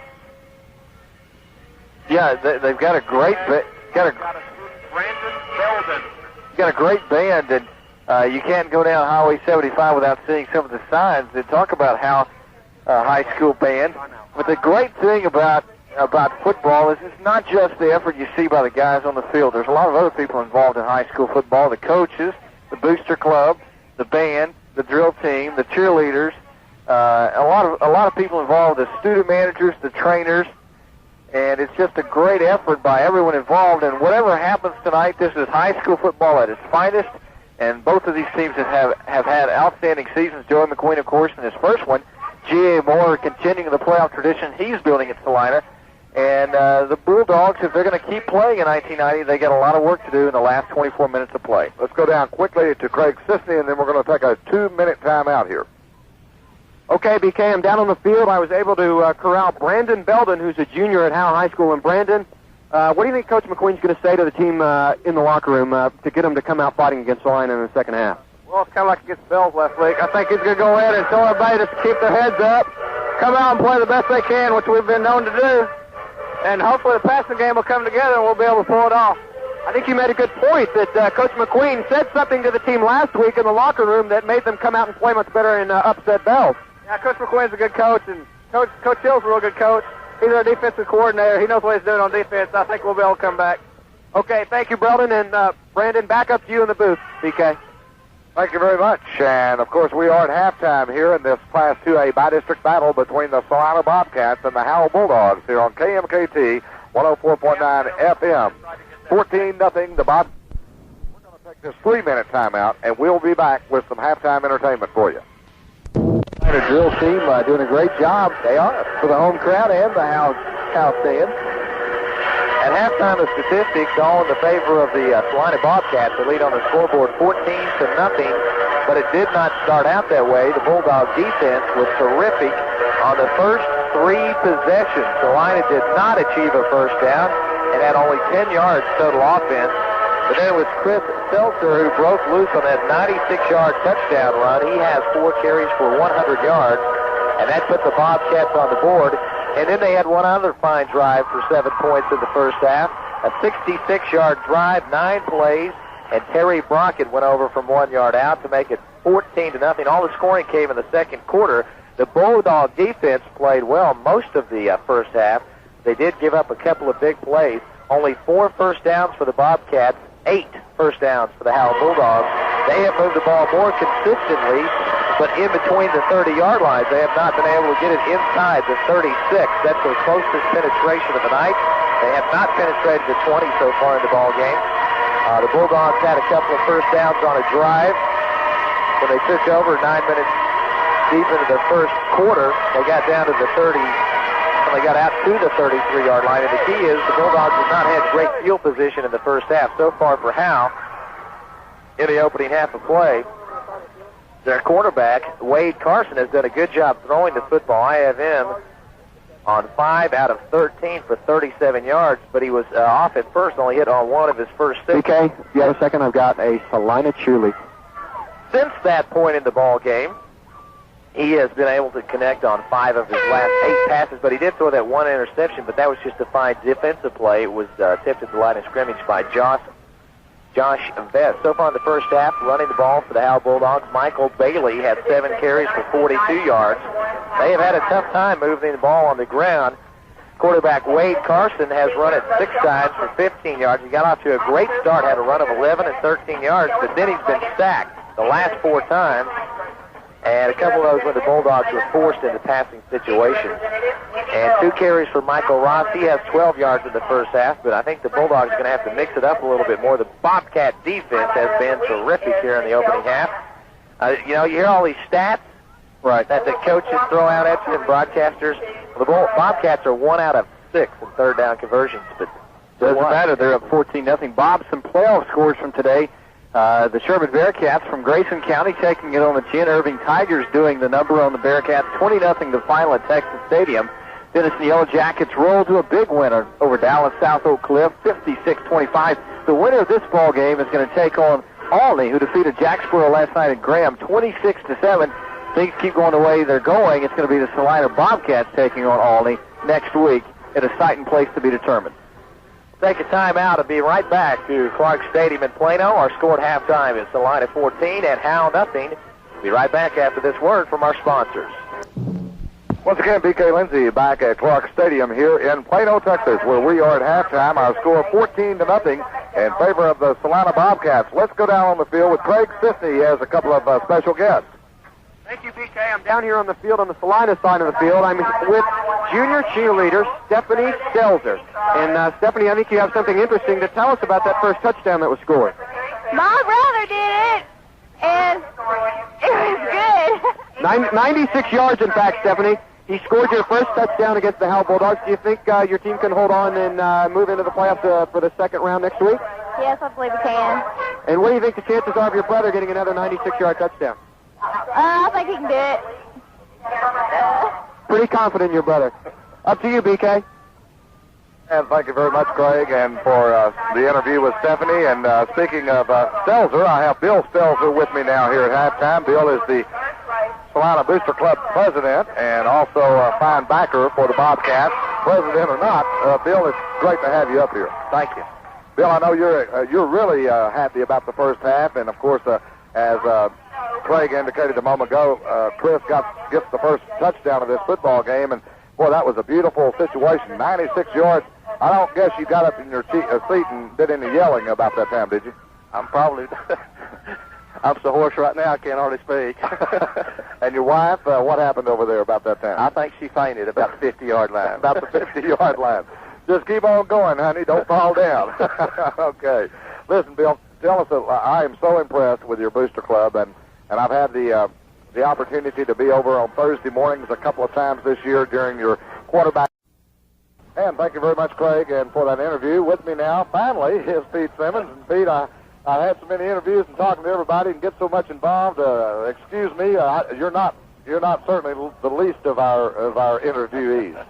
Yeah, they've got a great got a great band, and You can't go down Highway 75 without seeing some of the signs that talk about how high school band. But the great thing about football is it's not just the effort you see by the guys on the field. There's a lot of other people involved in high school football: the coaches, the booster club, the band, the drill team, the cheerleaders. A lot of people involved: the student managers, the trainers. And it's just a great effort by everyone involved. And whatever happens tonight, this is high school football at its finest. And both of these teams have had outstanding seasons. Joey McQueen, of course, in his first one. G.A. Moore continuing the playoff tradition he's building at Celina. And the Bulldogs, if they're going to keep playing in 1990, they got a lot of work to do in the last 24 minutes of play. Let's go down quickly to Craig Sisney, and then we're going to take a 2-minute timeout here. Okay, BK, I'm down on the field. I was able to corral Brandon Belden, who's a junior at Howe High School. And Brandon, what do you think Coach McQueen's going to say to the team in the locker room to get them to come out fighting against Celina in the second half? Well, it's kind of like against Bells last week. I think he's going to go ahead and tell everybody just to keep their heads up, come out and play the best they can, which we've been known to do. And hopefully the passing game will come together and we'll be able to pull it off. I think you made a good point that Coach McQueen said something to the team last week in the locker room that made them come out and play much better and upset Bells. Yeah, Coach McQueen's a good coach, and Coach Hill's a real good coach. He's our defensive coordinator. He knows what he's doing on defense. I think we'll be able to come back. Okay, thank you, Belden, and Brandon, back up to you in the booth, BK. Thank you very much. And, of course, we are at halftime here in this Class 2A by-district battle between the Celina Bobcats and the Howe Bulldogs here on KMKT 104.9 FM. 14-0, the Bob. We're going to take this 3-minute timeout, and we'll be back with some halftime entertainment for you. The drill team doing a great job. They are, for the home crowd and the Howe stand. At halftime, the statistics all in the favor of the Celina Bobcats. They lead on the scoreboard 14-0, but it did not start out that way. The Bulldog defense was terrific on the first 3 possessions. Celina did not achieve a first down and had only 10 yards total offense. But then it was Chris Seltzer who broke loose on that 96-yard touchdown run. He has 4 carries for 100 yards, and that put the Bobcats on the board. And then they had one other fine drive for 7 points in the first half, a 66-yard drive, 9 plays, and Terry Brockett went over from 1 yard out to make it 14-0. All the scoring came in the second quarter. The Bulldog defense played well most of the first half. They did give up a couple of big plays. Only 4 first downs for the Bobcats, 8 first downs for the Howe Bulldogs. They have moved the ball more consistently, but in between the 30-yard lines, they have not been able to get it inside the 36. That's their closest penetration of the night. They have not penetrated the 20 so far in the ball game. The Bulldogs had a couple of first downs on a drive. When they took over 9 minutes deep into the first quarter, they got down to the 30. They got out to the 33-yard line, and the key is the Bulldogs have not had great field position in the first half so far for Howe in the opening half of play. Their quarterback, Wade Carson, has done a good job throwing the football. I have him on 5 out of 13 for 37 yards, but he was off at first, only hit on 1 of his first 6. BK, if you have a second, I've got a Celina cheerleader. Since that point in the ball game, he has been able to connect on 5 of his last 8 passes, but he did throw that 1 interception, but that was just a fine defensive play. It was tipped at the line of scrimmage by Josh Vest. So far in the first half, running the ball for the Howe Bulldogs, Michael Bailey had 7 carries for 42 yards. They have had a tough time moving the ball on the ground. Quarterback Wade Carson has run it 6 times for 15 yards. He got off to a great start, had a run of 11 and 13 yards, but then he's been sacked the last 4 times. And a couple of those when the Bulldogs were forced into passing situations. And 2 carries for Michael Ross. He has 12 yards in the first half, but I think the Bulldogs are going to have to mix it up a little bit more. The Bobcat defense has been terrific here in the opening half. You hear all these stats that the coaches throw out at you and broadcasters. Well, the Bobcats are 1 out of 6 in third down conversions, but doesn't matter. They're up 14-0. Bob, some playoff scores from today. The Sherman Bearcats from Grayson County taking it on the chin. Irving Tigers doing the number on the Bearcats. 20-0 the final at Texas Stadium. Denison Yellow Jackets roll to a big winner over Dallas South Oak Cliff, 56-25. The winner of this ball game is going to take on Alney, who defeated Jacksboro last night at Graham, 26-7. Things keep going the way they're going. It's going to be the Celina Bobcats taking on Alney next week at a site and place to be determined. Take a timeout and be right back to Clark Stadium in Plano. Our score at halftime is Celina 14 and Howe nothing. Be right back after this word from our sponsors. Once again, BK Lindsay back at Clark Stadium here in Plano, Texas, where we are at halftime. Our score 14-0 in favor of the Celina Bobcats. Let's go down on the field with Craig Sisney. He has a couple of special guests. Thank you, BK. I'm down here on the field on the Celina side of the field. I'm with junior cheerleader Stephanie Stelzer. And Stephanie, I think you have something interesting to tell us about that first touchdown that was scored. My brother did it, and it was good. 96 yards, in fact, Stephanie. He scored your first touchdown against the Howe Bulldogs. Do you think your team can hold on and move into the playoffs for the second round next week? Yes, I believe we can. And what do you think the chances are of your brother getting another 96-yard touchdown? I think he can do it. Pretty confident in your brother. Up to you, BK. And thank you very much, Craig, and for the interview with Stephanie. And speaking of Stelzer, I have Bill Stelzer with me now here at halftime. Bill is the Celina Booster Club president and also a fine backer for the Bobcats. President or not, Bill, it's great to have you up here. Thank you. Bill, I know you're really happy about the first half, and of course, as Craig indicated a moment ago, Chris gets the first touchdown of this football game, and boy, that was a beautiful situation. 96 yards. I don't guess you got up in your seat and did any yelling about that time, did you? I'm so hoarse right now I can't hardly speak. And your wife, what happened over there about that time? I think she fainted about the 50-yard line. About the 50-yard line. Just keep on going, honey. Don't fall down. Okay. Listen, Bill, tell us, I am so impressed with your booster club, and I've had the opportunity to be over on Thursday mornings a couple of times this year during your quarterback. And thank you very much, Craig, and for that interview. With me now, finally, is Pete Simmons. And Pete, I had so many interviews and talking to everybody and get so much involved. Excuse me, you're not certainly the least of our interviewees.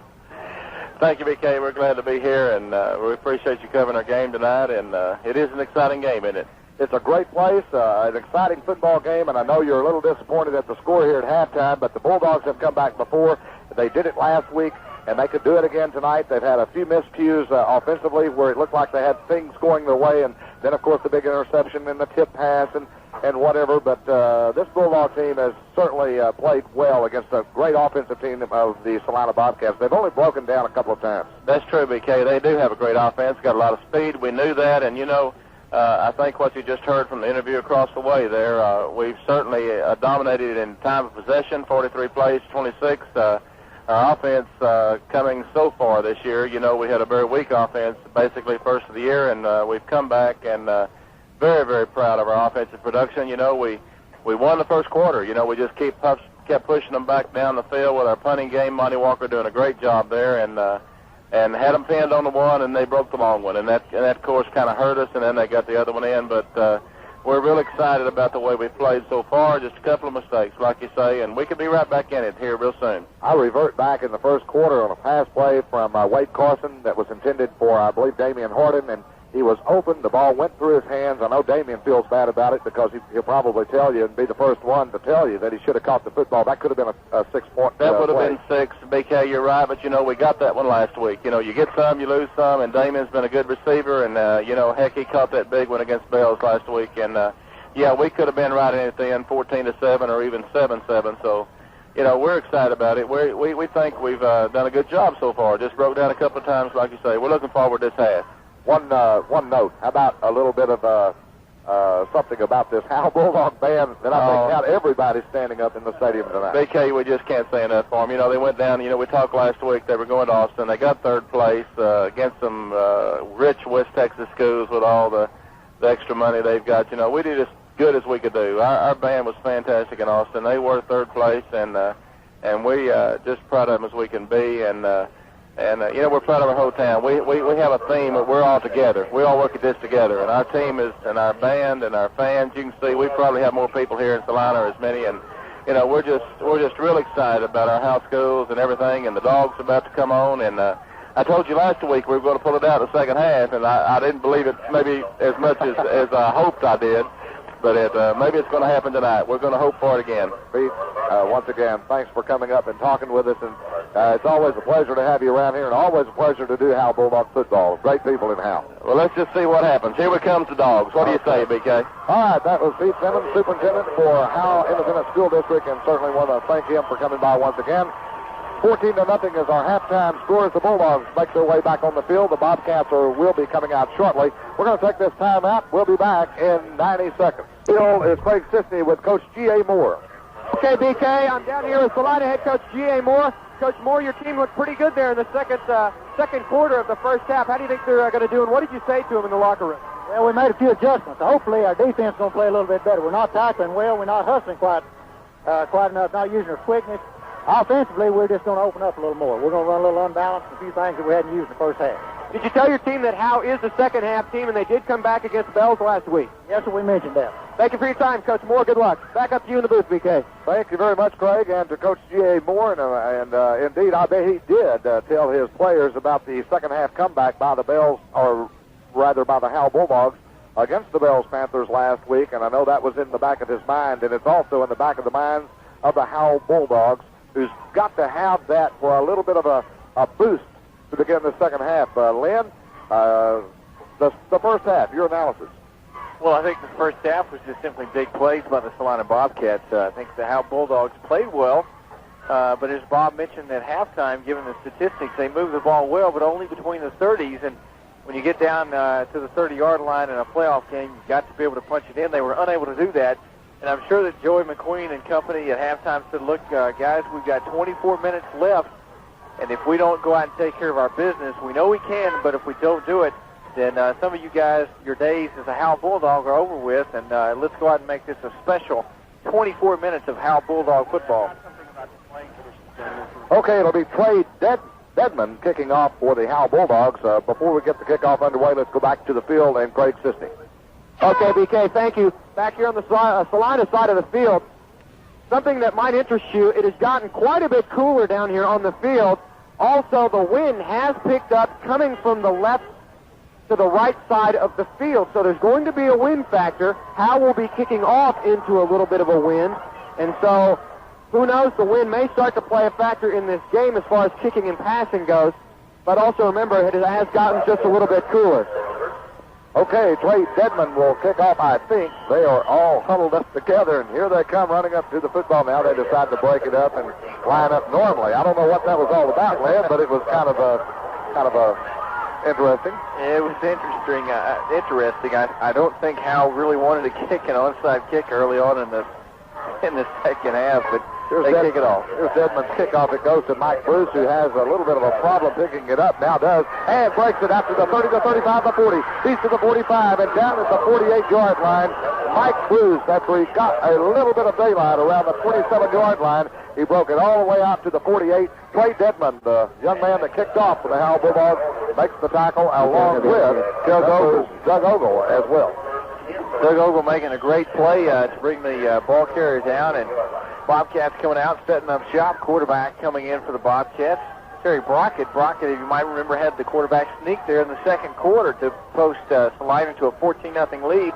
Thank you, BK. We're glad to be here, and we appreciate you covering our game tonight. And it is an exciting game, isn't it? It's a great place, an exciting football game, and I know you're a little disappointed at the score here at halftime, but the Bulldogs have come back before. They did it last week, and they could do it again tonight. They've had a few miscues offensively where it looked like they had things going their way, and then, of course, the big interception and the tip pass and whatever. But this Bulldog team has certainly played well against a great offensive team of the Celina Bobcats. They've only broken down a couple of times. That's true, BK. They do have a great offense, got a lot of speed. We knew that, and, you know, I think what you just heard from the interview across the way there, we've certainly dominated in time of possession, 43 plays, 26. Our offense coming so far this year, you know, we had a very weak offense basically first of the year, and we've come back and very, very proud of our offensive production. You know, we won the first quarter. You know, we just kept pushing them back down the field with our punting game. Monty Walker doing a great job there, and had them pinned on the one, and they broke the long one, and that of course kind of hurt us, and then they got the other one in. But we're real excited about the way we've played so far. Just a couple of mistakes, like you say, and we could be right back in it here real soon. I revert back in the first quarter on a pass play from Wade Carson that was intended for, I believe, Damian Harden, and he was open. The ball went through his hands. I know Damian feels bad about it because he'll probably tell you and be the first one to tell you that he should have caught the football. That could have been a 6-point That would have play. been 6. BK, you're right, but, you know, we got that one last week. You know, you get some, you lose some, and Damian's been a good receiver, and, you know, heck, he caught that big one against Bells last week, and, yeah, we could have been right in it then, 14-7 or even 7-7, so, you know, we're excited about it. We think we've done a good job so far. Just broke down a couple of times, like you say. We're looking forward to this half. One note. How about a little bit of something about this Howe Bulldog band that I think got everybody standing up in the stadium tonight? BK, we just can't say enough for them. You know, they went down, you know, we talked last week, they were going to Austin. They got third place against some rich West Texas schools with all the extra money they've got. You know, we did as good as we could do. Our band was fantastic in Austin. They were third place, and we just proud of them as we can be, and you know, we're proud of our whole town. We have a theme that we're all together. We all work at this together, and our team is, and our band and our fans. You can see we probably have more people here in Celina, or as many, and you know, we're just real excited about our house schools and everything, and the Dogs about to come on. And I told you last week we were going to pull it out the second half, and I didn't believe it maybe as much as I hoped I did. But maybe it's going to happen tonight. We're going to hope for it again. Pete, once again, thanks for coming up and talking with us. And It's always a pleasure to have you around here, and always a pleasure to do Howe Bulldog football. Great people in Howe. Well, let's just see what happens. Here comes the Dogs. What do you say, BK? All right, that was Pete Simmons, superintendent for Howe Independent School District, and certainly want to thank him for coming by once again. 14-0 is our halftime score as the Bulldogs make their way back on the field. The Bobcats will be coming out shortly. We're going to take this time out. We'll be back in 90 seconds. Field is Craig Sisney with Coach G.A. Moore. Okay, BK, I'm down here with Celina head coach G.A. Moore. Coach Moore, your team looked pretty good there in the second quarter of the first half. How do you think they're going to do, and what did you say to them in the locker room? Well, we made a few adjustments. Hopefully our defense is going to play a little bit better. We're not tackling well. We're not hustling quite enough, not using our quickness. Offensively, we're just going to open up a little more. We're going to run a little unbalanced, a few things that we hadn't used in the first half. Did you tell your team that Howe is the second half team, and they did come back against Bells last week? Yes, sir, we mentioned that. Thank you for your time, Coach Moore. Good luck. Back up to you in the booth, BK. Thank you very much, Craig, and to Coach G.A. Moore. And indeed, I bet he did tell his players about the second half comeback by the Bells, or rather by the Howe Bulldogs, against the Bells Panthers last week. And I know that was in the back of his mind, and it's also in the back of the minds of the Howe Bulldogs, who's got to have that for a little bit of a boost to begin the second half. Lynn, the first half, your analysis. Well, I think the first half was just simply big plays by the Celina Bobcats. I think the Howe Bulldogs played well, but as Bob mentioned at halftime, given the statistics, they moved the ball well, but only between the 30s. And when you get down to the 30-yard line in a playoff game, you've got to be able to punch it in. They were unable to do that. And I'm sure that Joey McQueen and company at halftime said, look, guys, we've got 24 minutes left, and if we don't go out and take care of our business, we know we can, but if we don't do it, then some of you guys, your days as a Howe Bulldog are over with, and let's go out and make this a special 24 minutes of Howe Bulldog football. Okay, it'll be Trey Deadman kicking off for the Howe Bulldogs. Before we get the kickoff underway, let's go back to the field and Craig Sisney. Okay, BK, thank you. Back here on the Celina side of the field, something that might interest you, it has gotten quite a bit cooler down here on the field. Also, the wind has picked up coming from the left to the right side of the field, so there's going to be a wind factor. Howe will be kicking off into a little bit of a wind, and so who knows, the wind may start to play a factor in this game as far as kicking and passing goes, but also remember, it has gotten just a little bit cooler. Okay, Trey Deadman will kick off, I think. They are all huddled up together, and here they come running up to the football now. They decide to break it up and line up normally. I don't know what that was all about, Lynn, but it was kind of interesting. It was interesting. I don't think Howe really wanted to kick an onside kick early on in the second half, but they kick it off. Here's Deadman's kickoff. It goes to Mike Bruce, who has a little bit of a problem picking it up. Now does, and breaks it after the 30, the 35, the 40. He's to the 45, and down at the 48-yard line. Mike Bruce, after he got a little bit of daylight around the 27-yard line, he broke it all the way out to the 48. Trey Deadman, the young man that kicked off for the Howe Bulldogs, makes the tackle along with Doug Ogle as well. Doug Ogle making a great play to bring the ball carrier down, and Bobcats coming out, setting up shop. Quarterback coming in for the Bobcats, Terry Brockett. Brockett, if you might remember, had the quarterback sneak there in the second quarter to post Celina to a 14-0 lead.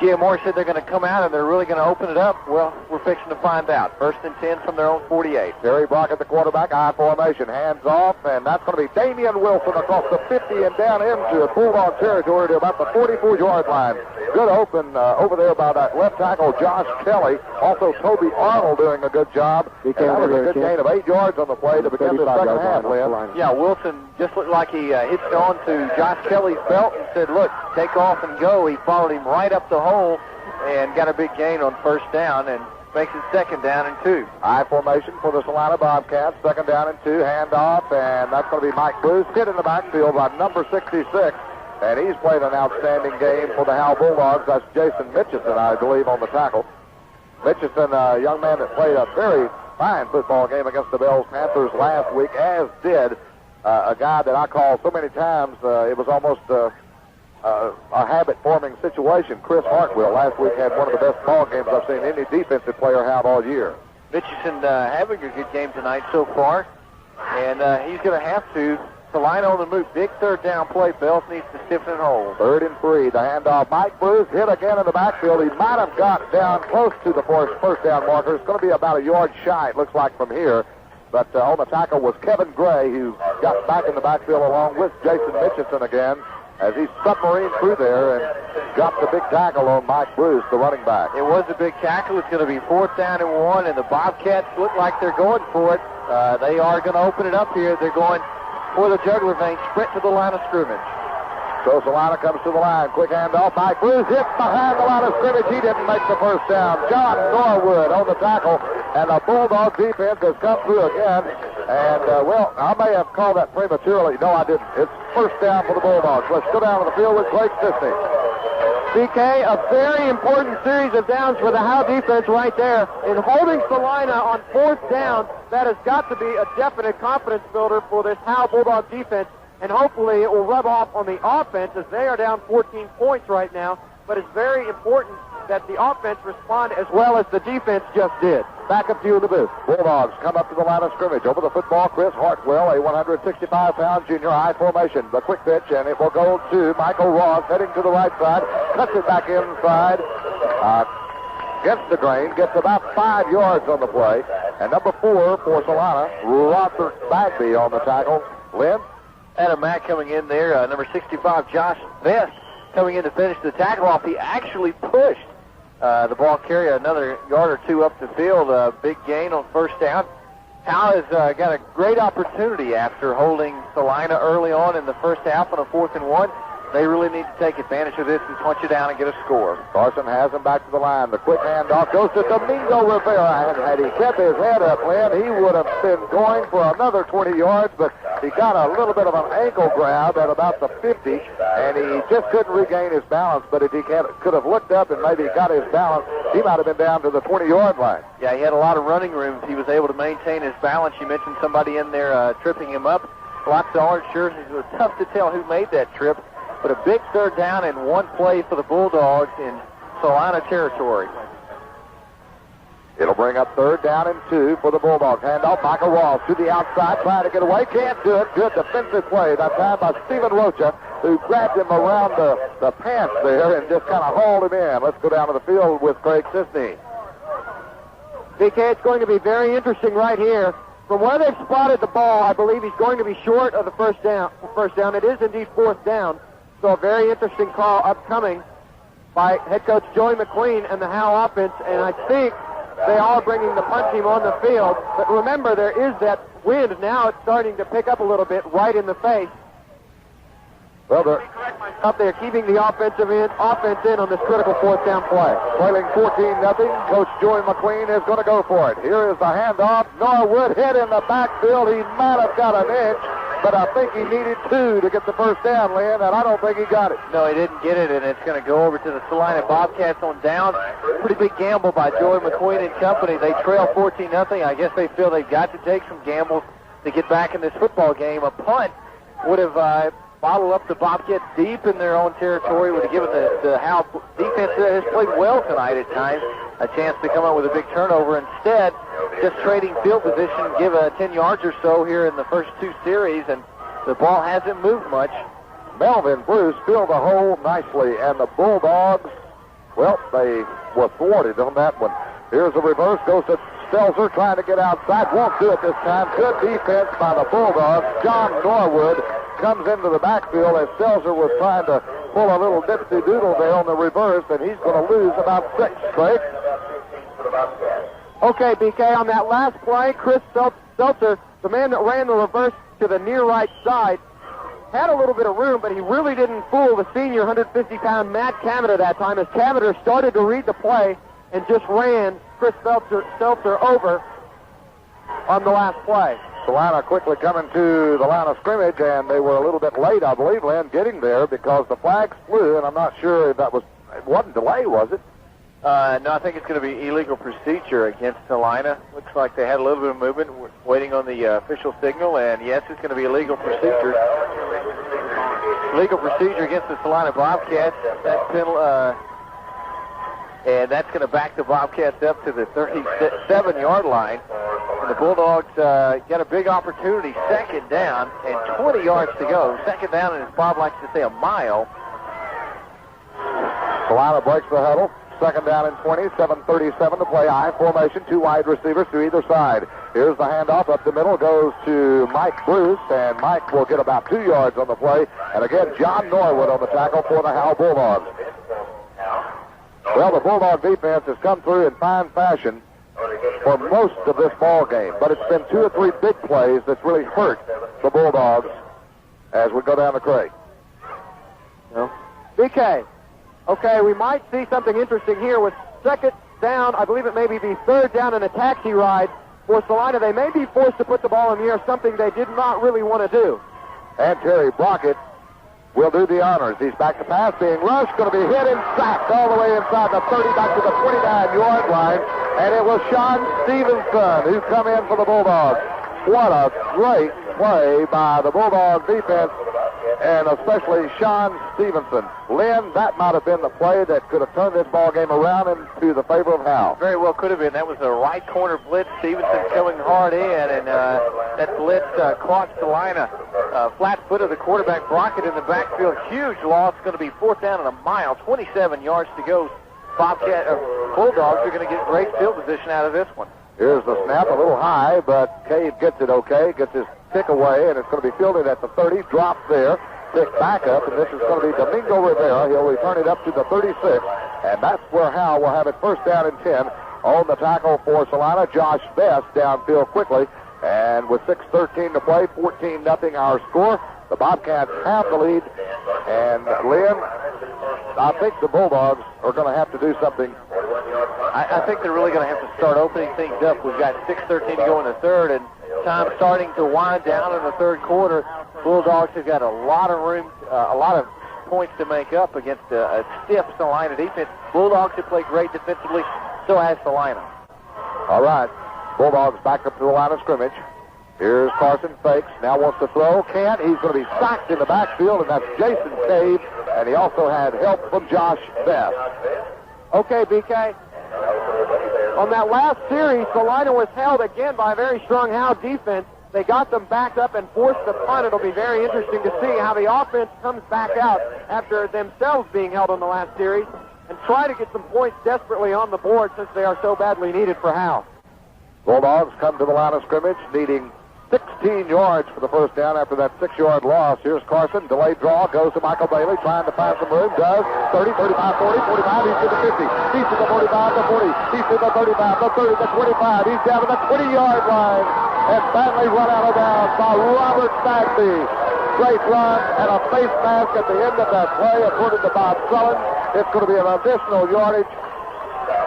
G.A. Moore said they're going to come out and they're really going to open it up. Well, we're fixing to find out. 1st and 10 from their own 48. Terry Brockett, the quarterback, I formation, hands off, and that's going to be Damian Wilson across the 50 and down into Bulldog territory to about the 44-yard line. Good open over there by that left tackle, Josh Kelly. Also, Toby Arnold doing a good job. That was a good gain of 8 yards on the play to begin the second half, Lynn. Yeah, Wilson just looked like he hitched on to Josh Kelly's belt and said, look, take off and go. He followed him right up the hole and got a big gain on 1st down and makes it 2nd down and 2. High formation for the Celina Bobcats, 2nd down and 2, handoff, and that's going to be Mike Bruce, hit in the backfield by number 66, and he's played an outstanding game for the Howe Bulldogs. That's Jason Mitchison, I believe, on the tackle. Mitchison, a young man that played a very fine football game against the Bells Panthers last week, as did a guy that I called so many times, it was almost a habit-forming situation. Chris Hartwell last week had one of the best ball games I've seen any defensive player have all year. Mitchison having a good game tonight so far, and he's going to have to. Celina on the move. Big 3rd down play. Bells needs to stiffen and hold. 3rd and 3. The handoff. Mike Bruce hit again in the backfield. He might have got down close to the first down marker. It's going to be about a yard shy, it looks like, from here. But on the tackle was Kevin Gray, who got back in the backfield along with Jason Mitchison again, as he submarined through there and got the big tackle on Mike Bruce, the running back. It was a big tackle. It's going to be 4th down and 1, and the Bobcats look like they're going for it. They are going to open it up here. They're going for the jugular vein, sprint to the line of scrimmage. So Celina comes to the line. Quick handoff. Mike Bruce hits behind the line of scrimmage. He didn't make the first down. John Norwood on the tackle. And the Bulldog defense has come through again. And, well, I may have called that prematurely. No, I didn't. It's first down for the Bulldogs. Let's go down to the field with Blake Sisney. BK, a very important series of downs for the Howe defense right there. In holding Celina on 4th down, that has got to be a definite confidence builder for this Howe Bulldog defense. And hopefully it will rub off on the offense as they are down 14 points right now. But it's very important that the offense respond as well as the defense just did. Back up to you in the booth. Bulldogs come up to the line of scrimmage. Over the football, Chris Hartwell, a 165-pound junior, high formation. The quick pitch, and it will go to Michael Ross, heading to the right side. Cuts it back inside. Gets the grain. Gets about 5 yards on the play. And number 4 for Celina, Robert Bagby on the tackle. Lynn? Adam Mack coming in there. Number 65, Josh Vest, coming in to finish the tackle off. He actually pushed the ball carrier another yard or 2 up the field. Big gain on first down. Howe has got a great opportunity after holding Celina early on in the first half on a 4th and 1. They really need to take advantage of this and punch it down and get a score. Carson has him back to the line. The quick handoff goes to Domingo Rivera. And had he kept his head up, Lynn, he would have been going for another 20 yards, but he got a little bit of an ankle grab at about the 50, and he just couldn't regain his balance. But if he could have looked up and maybe got his balance, he might have been down to the 20-yard line. Yeah, he had a lot of running room. He was able to maintain his balance. You mentioned somebody in there tripping him up. Lots of orange jerseys. It was tough to tell who made that trip. But a big 3rd down and 1 play for the Bulldogs in Celina territory. It'll bring up 3rd down and 2 for the Bulldogs. Handoff, Michael Ross to the outside, trying to get away. Can't do it. Good defensive play. That time by Stephen Rocha, who grabbed him around the pants there and just kind of hauled him in. Let's go down to the field with Craig Sisney. BK, it's going to be very interesting right here. From where they've spotted the ball, I believe he's going to be short of the first down. It is indeed 4th down. So a very interesting call upcoming by head coach Joey McQueen and the Howe offense. And I think they are bringing the punt team on the field. But remember, there is that wind. Now it's starting to pick up a little bit right in the face. Well, they're up there keeping the offense in on this critical 4th down play. Trailing 14-0. Coach Joey McQueen is going to go for it. Here is the handoff. Norwood hit in the backfield. He might have got an inch, but I think he needed 2 to get the first down, Lynn, and I don't think he got it. No, he didn't get it, and it's going to go over to the Celina Bobcats on down. Pretty big gamble by Joey McQueen and company. They trail 14-0. I guess they feel they've got to take some gambles to get back in this football game. A punt would have bottled up the Bobcats deep in their own territory, would have given the Howe defense that has played well tonight at times a chance to come up with a big turnover. Instead, just trading field position, give 10 yards or so here in the first 2 series, and the ball hasn't moved much. Melvin Bruce filled the hole nicely, and the Bulldogs, well, they were thwarted on that one. Here's a reverse, goes to Stelzer, trying to get outside, won't do it this time. Good defense by the Bulldogs. John Norwood comes into the backfield as Stelzer was trying to pull a little dipsy-doodle there on the reverse, and he's going to lose about 6, Craig. Okay, BK, on that last play, Chris Stelzer, the man that ran the reverse to the near right side, had a little bit of room, but he really didn't fool the senior 150-pound Matt Cavender that time, as Cavender started to read the play and just ran Chris Stelzer over on the last play. Celina quickly coming to the line of scrimmage, and they were a little bit late, I believe, Lynn, getting there because the flags flew, and I'm not sure if it wasn't delay, was it? No, I think it's going to be illegal procedure against Celina. Looks like they had a little bit of movement, waiting on the official signal, and yes, it's going to be illegal procedure. Legal procedure against the Celina Bobcats. And that's going to back the Bobcats up to the 37-yard line. And the Bulldogs got a big opportunity, 2nd down and 20 yards to go. 2nd down, and as Bob likes to say, a mile. Celina breaks the huddle. Second down and 20, 7:37 to play. I formation, 2 wide receivers to either side. Here's the handoff up the middle, goes to Mike Bruce, and Mike will get about 2 yards on the play. And again, John Norwood on the tackle for the Howe Bulldogs. Well, the Bulldog defense has come through in fine fashion for most of this ball game, but it's been 2 or 3 big plays that's really hurt the Bulldogs as we go down the crate. BK, okay, we might see something interesting here with second down. I believe it may be the third down in a taxi ride for Celina. They may be forced to put the ball in the air, something they did not really want to do. And Terry Brockett will do the honors. He's back to pass, being rushed, going to be hit and sacked all the way inside the 30, back to the 29-yard line. And it was Sean Stevenson who come in for the Bulldogs. What a great play by the Bulldog defense, and especially Sean Stevenson. Lynn, that might have been the play that could have turned this ball game around into the favor of Howe. Very well could have been. That was a right corner blitz. Stevenson coming hard in, and that blitz caught Celina flat-foot of the quarterback. Brockett in the backfield. Huge loss. Going to be 4th down and a mile. 27 yards to go. Bulldogs are going to get great field position out of this one. Here's the snap, a little high, but Cade gets it okay, gets his kick away, and it's going to be fielded at the 30, dropped there, picked back up, and this is going to be Domingo Rivera. He'll return it up to the 36, and that's where Howe will have it 1st down and 10. On the tackle for Celina, Josh Best downfield quickly, and with 6:13 to play, 14-0 our score. The Bobcats have the lead, and Lynn, I think the Bulldogs are going to have to do something. I think they're really going to have to start opening things up. We've got 6:13 to go in the third, and time starting to wind down in the third quarter. Bulldogs have got a lot of room, a lot of points to make up against a stiff Celina defense. Bulldogs have played great defensively, so has Celina. All right, Bulldogs back up to the line of scrimmage. Here's Carson, fakes, now wants to throw, can't. He's going to be sacked in the backfield, and that's Jason Cave, and he also had help from Josh Best. Okay, BK. On that last series, Celina was held again by a very strong Howe defense. They got them backed up and forced the punt. It'll be very interesting to see how the offense comes back out after themselves being held on the last series and try to get some points desperately on the board since they are so badly needed for Howe. Bulldogs come to the line of scrimmage, needing 16 yards for the 1st down after that 6-yard loss. Here's Carson, delayed draw, goes to Michael Bailey, trying to find some room, does. 30, 35, 40, 45, he's to the 50. He's to the 45, the 40, he's to the 35, the 30, the 25. He's down to the 20-yard line. And finally run out of bounds by Robert Bagby. Great run and a face mask at the end of that play, according to Bob Sullen. It's going to be an additional yardage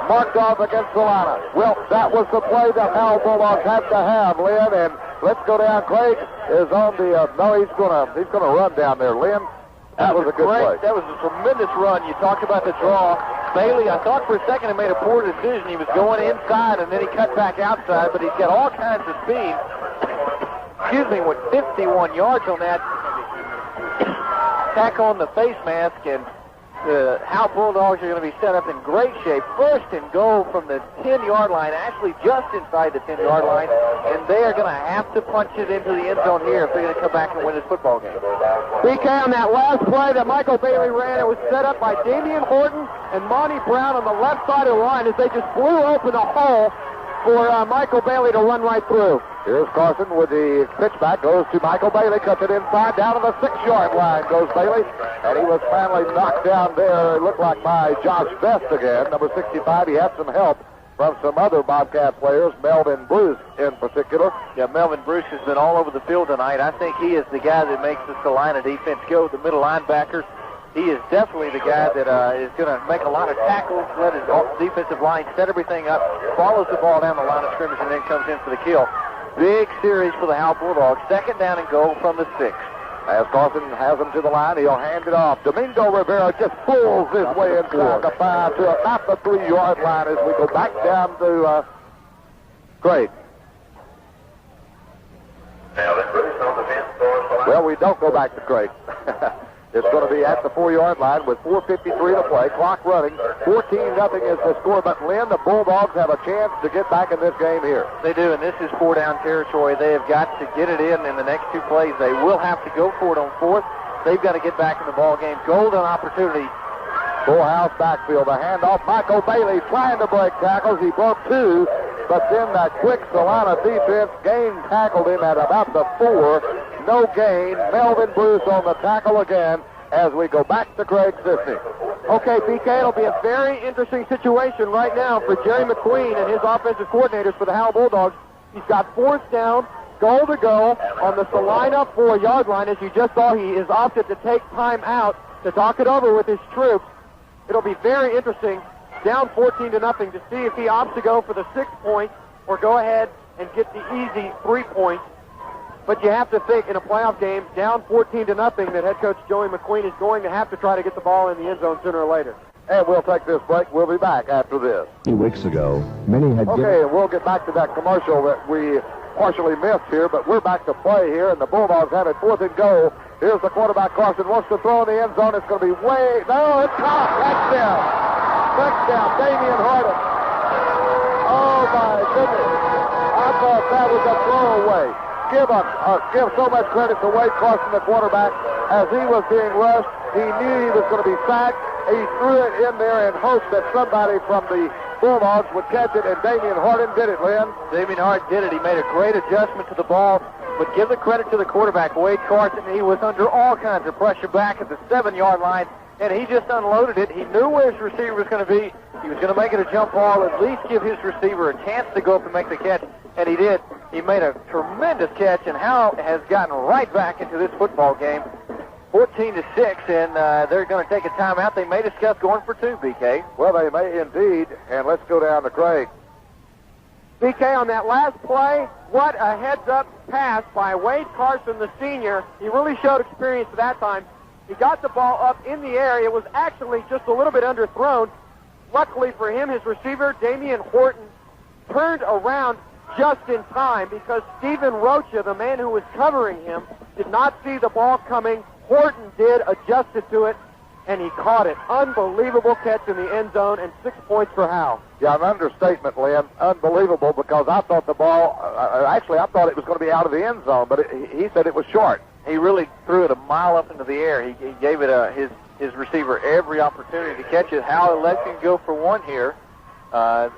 marked off against Celina. Well, that was the play that Howe Bulldogs had to have, Lynn, and let's go down. Craig is on the, he's gonna run down there, Lynn. That was a good play. That was a tremendous run. You talked about the draw. Bailey, I thought for a second he made a poor decision. He was going inside, and then he cut back outside, but he's got all kinds of speed. Excuse me, with 51 yards on that. Tack on the face mask, and the Howe Bulldogs are going to be set up in great shape. 1st and goal from the 10-yard line, actually just inside the 10-yard line, and they are going to have to punch it into the end zone here if they're going to come back and win this football game. BK, on that last play that Michael Bailey ran, it was set up by Damian Horton and Monty Brown on the left side of the line as they just blew open a hole for Michael Bailey to run right through. Here's Carson with the pitch back, goes to Michael Bailey, cuts it inside, down to the 6-yard line goes Bailey, and he was finally knocked down there, it looked like by Josh Best again, number 65. He had some help from some other Bobcat players, Melvin Bruce in particular. Yeah, Melvin Bruce has been all over the field tonight. I think he is the guy that makes the Celina defense go, the middle linebacker. He is definitely the guy that is going to make a lot of tackles, let his defensive line set everything up, follows the ball down the line of scrimmage, and then comes in for the kill. Big series for the Howe Bulldogs. 2nd down and goal from the 6. As Carson has him to the line, he'll hand it off. Domingo Rivera just pulls his way inside the 5 to about the 3-yard line as we go back down to Craig. Well, we don't go back to Craig. It's going to be at the 4-yard line with 4:53 to play. Clock running. 14-0 is the score. But, Lynn, the Bulldogs have a chance to get back in this game here. They do, and this is 4-down territory. They have got to get it in the next 2 plays. They will have to go for it on 4th. They've got to get back in the ball game. Golden opportunity Full house backfield. The handoff. Michael Bailey trying to break tackles. He broke 2, but then that quick Celina defense tackled him at about the 4. No gain. Melvin Bruce on the tackle again as we go back to Craig Sisney. Okay, BK, it'll be a very interesting situation right now for Jerry McQueen and his offensive coordinators for the Howe Bulldogs. He's got 4th down, goal to go on the Celina 4-yard line. As you just saw, he is opted to take time out to talk it over with his troops. It'll be very interesting, down 14-0, to see if he opts to go for the 6 points or go ahead and get the easy 3 points. But you have to think in a playoff game, down 14-0, that head coach Joey McQueen is going to have to try to get the ball in the end zone sooner or later. And we'll take this break. We'll be back after this. A few weeks ago, many had Okay, and we'll get back to that commercial that we partially missed here, but we're back to play here, and the Bulldogs have it 4th and goal. Here's the quarterback, Carson, wants to throw in the end zone. It's going to be no, it's caught. Touchdown. Touchdown, Damian Horton. Oh, my goodness. I thought that was a throwaway. Give so much credit to Wade Carson, the quarterback. As he was being rushed, he knew he was going to be sacked. He threw it in there in hopes that somebody from the Bulldogs would catch it, and Damian Horton did it, Lynn. Damian Hart did it. He made a great adjustment to the ball, but give the credit to the quarterback, Wade Carson. He was under all kinds of pressure back at the 7-yard line, and he just unloaded it. He knew where his receiver was going to be. He was going to make it a jump ball, at least give his receiver a chance to go up and make the catch, and he did. He made a tremendous catch, and Howe has gotten right back into this football game. 14-6, and they're going to take a timeout. They may discuss going for 2, BK. Well, they may indeed, and let's go down to Craig. BK, on that last play, what a heads-up pass by Wade Carson, the senior. He really showed experience at that time. He got the ball up in the air. It was actually just a little bit underthrown. Luckily for him, his receiver, Damian Horton, turned around just in time because Stephen Rocha, the man who was covering him, did not see the ball coming. Horton did, adjusted to it, and he caught it. Unbelievable catch in the end zone, and 6 points for Howe. Yeah, an understatement, Lynn. Unbelievable, because I thought the ball, I thought it was going to be out of the end zone, but he said it was short. He really threw it a mile up into the air. He gave it his receiver every opportunity to catch it. Howe lets him go for 1 here. If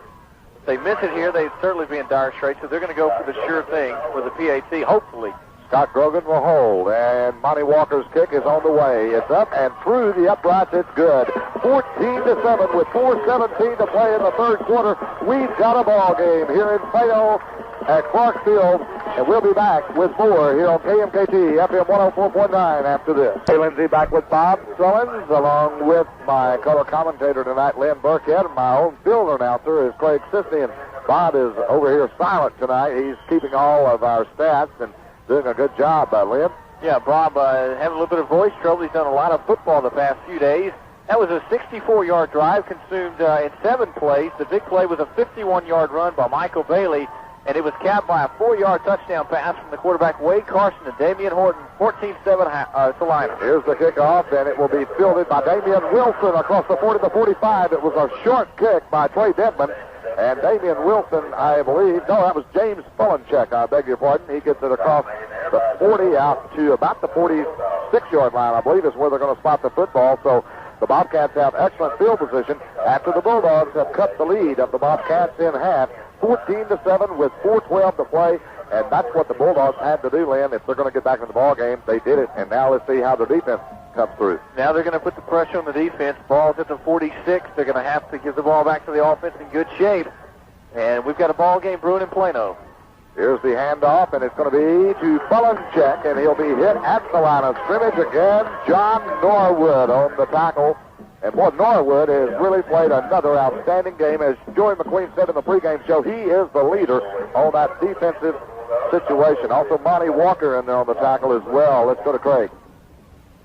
they miss it here, they'd certainly be in dire straits, so they're going to go for the sure thing for the PAT, hopefully. Scott Grogan will hold, and Monty Walker's kick is on the way. It's up and through the uprights. It's good. 14-7 with 4:17 to play in the 3rd quarter. We've got a ball game here in Fayette at Clark Field, and we'll be back with more here on KMKT FM 104.9 after this. Hey, Lindsay, back with Bob Sullins, along with my color commentator tonight, Lynn Burkhead, and my own field announcer is Craig Sisney, and Bob is over here silent tonight. He's keeping all of our stats and doing a good job, Lynn. Yeah, Bob having a little bit of voice trouble. He's done a lot of football the past few days. That was a 64-yard drive consumed in 7 plays. The big play was a 51-yard run by Michael Bailey, and it was capped by a 4-yard touchdown pass from the quarterback Wade Carson to Damian Horton, 14-7 Celina. Here's the kickoff, and it will be fielded by Damian Wilson across the 40 to 45. It was a short kick by Trey Denman. And Damian Wilson, I believe, no, that was James Fullencheck, I beg your pardon. He gets it across the 40 out to about the 46-yard line, I believe, is where they're going to spot the football. So the Bobcats have excellent field position after the Bulldogs have cut the lead of the Bobcats in half, 14-7 with 4:12 to play. And that's what the Bulldogs had to do, Lynn, if they're going to get back in the ball game. They did it, and now let's see how their defense comes through. Now they're going to put the pressure on the defense. Ball's at the 46. They're going to have to give the ball back to the offense in good shape. And we've got a ball game brewing in Plano. Here's the handoff, and it's going to be to Fullencheck, and he'll be hit at the line of scrimmage again. John Norwood on the tackle. And boy, Norwood has really played another outstanding game. As Joey McQueen said in the pregame show, he is the leader on that defensive situation. Also, Monty Walker in there on the tackle as well. Let's go to Craig.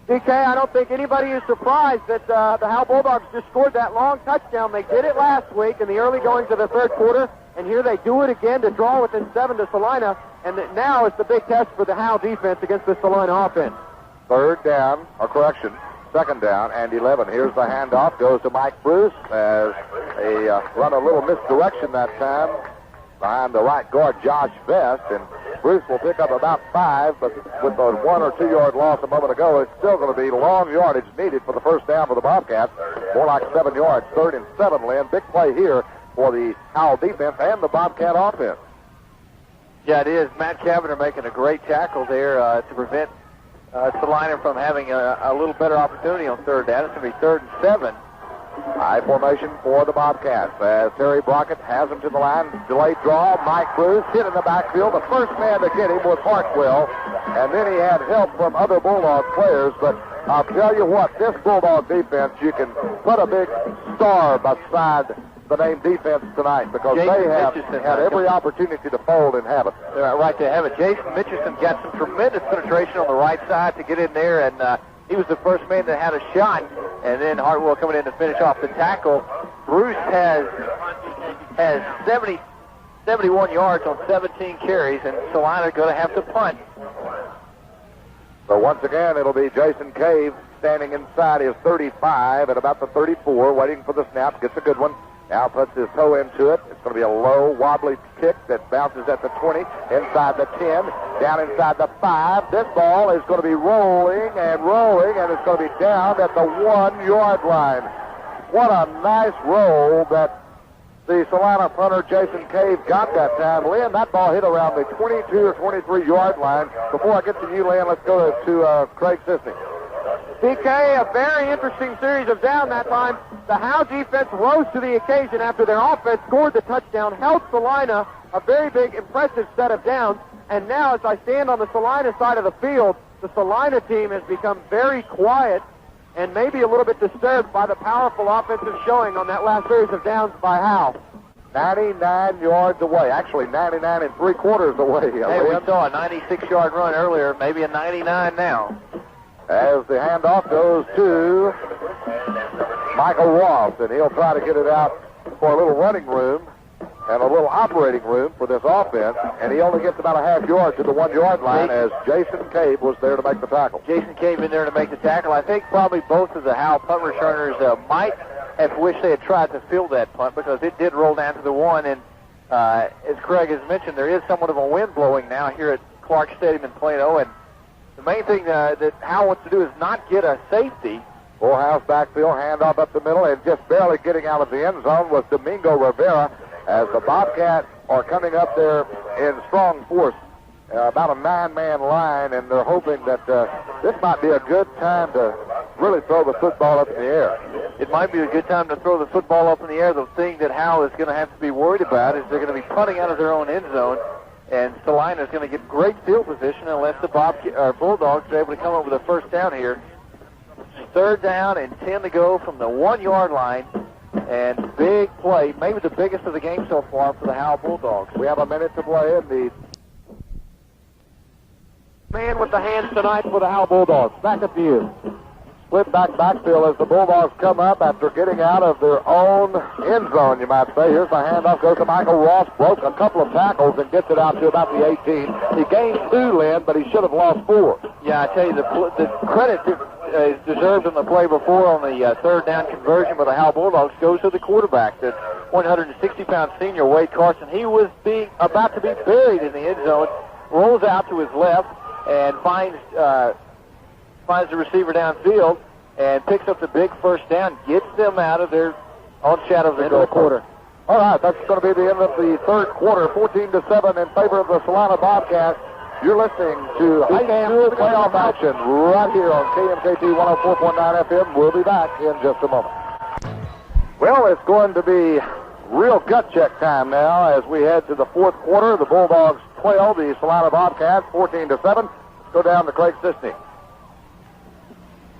DK, I don't think anybody is surprised that the Howe Bulldogs just scored that long touchdown. They did it last week in the early goings of the 3rd quarter, and here they do it again to draw within 7 to Celina, and that now is the big test for the Howe defense against the Celina offense. 2nd down and 11. Here's the handoff. Goes to Mike Bruce as they run a little misdirection that time behind the right guard, Josh Vest. And Bruce will pick up about 5, but with a 1 or 2 yard loss a moment ago, it's still going to be long yardage needed for the 1st down for the Bobcats. More like 7 yards. 3rd and 7, Lynn. Big play here for the Howe defense and the Bobcat offense. Yeah, it is. Matt Cavender making a great tackle there to prevent Celina from having a little better opportunity on 3rd down. It's going to be 3rd and 7. High formation for the Bobcats as Terry Brockett has him to the line. Delayed draw. Mike Bruce hit in the backfield. The first man to get him was Hartwell, and then he had help from other Bulldog players. But I'll tell you what, this Bulldog defense, you can put a big star beside the name defense tonight because Jason they have Mitchison had every opportunity to fold and have it. Right to have it. Jason Mitchison got some tremendous penetration on the right side to get in there, and he was the first man that had a shot, and then Hartwell coming in to finish off the tackle. Bruce has 71 yards on 17 carries, and Celina going to have to punt. So once again, it'll be Jason Cave standing inside his 35 at about the 34, waiting for the snap. Gets a good one. Now puts his toe into it. It's going to be a low, wobbly kick that bounces at the 20, inside the 10, down inside the 5. This ball is going to be rolling, and it's going to be down at the 1-yard line. What a nice roll that the Celina punter, Jason Cave, got that time. Lynn, that ball hit around the 22 or 23-yard line. Before I get to you, Lynn, let's go to Craig Sisney. PK, a very interesting series of down that time. The Howe defense rose to the occasion after their offense scored the touchdown, held Celina a very big, impressive set of downs. And now, as I stand on the Celina side of the field, the Celina team has become very quiet and maybe a little bit disturbed by the powerful offensive showing on that last series of downs by Howe. 99 yards away, actually 99 3/4 away. Hey, we saw a 96-yard run earlier, maybe a 99 now. As the handoff goes to Michael Ross, and he'll try to get it out for a little running room and a little operating room for this offense, and he only gets about a half yard to the 1-yard line as Jason Cave was there to make the tackle. Jason Cave in there to make the tackle. I think probably both of the Howe punt returners might have wished they had tried to fill that punt because it did roll down to the 1, and as Craig has mentioned, there is somewhat of a wind blowing now here at Clark Stadium in Plano, and the main thing that Howe wants to do is not get a safety. Full house backfield, handoff up the middle, and just barely getting out of the end zone was Domingo Rivera as the Bobcats are coming up there in strong force, about a 9-man line, and they're hoping that this might be a good time to really throw the football up in the air. It might be a good time to throw the football up in the air. The thing that Howe is going to have to be worried about is they're going to be punting out of their own end zone, and Celina is going to get great field position unless the Bulldogs are able to come up with a first down here. 3rd down and 10 to go from the 1-yard line, and big play, maybe the biggest of the game so far for the Howe Bulldogs. We have a minute to play in the Man with the hands tonight for the Howe Bulldogs. Back up to you. split backfield as the Bulldogs come up after getting out of their own end zone, you might say. Here's the handoff, goes to Michael Ross, broke a couple of tackles and gets it out to about the 18. He gained 2, Lynn, but he should have lost 4. Yeah, I tell you, the credit is deserved in the play before on the third down conversion by the Howe Bulldogs goes to the quarterback, the 160-pound senior, Wade Carson. He was about to be buried in the end zone, rolls out to his left, and finds the receiver downfield and picks up the big first down, gets them out of their own shadow of the end of the quarter. All right, that's going to be the end of the third quarter, 14-7 in favor of the Celina Bobcats. You're listening to high school playoff action right here on KMKT 104.9 FM. We'll be back in just a moment. Well, it's going to be real gut check time now as we head to the fourth quarter. The Bulldogs 12, the Celina Bobcats 14-7. Let's go down to Craig Sisney.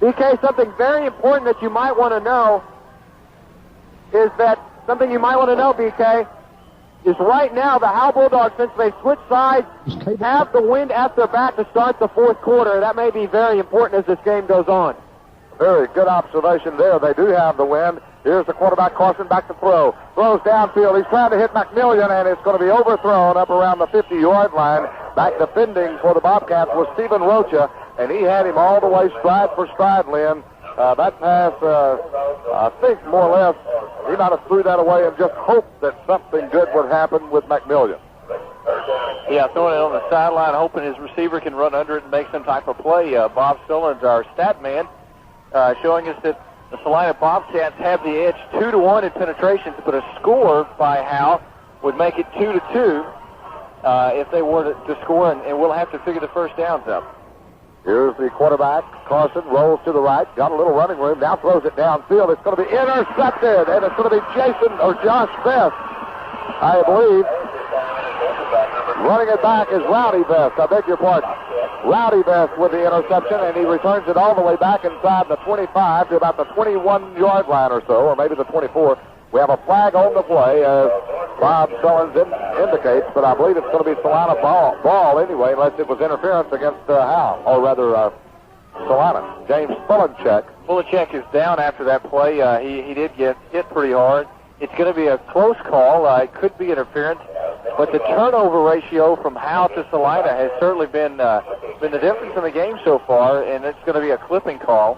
BK, something very important that you might want to know is that BK, is right now the Howe Bulldogs, since they switched sides, have the wind at their back to start the fourth quarter. That may be very important as this game goes on. Very good observation there. They do have the wind. Here's the quarterback, Carson, back to throw. Throws downfield. He's trying to hit McMillian, and it's going to be overthrown up around the 50-yard line. Back defending for the Bobcats was Stephen Rocha, and he had him all the way stride for stride, Lynn. That pass, I think more or less, he might have threw that away and just hoped that something good would happen with McMillian. Yeah, throwing it on the sideline, hoping his receiver can run under it and make some type of play. Bob Stillins, our stat man, showing us that the Celina Bobcats have the edge 2-1 in penetrations, but a score by Howe would make it 2-2 if they were to score, and we'll have to figure the first downs up. Here's the quarterback. Carson rolls to the right. Got a little running room. Now throws it downfield. It's going to be intercepted, and it's going to be Josh Best, I believe. Running it back is Rowdy Best. I beg your pardon. Rowdy Best with the interception, and he returns it all the way back inside the 25 to about the 21-yard line or so, or maybe the 24. We have a flag on the play, as Bob Sullins indicates, but I believe it's going to be Celina ball anyway, unless it was interference against Howe, or rather Celina. James Fulinchek. Fulinchek is down after that play. He did get hit pretty hard. It's going to be a close call. It could be interference, but the turnover ratio from Howe to Celina has certainly been the difference in the game so far, and it's going to be a clipping call.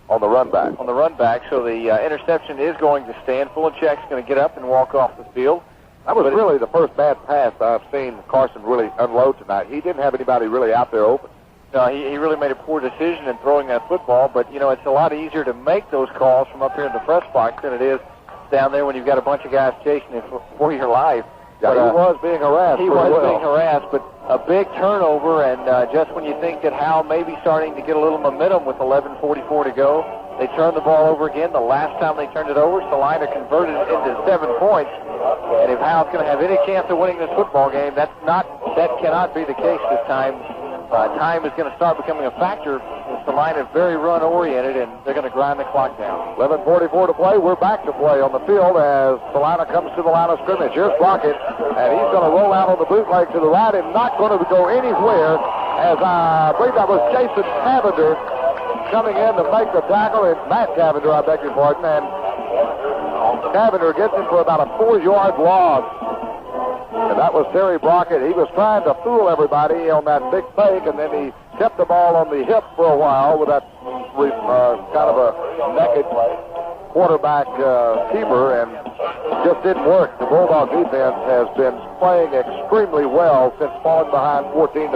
On the run back. On the run back, so the interception is going to stand. Fulinchek's going to get up and walk off the field. That was really the first bad pass I've seen Carson really unload tonight. He didn't have anybody really out there open. No, he really made a poor decision in throwing that football, but, you know, it's a lot easier to make those calls from up here in the press box than it is down there when you've got a bunch of guys chasing you for your life. Yeah, he was being harassed. He was being harassed, but a big turnover, and just when you think that Howe may be starting to get a little momentum with 11:44 to go, they turned the ball over again. The last time they turned it over, Celina converted it into 7 points. And if Howe's going to have any chance of winning this football game, that cannot be the case this time. Time is going to start becoming a factor. Celina is very run-oriented, and they're going to grind the clock down. 11:44 to play. We're back to play on the field as Celina comes to the line of scrimmage. Here's Brockett, and he's going to roll out on the bootleg to the right and not going to go anywhere, as I believe that was Jason Cavender coming in to make the tackle. It's Matt Cavender, I beg your pardon, and Cavender gets him for about a 4-yard loss. And that was Terry Brockett. He was trying to fool everybody on that big fake, and then he kept the ball on the hip for a while with that kind of a naked quarterback keeper, and just didn't work. The Bulldog defense has been playing extremely well since falling behind 14-0.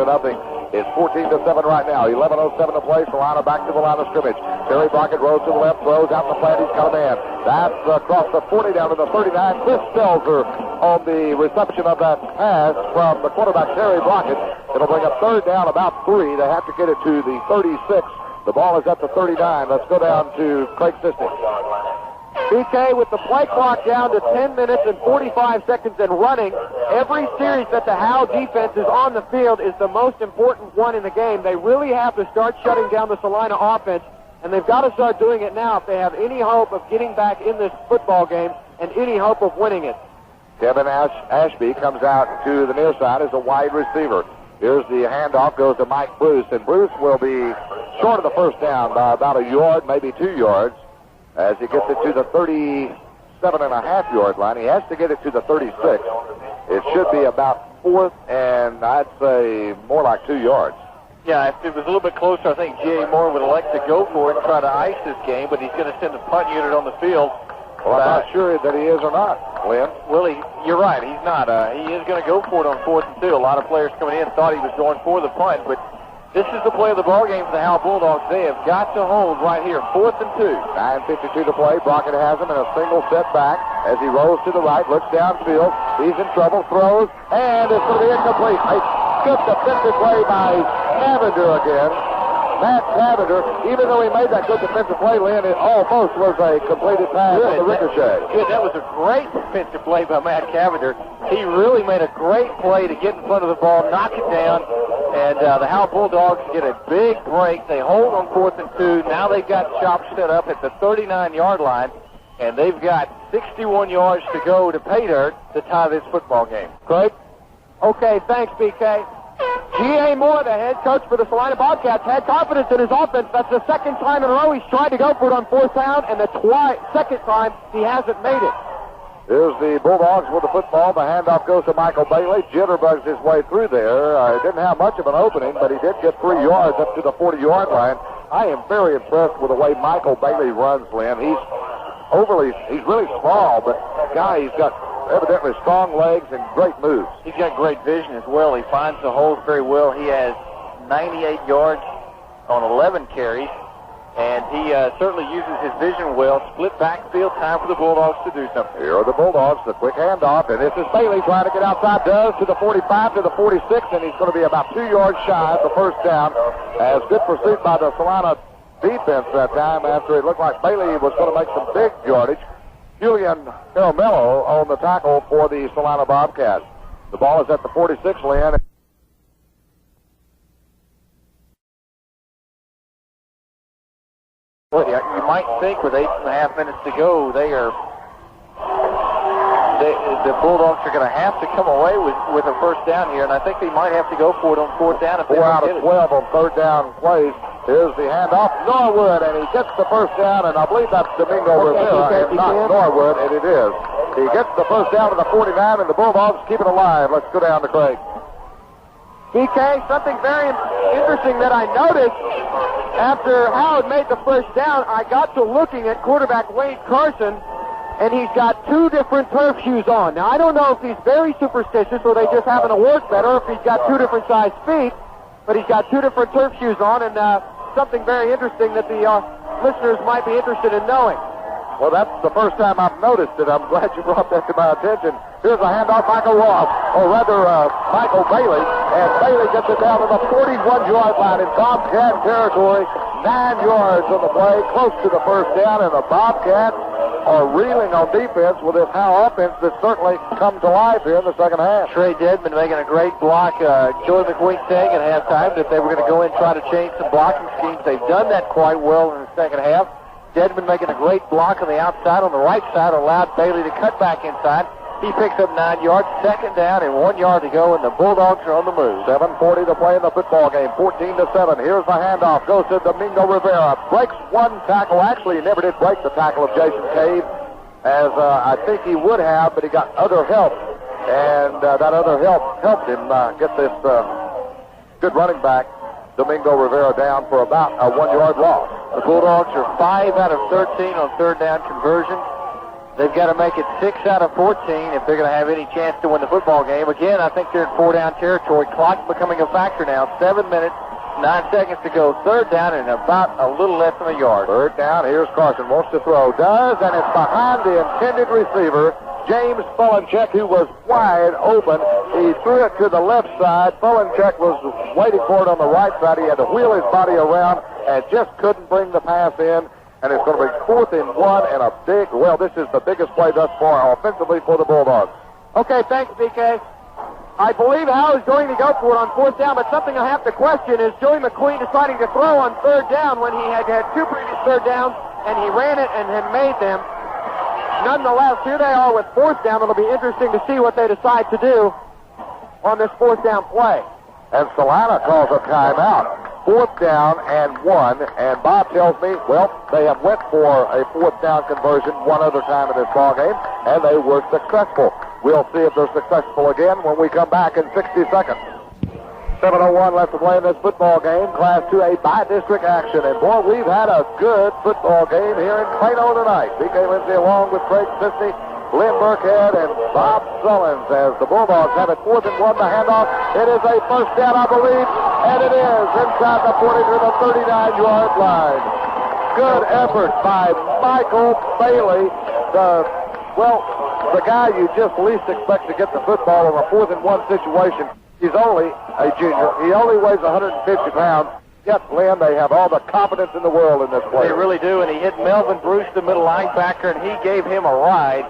It's 14-7 right now. 11:07 to play. Celina back to the line of scrimmage. Terry Brockett rolls to the left, throws out the flat. He's got a man. That's across the 40 down to the 39. Chris Stelzer on the reception of that pass from the quarterback, Terry Brockett. It'll bring up third down, about 3. They have to get it to the 36. The ball is at the 39. Let's go down to Craig Sisney. BK, with the play clock down to 10 minutes and 45 seconds and running, every series that the Howe defense is on the field is the most important one in the game. They really have to start shutting down the Celina offense, and they've got to start doing it now if they have any hope of getting back in this football game and any hope of winning it. Kevin Ashby comes out to the near side as a wide receiver. Here's the handoff, goes to Mike Bruce, and Bruce will be short of the first down by about a yard, maybe 2 yards, as he gets it to the 37.5-yard line. He has to get it to the 36. It should be about 4th, and I'd say more like 2 yards. Yeah, if it was a little bit closer, I think G.A. Moore would elect to go for it and try to ice this game, but he's going to send the punt unit on the field. Well, I'm not sure that he is or not, Lynn. Well, you're right. He's not. He is going to go for it on 4th and 2. A lot of players coming in thought he was going for the punt, but this is the play of the ball game for the Howe Bulldogs. They have got to hold right here, 4th and 2. 9:52 to play. Brockett has him in a single set back as he rolls to the right, looks downfield. He's in trouble, throws, and it's going to be incomplete. A good defensive play by Cavender again. Matt Cavender, even though he made that good defensive play, Lynn, it almost was a completed pass on the ricochet. Good. That was a great defensive play by Matt Cavender. He really made a great play to get in front of the ball, knock it down, and the Howe Bulldogs get a big break. They hold on 4th and 2. Now they've got Chop set up at the 39-yard line, and they've got 61 yards to go to pay dirt to tie this football game. Craig? Okay, thanks, BK. G.A. Moore, the head coach for the Celina Bobcats, had confidence in his offense. That's the second time in a row he's tried to go for it on 4th down, and the second time he hasn't made it. Here's the Bulldogs with the football. The handoff goes to Michael Bailey. Jitterbugs his way through there. He didn't have much of an opening, but he did get 3 yards up to the 40-yard line. I am very impressed with the way Michael Bailey runs, Lynn. He's really small, but guy, he's got evidently strong legs and great moves. He's got great vision as well. He finds the holes very well. He has 98 yards on 11 carries. and he certainly uses his vision well. Split backfield, time for the Bulldogs to do something. Here are the Bulldogs, the quick handoff, and this is Bailey trying to get outside, does to the 45, to the 46, and he's going to be about 2 yards shy of the first down. As good pursuit by the Celina defense that time after it looked like Bailey was going to make some big yardage. Julian Caramello on the tackle for the Celina Bobcats. The ball is at the 46, Lynn. Well, you might think with 8.5 minutes to go, the Bulldogs are going to have to come away with a first down here, and I think they might have to go for it on fourth down if they 4 don't out get of it. 12 on third down plays. Here's the handoff, Norwood, and he gets the first down, and I believe that's Domingo Rivera, and not Norwood, and it is. He gets the first down to the 49, and the Bulldogs keep it alive. Let's go down to Craig. BK, something very interesting that I noticed after Howard made the first down, I got to looking at quarterback Wade Carson, and he's got 2 different turf shoes on. Now, I don't know if he's very superstitious or they just happen to work better, or if he's got 2 different size feet, but he's got 2 different turf shoes on, and something very interesting that the listeners might be interested in knowing. Well, that's the first time I've noticed it. I'm glad you brought that to my attention. Here's a handoff, Michael Ross, or rather Michael Bailey, and Bailey gets it down to the 41-yard line in Bobcat territory. 9 yards on the play, close to the first down, and the Bobcats are reeling on defense with this Howe offense that's certainly come to life here in the second half. Trey Dedman making a great block. Joey McQueen saying at halftime that they were going to go in and try to change some blocking schemes. They've done that quite well in the second half. Dedman making a great block on the outside. On the right side, allowed Bailey to cut back inside. He picks up 9 yards, second down, and 1 yard to go, and the Bulldogs are on the move. 7:40 to play in the football game, 14-7. Here's the handoff, goes to Domingo Rivera. Breaks one tackle. Actually, he never did break the tackle of Jason Cave, as I think he would have, but he got other help, and that other help helped him get this good running back, Domingo Rivera, down for about a 1 yard loss. The Bulldogs are 5 out of 13 on third down conversion. They've got to make it 6 out of 14 if they're going to have any chance to win the football game. Again, I think they're in 4 down territory. Clock's becoming a factor now. 7 minutes, 9 seconds to go. Third down and about a little less than a yard. Third down, here's Carson, wants to throw, does, and it's behind the intended receiver, James Fulenchek, who was wide open. He threw it to the left side. Fulenchek was waiting for it on the right side. He had to wheel his body around and just couldn't bring the pass in. And it's going to be 4th and 1 and a big, well, this is the biggest play thus far offensively for the Bulldogs. Okay, thanks, BK. I believe Howe is going to go for it on fourth down, but something I have to question is Joey McQueen deciding to throw on third down when he had 2 previous third downs, and he ran it and had made them. Nonetheless, here they are with fourth down. It'll be interesting to see what they decide to do on this fourth down play. And Celina calls a timeout. 4th down and 1, and Bob tells me, well, they have went for a 4th down conversion one other time in this ball game, and they were successful. We'll see if they're successful again when we come back in 60 seconds. 7:01 left to play in this football game, Class 2A by-district action, and boy, we've had a good football game here in Plano tonight. BK Lindsay along with Craig Sisney, Lynn Burkhead, and Bob Sullins as the Bulldogs have it 4th and 1, the handoff. It is a first down, I believe, and it is inside the 40 to the 39-yard line. Good effort by Michael Bailey, the guy you just least expect to get the football in a 4th and 1 situation. He's only a junior. He only weighs 150 pounds. Yes, Lynn, they have all the confidence in the world in this play. They really do, and he hit Melvin Bruce, the middle linebacker, and he gave him a ride.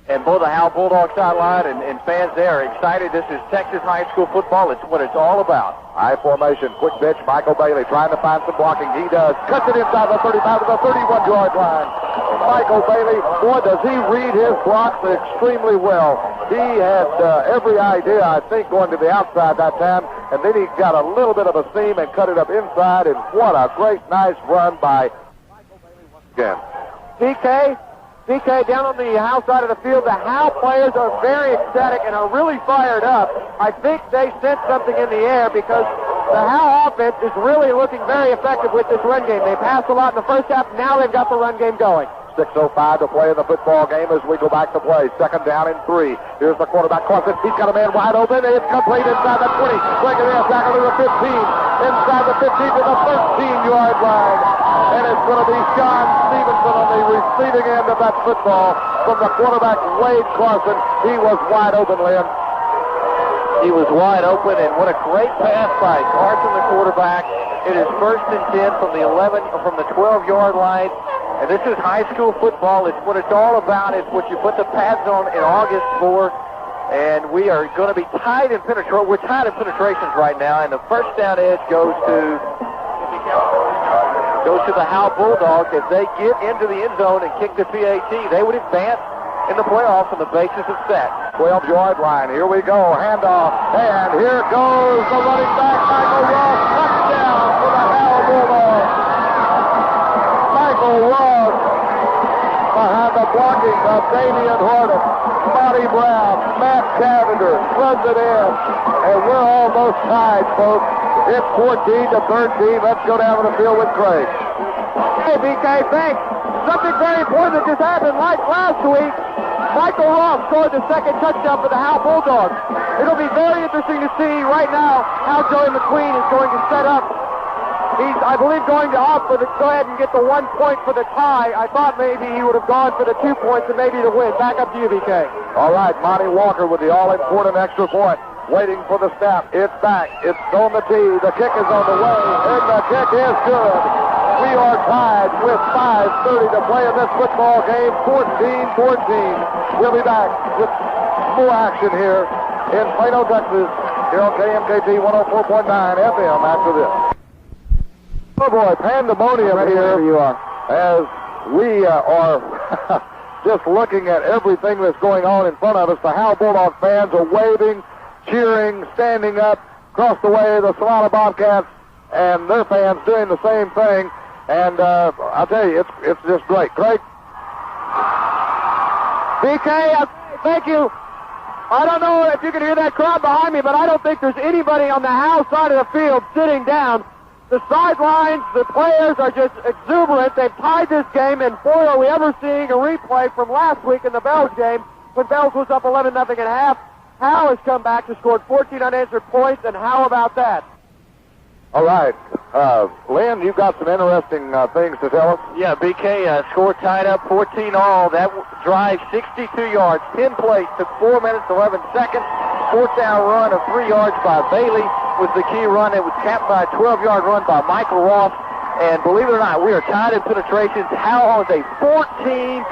And both the Howe Bulldogs sideline and fans there are excited. This is Texas high school football. It's what it's all about. High formation, quick pitch. Michael Bailey trying to find some blocking. He does. Cuts it inside the 35 to the 31-yard line. Michael Bailey, boy, does he read his blocks extremely well. He had every idea, I think, going to the outside that time, and then he got a little bit of a seam and cut it up inside, and what a great, nice run by Michael Bailey once again. BK, down on the Howe side of the field, the Howe players are very ecstatic and are really fired up. I think they sense something in the air because the Howe offense is really looking very effective with this run game. They passed a lot in the first half. Now they've got the run game going. 6:05 to play in the football game as we go back to play. 2nd down and 3. Here's the quarterback, Carson. He's got a man wide open. It's complete inside the 20. Breaking in, tackle to the 15. Inside the 15 to the 13-yard line. and it's going to be Sean Stevenson on the receiving end of that football from the quarterback, Wade Carson. He was wide open, Lynn. He was wide open, and what a great pass by Carson, the quarterback. It is 1st and 10 from the 12-yard line. And this is high school football. It's what it's all about. It's what you put the pads on in August for. And we are going to be tied in penetration. We're tied in penetrations right now, and the first down edge goes to the Howe Bulldogs. If they get into the end zone and kick the PAT, they would advance in the playoffs on the basis of set. 12-yard line. Here we go. Handoff. And here goes the running back, Michael Ross. Touchdown for the Howe Bulldogs. Michael Ross behind the blocking of Damian Horton, Monty Brown, Matt Cavender, runs it in. And we're almost tied, folks. It's 14-13. Let's go down to the field with Craig. Hey, BK, thanks. Something very important that just happened like last week. Michael Ross scored the second touchdown for the Howe Bulldogs. It'll be very interesting to see right now how Joey McQueen is going to set up. He's, I believe, going to opt for go ahead and get the 1 point for the tie. I thought maybe he would have gone for the 2 points and maybe the win. Back up to you, BK. All right, Monty Walker with the all-important extra point. Waiting for the snap. It's back. It's on the tee. The kick is on the way, and the kick is good. We are tied with 5:30 to play in this football game, 14-14. We'll be back with more action here in Plano, Texas, here on KMKT 104.9 FM after this. Oh boy, pandemonium here you are. as we are just looking at everything that's going on in front of us. The Howe Bulldog fans are waving, cheering, standing up across the way. The Celina Bobcats and their fans doing the same thing. And I'll tell you, it's just great. Craig? BK, thank you. I don't know if you can hear that crowd behind me, but I don't think there's anybody on the Howe side of the field sitting down. The sidelines, the players are just exuberant. They've tied this game, and boy, are we ever seeing a replay from last week in the Bells game when Bells was up 11-0 at half. Howe has come back to score 14 unanswered points, and how about that? All right. Lynn, you've got some interesting things to tell us. Yeah, BK, score tied up 14-all. That drive 62 yards, 10 plays, took 4 minutes, 11 seconds. Fourth down run of 3 yards by Bailey was the key run. It was capped by a 12-yard run by Michael Ross. And believe it or not, we are tied in penetrations. Howe has a 14-4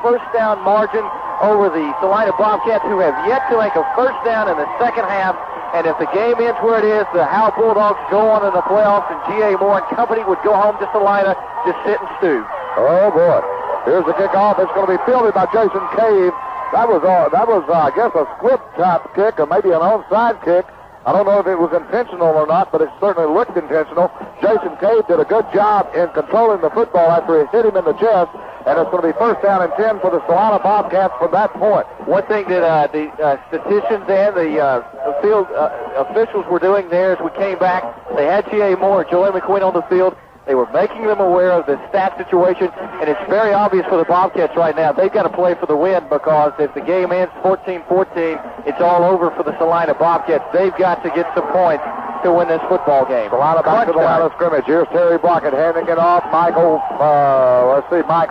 first down margin over the Celina Bobcats, who have yet to make a first down in the second half. And if the game ends where it is, the Howe Bulldogs go on in the playoffs, and G.A. Moore and company would go home to Celina, just sit and stew. Oh, boy. Here's the kickoff. It's going to be fielded by Jason Cave. That was I guess, a squib-type kick or maybe an onside kick. I don't know if it was intentional or not, but it certainly looked intentional. Jason Cave did a good job in controlling the football after he hit him in the chest, and it's going to be first down and 10 for the Celina Bobcats from that point. One thing that the statisticians and the field officials were doing there as we came back, they had G.A. Moore and Joey McQueen on the field. They were making them aware of the stat situation, and it's very obvious for the Bobcats right now. They've got to play for the win, because if the game ends 14-14, it's all over for the Celina Bobcats. They've got to get some points to win this football game. Celina back to the line of scrimmage. Here's Terry Brockett handing it off. Mike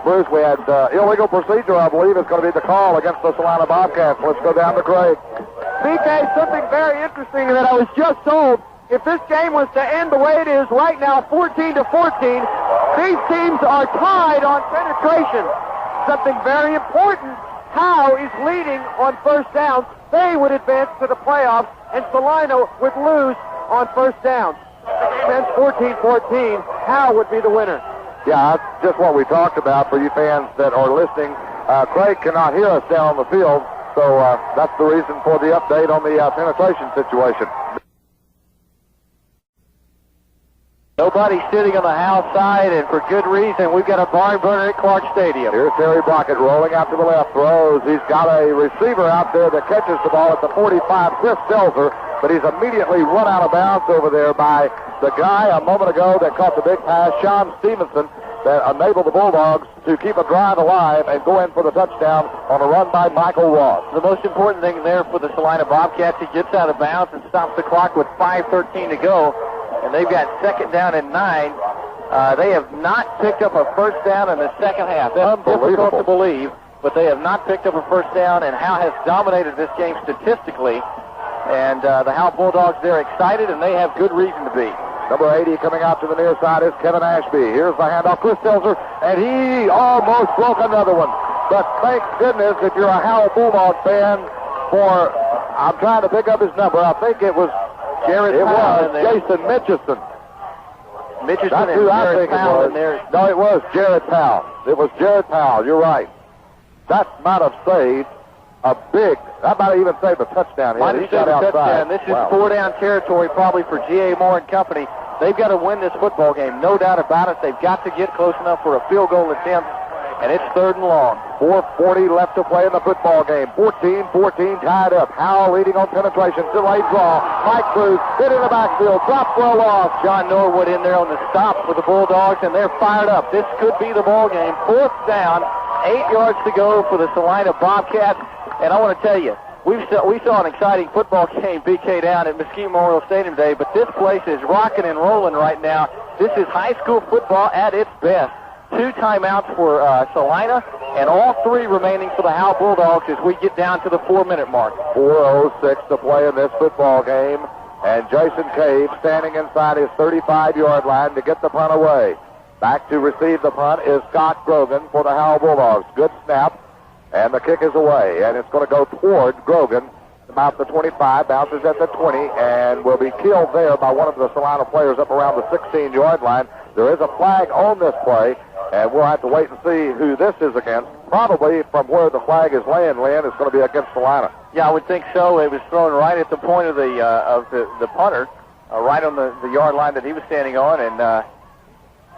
Bruce. We had illegal procedure, I believe. It's going to be the call against the Celina Bobcats. Let's go down to Craig. BK, something very interesting that I was just told. If this game was to end the way it is right now, 14-14, these teams are tied on penetration. Something very important. Howe is leading on first downs. They would advance to the playoffs, and Celina would lose on first downs. Then 14-14, Howe would be the winner. Yeah, that's just what we talked about for you fans that are listening. Craig cannot hear us down on the field, so that's the reason for the update on the penetration situation. Nobody sitting on the Howe side, and for good reason. We've got a barn burner at Clark Stadium. Here's Terry Brockett rolling out to the left, throws. He's got a receiver out there that catches the ball at the 45, Chris Selzer, but he's immediately run out of bounds over there by the guy a moment ago that caught the big pass, Sean Stevenson, that enabled the Bulldogs to keep a drive alive and go in for the touchdown on a run by Michael Ross. The most important thing there for the Celina Bobcats, he gets out of bounds and stops the clock with 5:13 to go. And they've got second down and 9. They have not picked up a first down in the second half. That's difficult to believe, but they have not picked up a first down, and Howe has dominated this game statistically. And the Howe Bulldogs, they're excited, and they have good reason to be. Number 80 coming out to the near side is Kevin Ashby. Here's the handoff, Chris Seltzer, and he almost broke another one. But thank goodness if you're a Howe Bulldog fan I'm trying to pick up his number. I think it was Jason Mitchison. That's who I think it was. No, it was Jared Powell. It was Jared Powell. You're right. That might have saved that might have even saved a touchdown here. Might have saved a touchdown. This is 4-down territory probably for G.A. Moore and company. They've got to win this football game, no doubt about it. They've got to get close enough for a field goal attempt, and it's 3rd and long. 4:40 left to play in the football game. 14-14 tied up. Howe leading on penetration. Delayed draw. Mike Cruz hit in the backfield. Drops well off. John Norwood in there on the stop for the Bulldogs, and they're fired up. This could be the ball game. 4th down, 8 yards to go for the Celina Bobcats. And I want to tell you, we saw an exciting football game, BK, down at Mesquite Memorial Stadium today, but this place is rocking and rolling right now. This is high school football at its best. 2 timeouts for Celina, and all 3 remaining for the Howe Bulldogs as we get down to the 4-minute mark. 4:06 to play in this football game, and Jason Cave standing inside his 35-yard line to get the punt away. Back to receive the punt is Scott Grogan for the Howe Bulldogs. Good snap. And the kick is away, and it's going to go toward Grogan, about the 25, bounces at the 20, and will be killed there by one of the Celina players up around the 16-yard line. There is a flag on this play, and we'll have to wait and see who this is against. Probably from where the flag is laying, Lynn, it's going to be against Celina. Yeah, I would think so. It was thrown right at the point of the punter, right on the yard line that he was standing on, and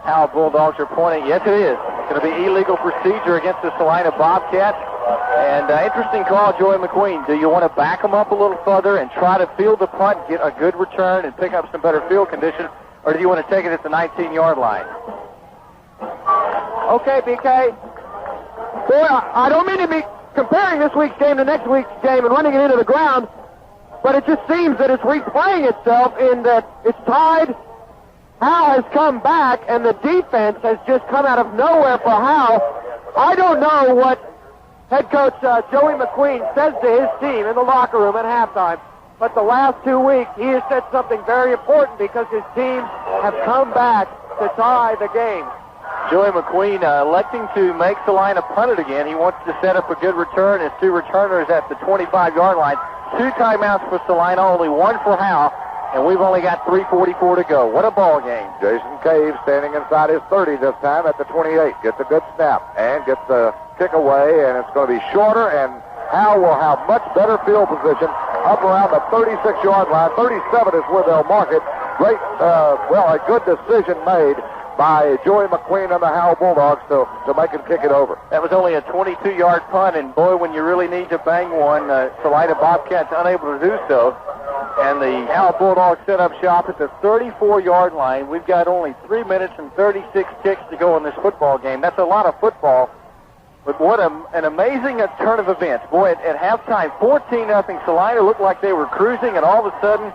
Howe Bulldogs are pointing. Yes, it is. It's going to be illegal procedure against the Celina Bobcats. And interesting call, Joey McQueen. Do you want to back them up a little further and try to field the punt, get a good return, and pick up some better field condition, or do you want to take it at the 19-yard line? Okay, BK. Boy, I don't mean to be comparing this week's game to next week's game and running it into the ground, but it just seems that it's replaying itself in that it's tied. Howe has come back, and the defense has just come out of nowhere for Howe. I don't know what head coach Joey McQueen says to his team in the locker room at halftime, but the last 2 weeks he has said something very important because his teams have come back to tie the game. Joey McQueen electing to make Celina punt it again. He wants to set up a good return. His 2 returners at the 25-yard line. 2 timeouts for Celina, only 1 for Howe. And we've only got 3:44 to go. What a ball game. Jason Cave standing inside his 30 this time at the 28. Gets a good snap and gets the kick away, and it's going to be shorter, and Howe will have much better field position up around the 36-yard line. 37 is where they'll mark it. Great, a good decision made by Joey McQueen and the Howe Bulldogs to make him kick it over. That was only a 22-yard punt, and boy, when you really need to bang one, Celina Bobcats unable to do so. And the Howe Bulldogs set up shop at the 34-yard line. We've got only 3 minutes and 36 ticks to go in this football game. That's a lot of football, but what an amazing turn of events. Boy, at halftime, 14-0 Celina looked like they were cruising, and all of a sudden,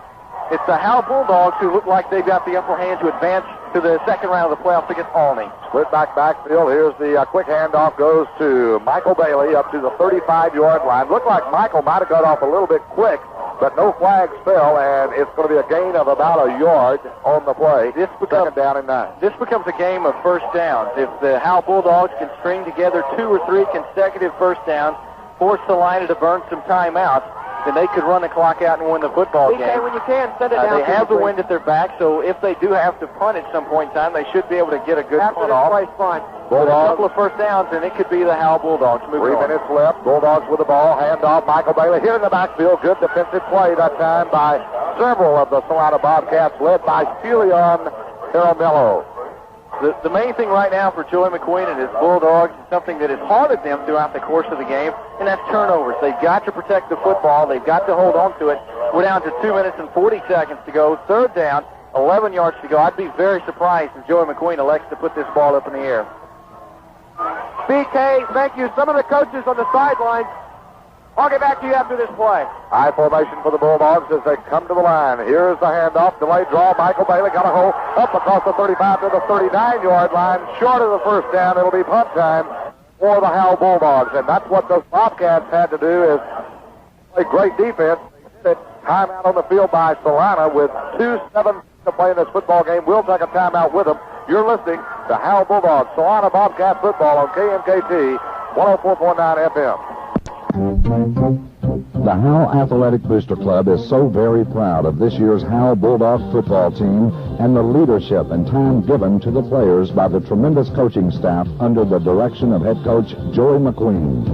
it's the Howe Bulldogs who look like they've got the upper hand to advance to the second round of the playoffs against Alney. Split backfield. Here's the quick handoff goes to Michael Bailey up to the 35-yard line. Looked like Michael might have got off a little bit quick, but no flags fell, and it's going to be a gain of about a yard on the play. Second down and 9. This becomes a game of first downs. If the Howe Bulldogs can string together 2 or 3 consecutive first downs, force Celina to burn some timeouts, then they could run the clock out and win the football game. When you can, send it down. They have the wind at their back, so if they do have to punt at some point in time, they should be able to get a good punt off. Fine. With a couple of first downs, and it could be the Howe Bulldogs. 3 minutes left. Bulldogs with the ball. Handoff. Michael Bailey here in the backfield. Good defensive play that time by several of the Celina Bobcats, led by Felion Caramello. The main thing right now for Joey McQueen and his Bulldogs is something that has haunted them throughout the course of the game, and that's turnovers. They've got to protect the football. They've got to hold on to it. We're down to 2 minutes and 40 seconds to go. 3rd down, 11 yards to go. I'd be very surprised if Joey McQueen elects to put this ball up in the air. BK, thank you. Some of the coaches on the sidelines I'll get back to you after this play. High formation for the Bulldogs as they come to the line. Here's the handoff. Delayed draw. Michael Bailey got a hole up across the 35 to the 39-yard line. Short of the first down. It'll be punt time for the Howe Bulldogs. And that's what the Bobcats had to do is play great defense. They did it. Timeout on the field by Celina with 2:07 to play in this football game. We'll take a timeout with them. You're listening to Howe Bulldogs, Celina Bobcats football on KMKT 104.9 FM. The Howe Athletic Booster Club is so very proud of this year's Howe Bulldog football team and the leadership and time given to the players by the tremendous coaching staff under the direction of head coach Joey McQueen.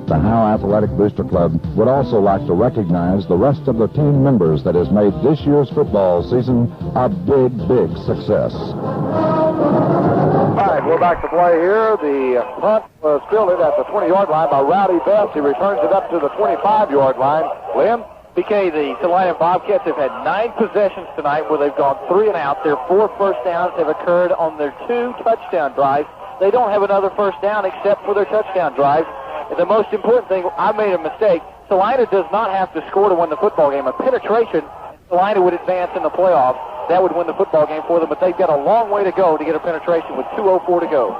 The Howe Athletic Booster Club would also like to recognize the rest of the team members that has made this year's football season a big, big success. All right, we're back to play here. The punt was fielded at the 20-yard line by Rowdy Best. He returns it up to the 25-yard line. Lynn? BK, the Celina Bobcats have had 9 possessions tonight where they've gone 3 and out. Their 4 first downs have occurred on their 2 touchdown drives. They don't have another first down except for their touchdown drives. And the most important thing, I made a mistake. Celina does not have to score to win the football game. A penetration, Celina would advance in the playoffs. That would win the football game for them, but they've got a long way to go to get a penetration with 2:04 to go.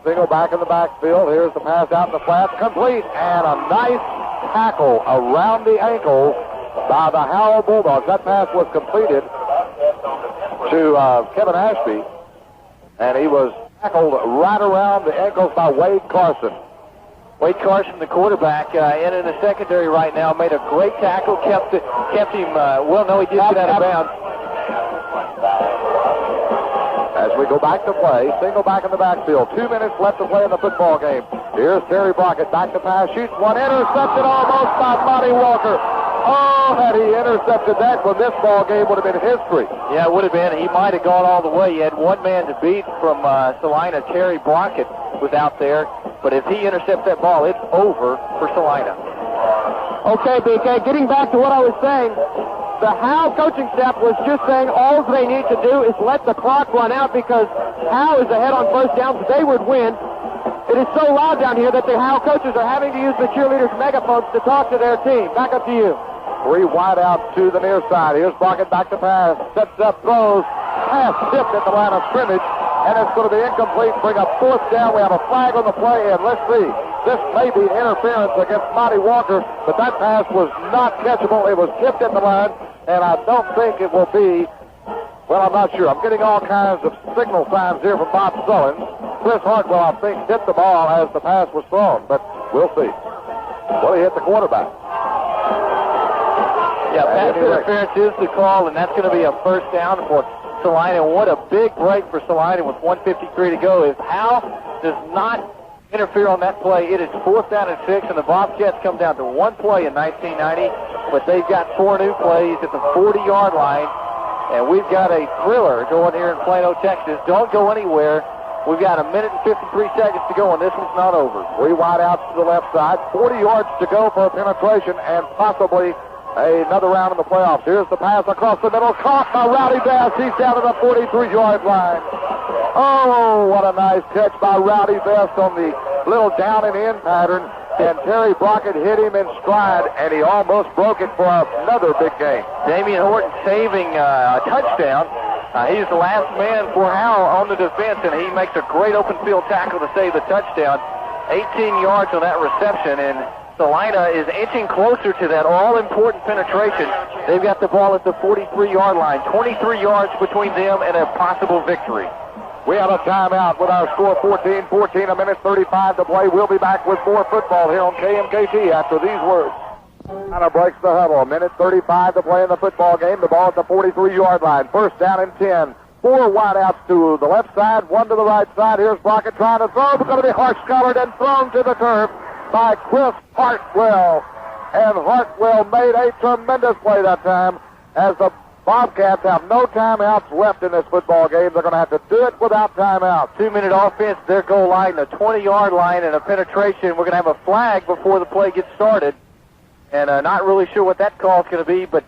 Single back in the backfield. Here's the pass out in the flats. Complete. And a nice tackle around the ankle by the Howe Bulldogs. That pass was completed to Kevin Ashby, and he was tackled right around the ankles by Wade Carson. Wade Carson, the quarterback, in the secondary right now, made a great tackle, kept him, he did get out of bounds. As we go back to play, single back in the backfield. 2 minutes left to play in the football game. Here's Terry Brockett back to pass, shoots one, intercepted almost by Monty Walker. Oh, had he intercepted that one, this ball game would have been history. Yeah, it would have been. He might have gone all the way. He had one man to beat from Celina. Terry Brockett was out there. But if he intercepts that ball, it's over for Celina. Okay, BK, getting back to what I was saying, the Howe coaching staff was just saying all they need to do is let the clock run out because Howe is ahead on first downs. They would win. It is so loud down here that the Howe coaches are having to use the cheerleaders' megaphones to talk to their team. Back up to you. 3 wide out to the near side. Here's Brockett back to pass. Sets up, throws. Pass tipped at the line of scrimmage. And it's going to be incomplete. Bring up 4th down. We have a flag on the play. And let's see. This may be interference against Monty Walker. But that pass was not catchable. It was tipped at the line. And I don't think it will be. Well, I'm not sure. I'm getting all kinds of signal signs here from Bob Sullins. Chris Hartwell, I think, hit the ball as the pass was thrown. But we'll see. Well, he hit the quarterback. Yeah, pass interference is the call, and that's going to be a first down for Celina. What a big break for Celina with 1:53 to go. If Howe does not interfere on that play, it is 4th down and 6, and the Bobcats come down to 1 play in 1990, but they've got 4 new plays at the 40-yard line, and we've got a thriller going here in Plano, Texas. Don't go anywhere. We've got 1 minute and 53 seconds to go, and this one's not over. 3 wide outs to the left side, 40 yards to go for a penetration, and possibly another round in the playoffs. Here's the pass across the middle, caught by Rowdy Bass. He's down to the 43-yard line. Oh, what a nice catch by Rowdy Best on the little down and in pattern. And Terry Brockett hit him in stride, and he almost broke it for another big game. Damian Horton saving a touchdown. He's the last man for Howe on the defense, and he makes a great open field tackle to save the touchdown. 18 yards on that reception, and Celina is inching closer to that all-important penetration. They've got the ball at the 43-yard line. 23 yards between them and a possible victory. We have a timeout with our score 14-14, 1 minute 35 to play. We'll be back with more football here on KMKT after these words. Kind of breaks the huddle. 1 minute 35 to play in the football game. The ball at the 43-yard line. First down and 10. 4 wideouts to the left side, 1 to the right side. Here's Brockett trying to throw. It's going to be harsh-collared and thrown to the turf by Chris Hartwell. And Hartwell made a tremendous play that time as the Bobcats have no timeouts left in this football game. They're going to have to do it without timeout. 2-minute offense, their goal line, a 20-yard line, and a penetration. We're going to have a flag before the play gets started. And not really sure what that call is going to be, but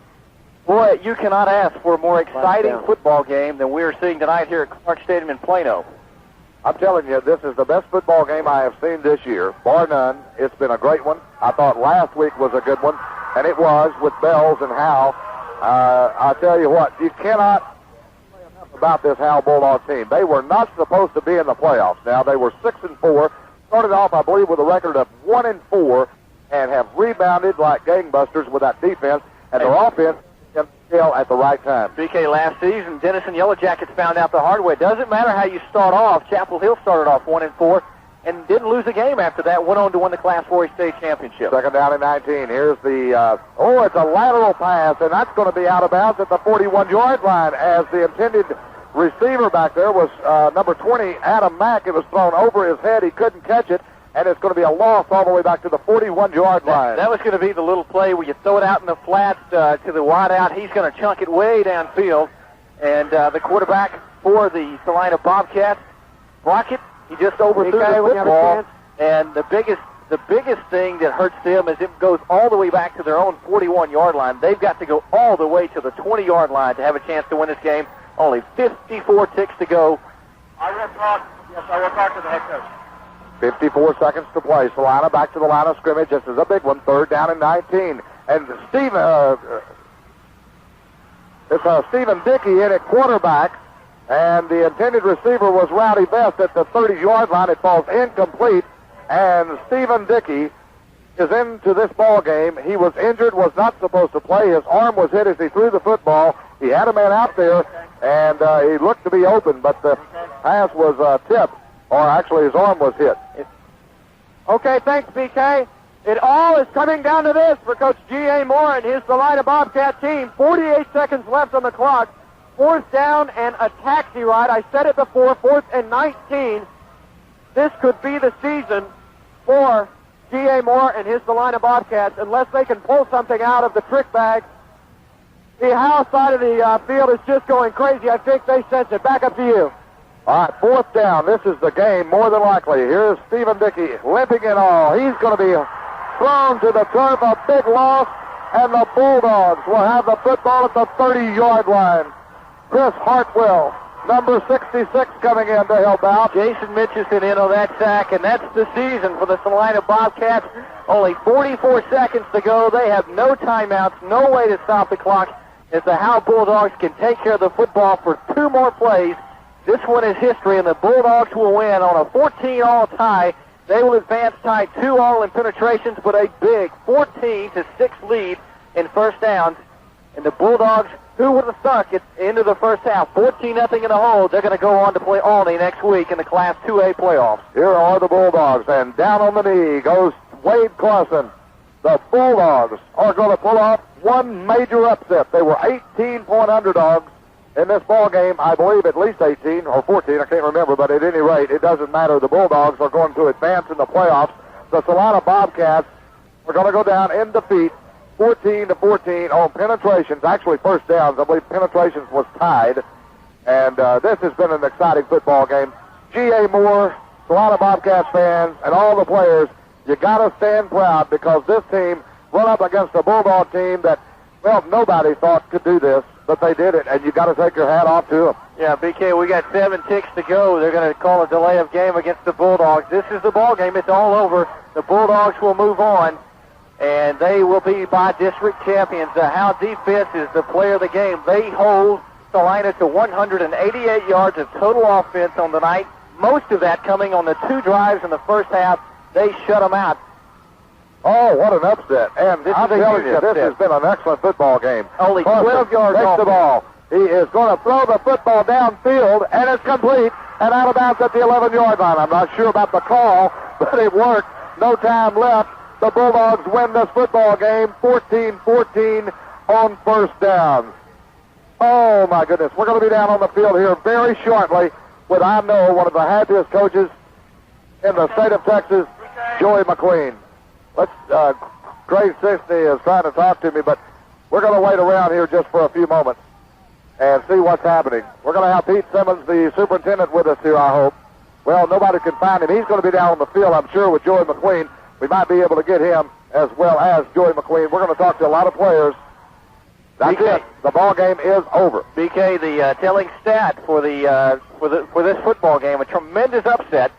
boy, you cannot ask for a more exciting football game than we are seeing tonight here at Clark Stadium in Plano. I'm telling you, this is the best football game I have seen this year, bar none. It's been a great one. I thought last week was a good one, and it was with Bells and Howe. I tell you what, you cannot say enough about this Howe Bulldog team. They were not supposed to be in the playoffs. Now, they were 6-4, started off, I believe, with a record of 1-4, and have rebounded like gangbusters with that defense, and their offense can scale at the right time. BK, last season, Denison Yellow Jackets found out the hard way. It doesn't matter how you start off. Chapel Hill started off 1-4 and didn't lose a game after that, went on to win the Class 4A state championship. Second down and 19. Here's the, it's a lateral pass, and that's going to be out of bounds at the 41-yard line as the intended receiver back there was number 20, Adam Mack. It was thrown over his head. He couldn't catch it, and it's going to be a loss all the way back to the 41-yard line. That was going to be the little play where you throw it out in the flats to the wide out. He's going to chunk it way downfield, and the quarterback for the Celina Bobcats, Brockett, he just overthrew the football, and the biggest thing that hurts them is it goes all the way back to their own 41-yard line. They've got to go all the way to the 20-yard line to have a chance to win this game. Only 54 ticks to go. I will talk to the head coach. 54 seconds to play. Celina back to the line of scrimmage. This is a big one. Third down and 19. And Stephen Dickey in at quarterback. And the intended receiver was Rowdy Best at the 30-yard line. It falls incomplete. And Stephen Dickey is into this ball game. He was injured, was not supposed to play. His arm was hit as he threw the football. He had a man out there, and he looked to be open, but the pass was tipped, or actually his arm was hit. Okay, thanks, BK. It all is coming down to this for Coach G.A. Moore and his Celina Bobcat team. 48 seconds left on the clock. Fourth down and a taxi ride. I said it before, 4th and 19. This could be the season for G.A. Moore and his Celina Bobcats unless they can pull something out of the trick bag. The Howe side of the field is just going crazy. I think they sense it. Back up to you. All right, fourth down. This is the game, more than likely. Here's Stephen Dickey, limping and all. He's going to be thrown to the turf, a big loss, and the Bulldogs will have the football at the 30-yard line. Chris Hartwell, number 66, coming in to help out. Jason Mitchison in on that sack, and that's the season for the Celina Bobcats. Only 44 seconds to go. They have no timeouts, no way to stop the clock as the Howe Bulldogs can take care of the football for 2 more plays. This one is history, and the Bulldogs will win on a 14-all tie. They will advance tie 2-all in penetrations, but a big 14-6 lead in first downs. And the Bulldogs, who would have thunk it into the first half, 14-0 in the hole, they're going to go on to play Albany next week in the Class 2A playoffs. Here are the Bulldogs, and down on the knee goes Wade Clausen. The Bulldogs are going to pull off one major upset. They were 18-point underdogs in this ball game, I believe at least 18 or 14, I can't remember, but at any rate, it doesn't matter. The Bulldogs are going to advance in the playoffs. The Celina Bobcats are going to go down in defeat, 14-14 on penetrations, actually first downs. I believe penetrations was tied, and this has been an exciting football game. G.A. Moore, Celina Bobcats fans, and all the players, you got to stand proud because this team run up against a Bulldog team that, well, nobody thought could do this, but they did it, and you got to take your hat off to them. Yeah, BK, we got 7 ticks to go. They're going to call a delay of game against the Bulldogs. This is the ball game. It's all over. The Bulldogs will move on, and they will be by district champions. The Howe defense is the player of the game. They hold Celina to 188 yards of total offense on the night, most of that coming on the 2 drives in the first half. They shut them out. Oh, what an upset. And I'm telling you, this has been an excellent football game. Only 12 yards off the ball. He is going to throw the football downfield, and it's complete and out of bounds at the 11-yard line. I'm not sure about the call, but it worked. No time left. The Bulldogs win this football game 14-14 on first down. Oh, my goodness. We're going to be down on the field here very shortly with, I know, one of the happiest coaches in the state of Texas, Joey McQueen. Craig Sisney is trying to talk to me, but we're going to wait around here just for a few moments and see what's happening. We're going to have Pete Simmons, the superintendent, with us here, I hope. Well, nobody can find him. He's going to be down on the field, I'm sure, with Joey McQueen. We might be able to get him as well as Joey McQueen. We're going to talk to a lot of players. That's BK, it. The ball game is over. BK, the telling stat for this football game, a tremendous upset.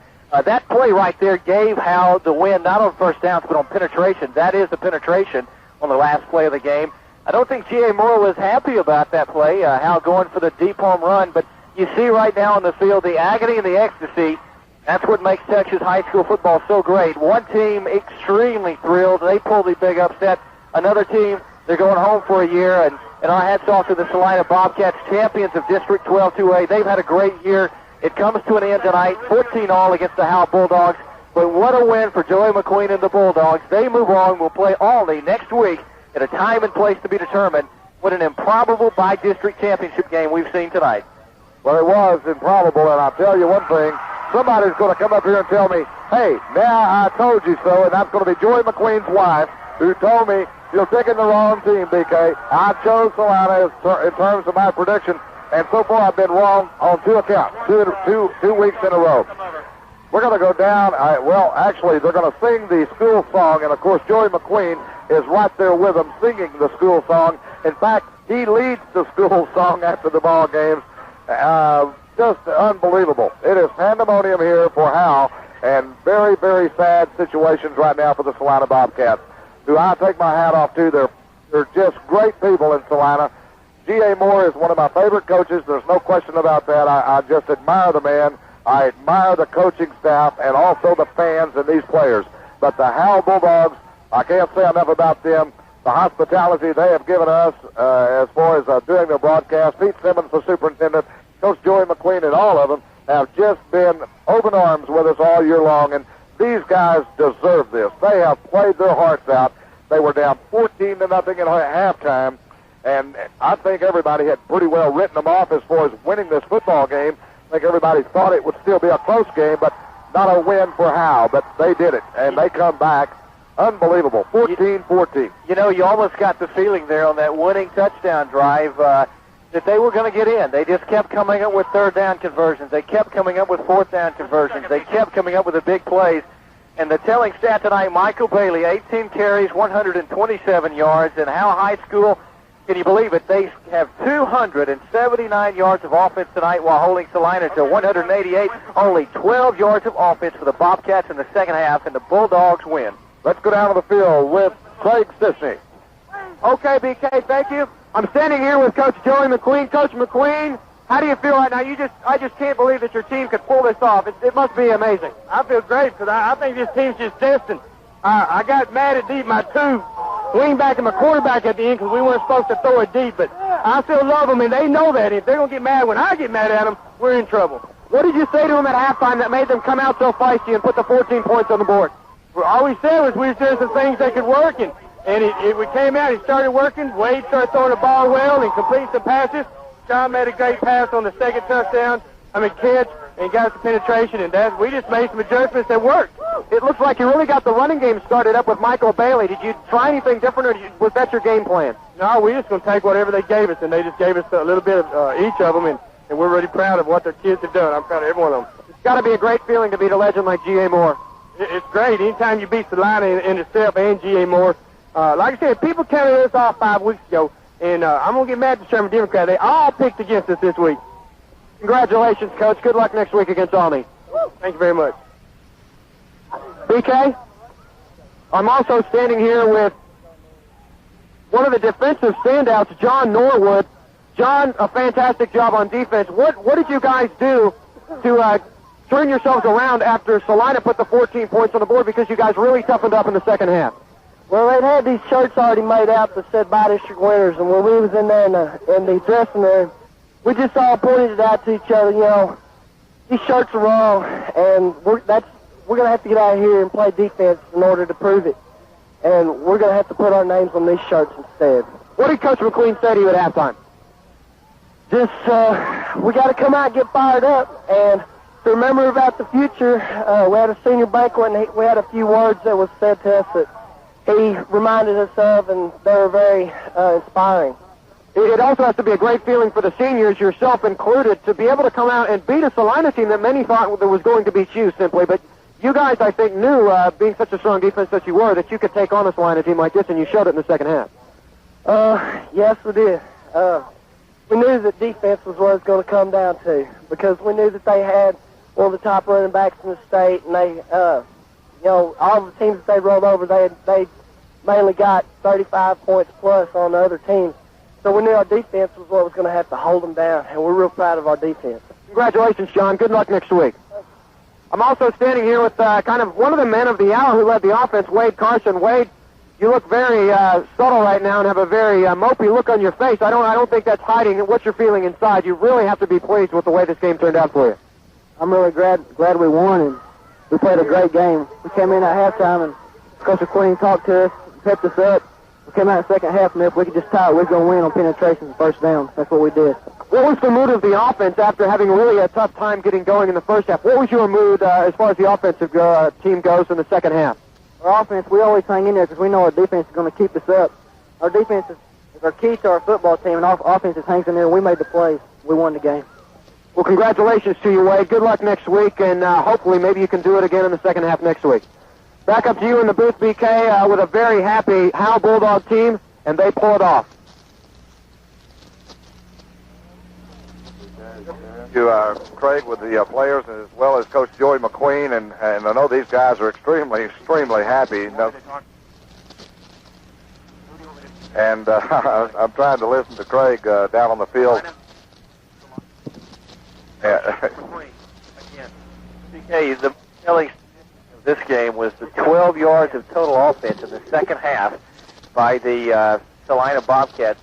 That play right there gave Howe the win, not on first downs, but on penetration. That is the penetration on the last play of the game. I don't think G.A. Moore was happy about that play, Howe going for the deep home run, but you see right now on the field the agony and the ecstasy. That's what makes Texas high school football so great. One team extremely thrilled. They pull the big upset. Another team, they're going home for a year, and our hats off to the Celina Bobcats, champions of District 12 2A. They've had a great year. It comes to an end tonight, 14-all against the Howe Bulldogs. But what a win for Joey McQueen and the Bulldogs. They move on. We'll play Alney next week at a time and place to be determined. What an improbable by-district championship game we've seen tonight. Well, it was improbable, and I'll tell you one thing. Somebody's going to come up here and tell me, hey, now I told you so, and that's going to be Joey McQueen's wife, who told me you're picking the wrong team, BK. I chose Celina in terms of my prediction, and so far I've been wrong on 2 accounts, two weeks in a row. We're going to go down. Actually, they're going to sing the school song, and, of course, Joey McQueen is right there with them singing the school song. In fact, he leads the school song after the ball games. Just unbelievable. It is pandemonium here for Howe, and very, very sad situations right now for the Celina Bobcats, who I take my hat off to. They're just great people in Celina. G.A. Moore is one of my favorite coaches. There's no question about that. I just admire the man. I admire the coaching staff and also the fans and these players. But the Howe Bulldogs, I can't say enough about them. The hospitality they have given us as far as doing their broadcast. Pete Simmons, the superintendent, Coach Joey McQueen, and all of them have just been open arms with us all year long. And these guys deserve this. They have played their hearts out. They were down 14-0 at halftime. And I think everybody had pretty well written them off as far as winning this football game. I think everybody thought it would still be a close game, but not a win for Howe. But they did it, and they come back. Unbelievable, 14-14. You know, you almost got the feeling there on that winning touchdown drive that they were going to get in. They just kept coming up with third down conversions. They kept coming up with fourth down conversions. They kept coming up with the big plays. And the telling stat tonight, Michael Bailey, 18 carries, 127 yards. And Howe High School, can you believe it? They have 279 yards of offense tonight while holding Celina to 188. Only 12 yards of offense for the Bobcats in the second half, and the Bulldogs win. Let's go down to the field with Craig Sisney. Okay, BK, thank you. I'm standing here with Coach Joey McQueen. Coach McQueen, how do you feel right now? I just can't believe that your team could pull this off. It must be amazing. I feel great because I think this team's just destined. I got mad at my two wingback and my quarterback at the end because we weren't supposed to throw it deep, but I still love them, and they know that. If they're going to get mad when I get mad at them, we're in trouble. What did you say to them at halftime that made them come out so feisty and put the 14 points on the board? Well, all we said was we was doing some things that could work, and we came out, he started working. Wade started throwing the ball well and completing some passes. John made a great pass on the second touchdown, catch, and got some penetration, and we just made some adjustments that worked. It looks like you really got the running game started up with Michael Bailey. Did you try anything different, or was that your game plan? No, we're just going to take whatever they gave us, and they just gave us a little bit of each of them, and we're really proud of what their kids have done. I'm proud of every one of them. It's got to be a great feeling to beat a legend like G.A. Moore. It's great. Anytime you beat Celina in itself and G.A. Moore. Like I said, people counted us off 5 weeks ago, and I'm going to get mad at the Sherman Democrat. They all picked against us this week. Congratulations, Coach. Good luck next week against Alney. Thank you very much. BK, I'm also standing here with one of the defensive standouts, John Norwood. John, a fantastic job on defense. What did you guys do to turn yourselves around after Celina put the 14 points on the board, because you guys really toughened up in the second half? Well, they'd had these shirts already made out that said by-district winners, and when we was in there in the dressing room, we just all pointed it out to each other, these shirts are wrong, and we're going to have to get out of here and play defense in order to prove it. And we're going to have to put our names on these shirts instead. What did Coach McQueen say to you at halftime? Just, we got to come out and get fired up, and to remember about the future. We had a senior banquet, and we had a few words that was said to us that he reminded us of, and they were very inspiring. It also has to be a great feeling for the seniors, yourself included, to be able to come out and beat a Celina team that many thought that was going to beat you simply. But you guys, I think, knew, being such a strong defense that you were, that you could take on a Celina team like this, and you showed it in the second half. Yes, we did. We knew that defense was what it was going to come down to, because we knew that they had one of the top running backs in the state, and they, all the teams that they rolled over, they mainly got 35 points plus on the other teams. So we knew our defense was what was going to have to hold them down, and we're real proud of our defense. Congratulations, John. Good luck next week. I'm also standing here with kind of one of the men of the hour who led the offense, Wade Carson. Wade, you look very subtle right now and have a very mopey look on your face. I don't think that's hiding what you're feeling inside. You really have to be pleased with the way this game turned out for you. I'm really glad we won, and we played a great game. We came in at halftime, and Coach Queen talked to us, pepped us up. We came out in the second half, and if we could just tie it, we're going to win on penetration and first down. That's what we did. What was the mood of the offense after having really a tough time getting going in the first half? What was your mood as far as the offensive team goes in the second half? Our offense, we always hang in there because we know our defense is going to keep us up. Our defense is our key to our football team, and our offense just hangs in there, and we made the plays. We won the game. Well, congratulations to you, Wade. Good luck next week, and hopefully maybe you can do it again in the second half next week. Back up to you in the booth, BK, with a very happy Howe Bulldog team, and they pull it off. You, Craig, with the players as well as Coach Joey McQueen, and I know these guys are extremely happy. You know. And I'm trying to listen to Craig down on the field. Yeah. BK, the telling of this game was the 12 yards of total offense in the second half by the Celina Bobcats.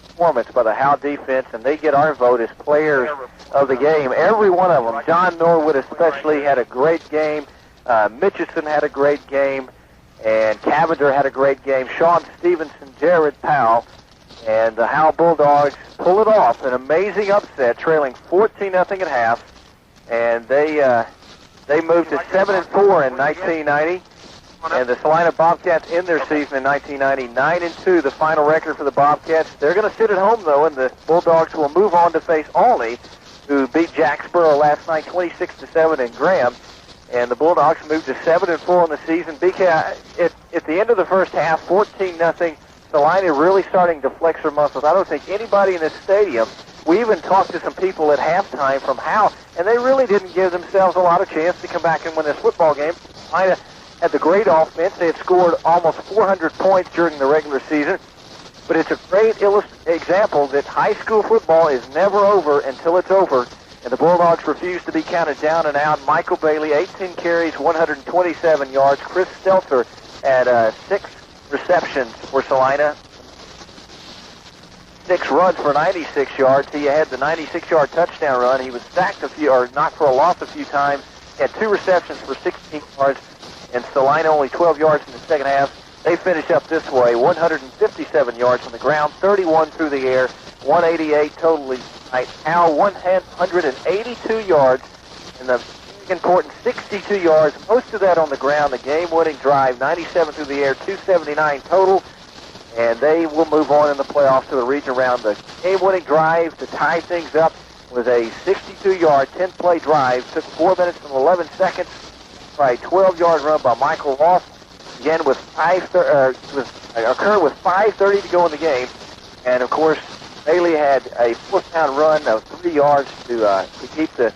Performance by the Howe defense, and they get our vote as players of the game. Every one of them. John Norwood especially had a great game. Mitchison had a great game, and Cavender had a great game. Sean Stevenson, Jared Powell, and the Howe Bulldogs pull it off. An amazing upset, trailing 14-0 at half, and they moved to 7-4 in 1990. And the Celina Bobcats end their season in 1990, 9-2, the final record for the Bobcats. They're going to sit at home, though, and the Bulldogs will move on to face Olney, who beat Jacksboro last night 26-7 in Graham. And the Bulldogs moved to 7-4 in the season. BK, at the end of the first half, 14-0, Celina really starting to flex their muscles. I don't think anybody in this stadium, we even talked to some people at halftime from Howe, and they really didn't give themselves a lot of chance to come back and win this football game. Celina had the great offense. They had scored almost 400 points during the regular season. But it's a great example that high school football is never over until it's over. And the Bulldogs refuse to be counted down and out. Michael Bailey, 18 carries, 127 yards. Chris Stelter had 6 receptions for Celina. 6 runs for 96 yards. He had the 96-yard touchdown run. He was sacked knocked for a loss a few times. He had 2 receptions for 16 yards. And Celina only 12 yards in the second half. They finish up this way, 157 yards on the ground, 31 through the air, 188 totally. Howe 182 yards, and the important 62 yards, most of that on the ground. The game-winning drive, 97 through the air, 279 total, and they will move on in the playoffs to the region round. The game-winning drive to tie things up was a 62-yard, 10-play drive. Took 4 minutes and 11 seconds. By a 12-yard run by Michael Ross. Again, occurred with 5:30 to go in the game, and of course Bailey had a 4th-down run of 3 yards to keep the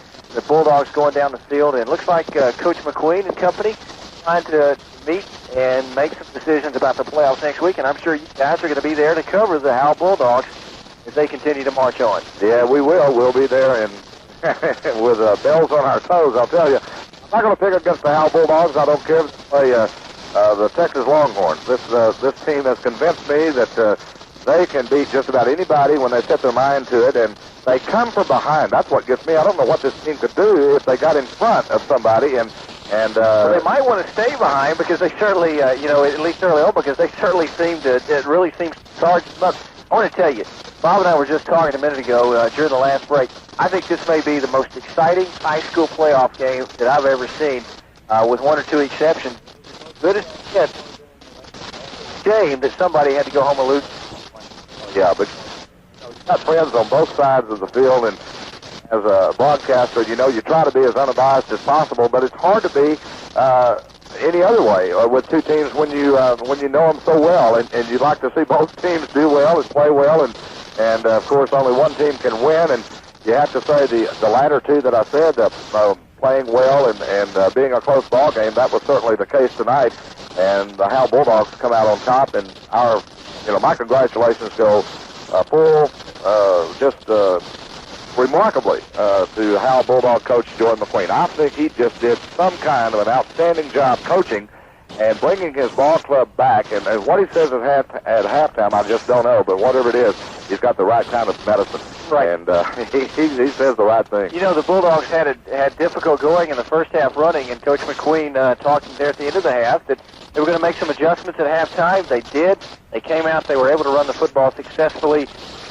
Bulldogs going down the field. And it looks like Coach McQueen and company trying to meet and make some decisions about the playoffs next week. And I'm sure you guys are going to be there to cover the Howe Bulldogs as they continue to march on. Yeah, we will. We'll be there, and with bells on our toes, I'll tell you. I'm not going to pick against the Howe Bulldogs. I don't care if they play the Texas Longhorns. This team has convinced me that they can beat just about anybody when they set their mind to it, and they come from behind. That's what gets me. I don't know what this team could do if they got in front of somebody, and well, they might want to stay behind because they certainly, at least early on, because they certainly it really seems to charge them up. I want to tell you, Bob and I were just talking a minute ago during the last break. I think this may be the most exciting high school playoff game that I've ever seen, with 1 or 2 exceptions. Good as it gets. Shame that somebody had to go home and lose. Yeah, but you've got friends on both sides of the field, and as a broadcaster, you try to be as unbiased as possible, but it's hard to be any other way with 2 teams when you know them so well, and you'd like to see both teams do well and play well, and of course only one team can win, and you have to say the latter two that I said, playing well and being a close ball game, that was certainly the case tonight. And the Howe Bulldogs come out on top, and my congratulations go remarkably to Howe Bulldog coach Joy McQueen. I think he just did some kind of an outstanding job coaching and bringing his ball club back. And what he says at halftime, I just don't know. But whatever it is, he's got the right kind of medicine. Right. And he says the right thing. You know, the Bulldogs had difficult going in the first half running, and Coach McQueen talked there at the end of the half that they were going to make some adjustments at halftime. They did. They came out. They were able to run the football successfully.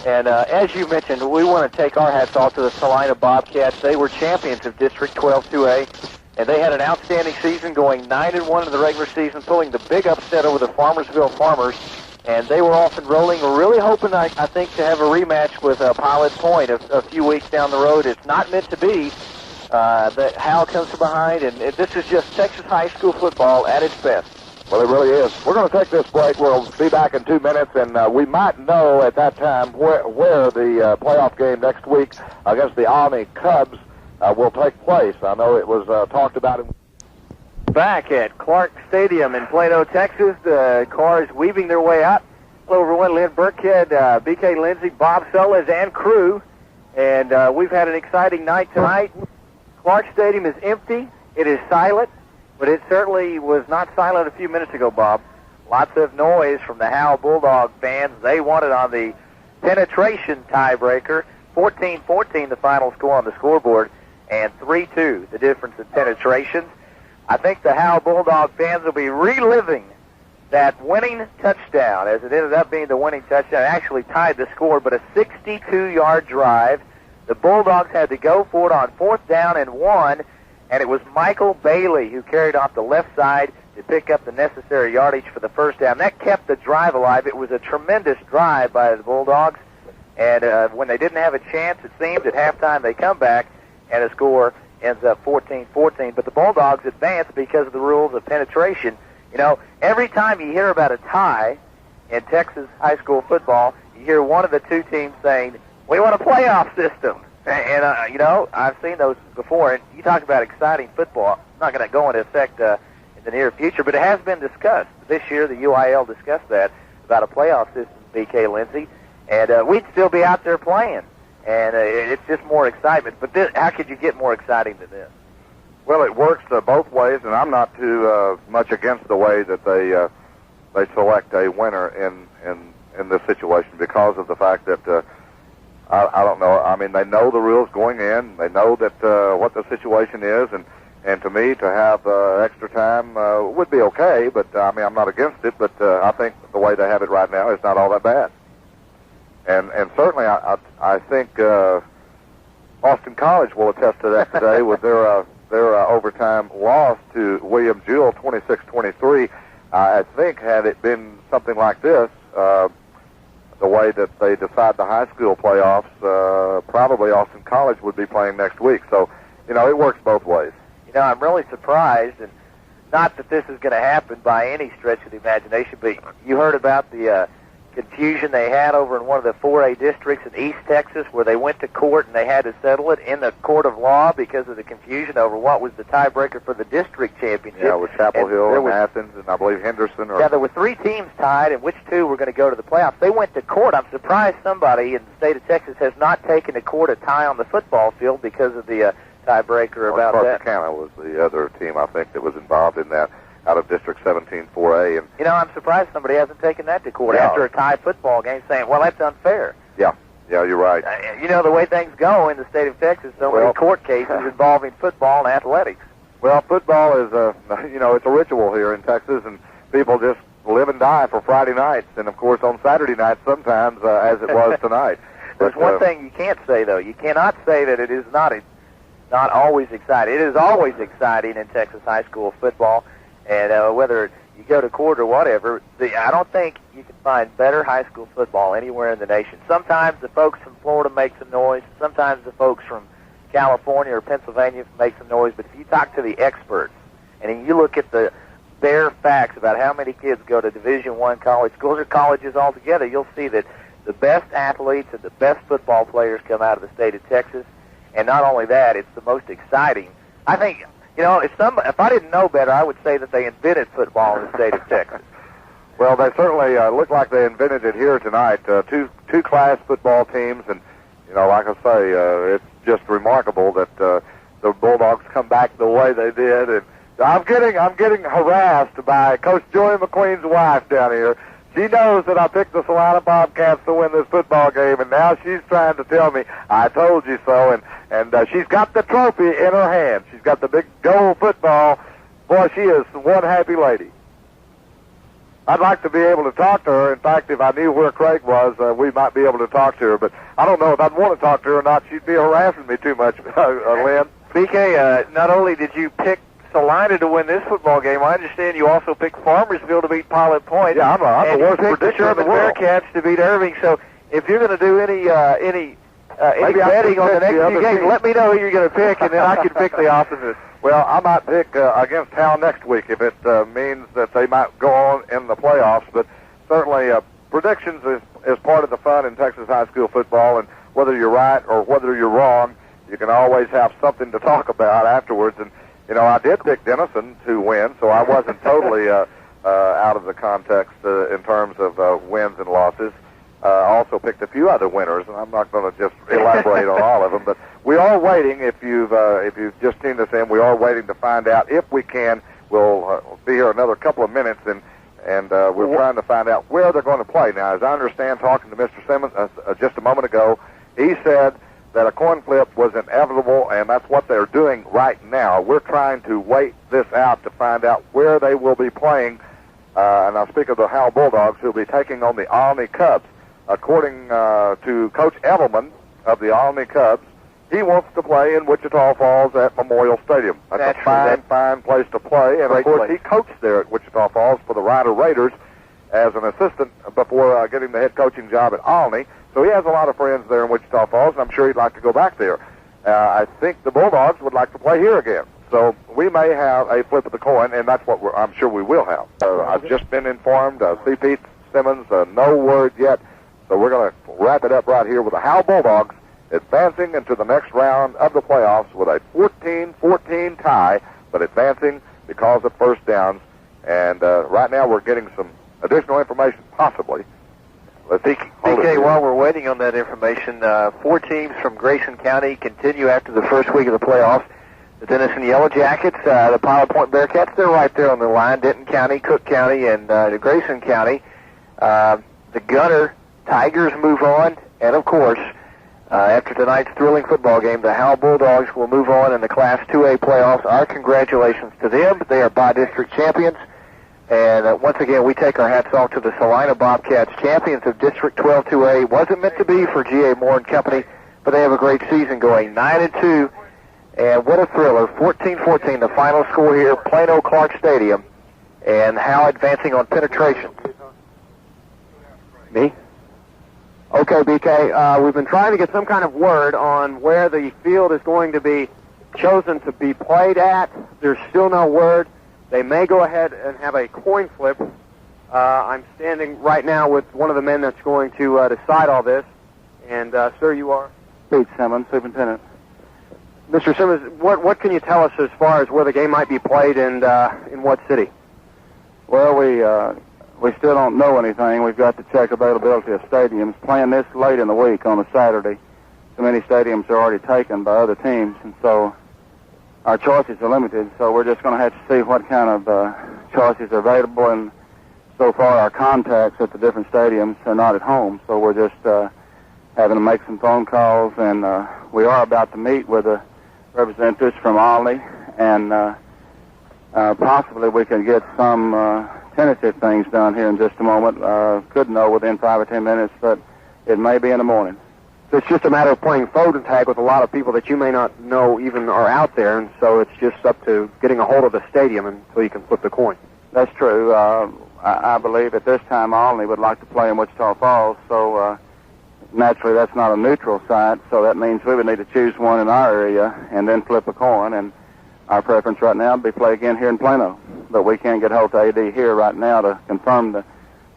And as you mentioned, we want to take our hats off to the Celina Bobcats. They were champions of District 12-2A, and they had an outstanding season, going 9-1 in the regular season, pulling the big upset over the Farmersville Farmers. And they were off and rolling. We're really hoping, I think, to have a rematch with Pilot Point a few weeks down the road. It's not meant to be. That Howe comes from behind, and this is just Texas high school football at its best. Well, it really is. We're going to take this break. We'll be back in 2 minutes, and we might know at that time where the playoff game next week against the Army Cubs will take place. I know it was talked about. Back at Clark Stadium in Plano, Texas, the cars weaving their way out. Over one, Lynn Burkhead, BK Lindsay, Bob Solas, and crew. And we've had an exciting night tonight. Clark Stadium is empty. It is silent. But it certainly was not silent a few minutes ago, Bob. Lots of noise from the Howe Bulldog fans. They wanted on the penetration tiebreaker. 14-14 the final score on the scoreboard, and 3-2 the difference in penetrations. I think the Howe Bulldog fans will be reliving that winning touchdown, as it ended up being the winning touchdown. It actually tied the score, but a 62-yard drive. The Bulldogs had to go for it on 4th down and 1. And it was Michael Bailey who carried off the left side to pick up the necessary yardage for the first down. That kept the drive alive. It was a tremendous drive by the Bulldogs. And when they didn't have a chance, it seems, at halftime they come back, and the score ends up 14-14. But the Bulldogs advance because of the rules of penetration. You know, every time you hear about a tie in Texas high school football, you hear one of the two teams saying, "We want a playoff system." And, I've seen those before. And you talk about exciting football. It's not going to go into effect in the near future, but it has been discussed. This year, the UIL discussed that, about a playoff system, BK Lindsay. And we'd still be out there playing. And it's just more excitement. But how could you get more exciting than this? Well, it works both ways, and I'm not too much against the way that they select a winner in this situation, because of the fact that I don't know. I mean, they know the rules going in. They know that what the situation is, and to me, to have extra time would be okay. But I mean, I'm not against it. But I think the way they have it right now is not all that bad. And certainly, I think Austin College will attest to that today with their overtime loss to William Jewell, 26-23. I think had it been something like this, the way that they decide the high school playoffs, probably Austin College would be playing next week. So, it works both ways. I'm really surprised, and not that this is going to happen by any stretch of the imagination, but you heard about the confusion they had over in one of the 4A districts in East Texas, where they went to court and they had to settle it in the court of law because of the confusion over what was the tiebreaker for the district championship. Yeah, with Chapel Hill and Athens and I believe Henderson. Yeah, there were 3 teams tied, and which 2 were going to go to the playoffs. They went to court. I'm surprised somebody in the state of Texas has not taken to court a tie on the football field because of the tiebreaker about that. Corsicana was the other team, I think, that was involved in that, out of District 17 4A. And I'm surprised somebody hasn't taken that to court after a tie football game, saying, well, that's unfair. Yeah, you're right. The way things go in the state of Texas, so many court cases involving football and athletics. Well, football is it's a ritual here in Texas, and people just live and die for Friday nights, and of course on Saturday nights sometimes, as it was tonight. There's one thing you can't say, though. You cannot say that it is not always exciting. It is always exciting in Texas high school football. And whether you go to court or whatever, I don't think you can find better high school football anywhere in the nation. Sometimes the folks from Florida make some noise. Sometimes the folks from California or Pennsylvania make some noise. But if you talk to the experts and you look at the bare facts about how many kids go to Division I college schools or colleges altogether, you'll see that the best athletes and the best football players come out of the state of Texas. And not only that, it's the most exciting. I think, you know, if I didn't know better, I would say that they invented football in the state of Texas. Well, they certainly look like they invented it here tonight. Two class football teams, and you know, like I say, it's just remarkable that the Bulldogs come back the way they did. And I'm getting harassed by Coach Joey McQueen's wife down here. She knows that I picked the Celina Bobcats to win this football game, and now she's trying to tell me I told you so. And she's got the trophy in her hand. She's got the big gold football. Boy, she is one happy lady. I'd like to be able to talk to her. In fact, if I knew where Craig was, we might be able to talk to her. But I don't know if I'd want to talk to her or not. She'd be harassing me too much, Lynn. BK, not only did you pick Celina to win this football game, I understand you also picked Farmersville to beat Pilot Point. Yeah, I'm the worst predictor in the world. Bearcats to beat Irving. So if you're going to do any betting on the next few games, let me know who you're going to pick, and then I can pick the opposite. Well, I might pick against Howe next week if it means that they might go on in the playoffs. But certainly, predictions is part of the fun in Texas high school football, and whether you're right or whether you're wrong, you can always have something to talk about afterwards. And you know, I did pick Denison to win, so I wasn't totally out of the context in terms of wins and losses. Also picked a few other winners, and I'm not going to just elaborate on all of them. But we are waiting. If you've just tuned us in, we are waiting to find out if we can. We'll be here another couple of minutes, and we're trying to find out where they're going to play. Now, as I understand, talking to Mr. Simmons just a moment ago, he said that a coin flip was inevitable, and that's what they're doing right now. We're trying to wait this out to find out where they will be playing. And I'll speak of the Howe Bulldogs, who will be taking on the Olney Cubs. According to Coach Edelman of the Olney Cubs, he wants to play in Wichita Falls at Memorial Stadium. That's a fine place to play. And, of course, he coached there at Wichita Falls for the Rider Raiders as an assistant before getting the head coaching job at Olney. So he has a lot of friends there in Wichita Falls, and I'm sure he'd like to go back there. I think the Bulldogs would like to play here again. So we may have a flip of the coin, and that's what I'm sure we will have. I've just been informed. See Pete Simmons, no word yet. So we're going to wrap it up right here with the Howe Bulldogs advancing into the next round of the playoffs with a 14-14 tie, but advancing because of first downs. And right now we're getting some additional information, possibly. BK, while we're waiting on that information, 4 teams from Grayson County continue after the first week of the playoffs. The Denison Yellow Jackets, the Pilot Point Bearcats, they're right there on the line. Denton County, Cook County, and the Grayson County. The Gunner Tigers move on, and of course, after tonight's thrilling football game, the Howe Bulldogs will move on in the Class 2A playoffs. Our congratulations to them. They are by-district champions. And once again, we take our hats off to the Celina Bobcats, champions of District 12 2A. It wasn't meant to be for G.A. Moore and Company, but they have a great season going 9-2. And what a thriller, 14-14, the final score here, Plano Clark Stadium. And Howe advancing on penetration. Me? Okay, BK, we've been trying to get some kind of word on where the field is going to be chosen to be played at. There's still no word. They may go ahead and have a coin flip. I'm standing right now with one of the men that's going to decide all this. And, sir, you are? Pete Simmons, superintendent. Mr. Simmons, what can you tell us as far as where the game might be played and in what city? Well, we still don't know anything. We've got to check availability of stadiums. Playing this late in the week on a Saturday, so many stadiums are already taken by other teams, and so our choices are limited. So we're just going to have to see what kind of choices are available. And so far, our contacts at the different stadiums are not at home. So we're just having to make some phone calls, and we are about to meet with the representatives from Olney, and possibly we can get some tentative things done here in just a moment. Could know within 5 or 10 minutes, but it may be in the morning. So it's just a matter of playing phone tag with a lot of people that you may not know even are out there, and so it's just up to getting a hold of the stadium until you can flip the coin. That's true. I believe at this time Olney would like to play in Wichita Falls, so naturally that's not a neutral site, so that means we would need to choose one in our area and then flip a coin, and our preference right now would be play again here in Plano. But we can't get hold of AD here right now to confirm the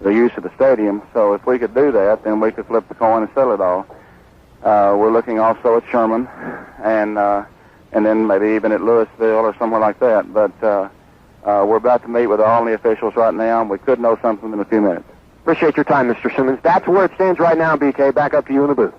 the use of the stadium. So if we could do that, then we could flip the coin and sell it all. We're looking also at Sherman, and then maybe even at Louisville or somewhere like that. But we're about to meet with all the officials right now, and we could know something in a few minutes. Appreciate your time, Mr. Simmons. That's where it stands right now, BK. Back up to you in the booth.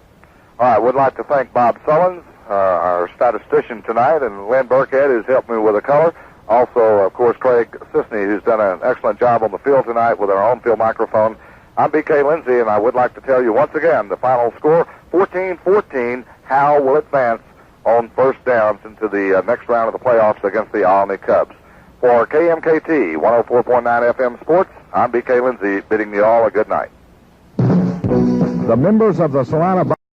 All right, would like to thank Bob Sullins, our statistician tonight, and Lynn Burkhead, who's helped me with the color. Also, of course, Craig Sisney, who's done an excellent job on the field tonight with our on-field microphone. I'm BK Lindsay, and I would like to tell you once again the final score, 14-14. Howe will advance on first downs into the next round of the playoffs against the Alny Cubs. For KMKT 104.9 FM Sports, I'm BK Lindsay, bidding you all a good night. The members of the Celina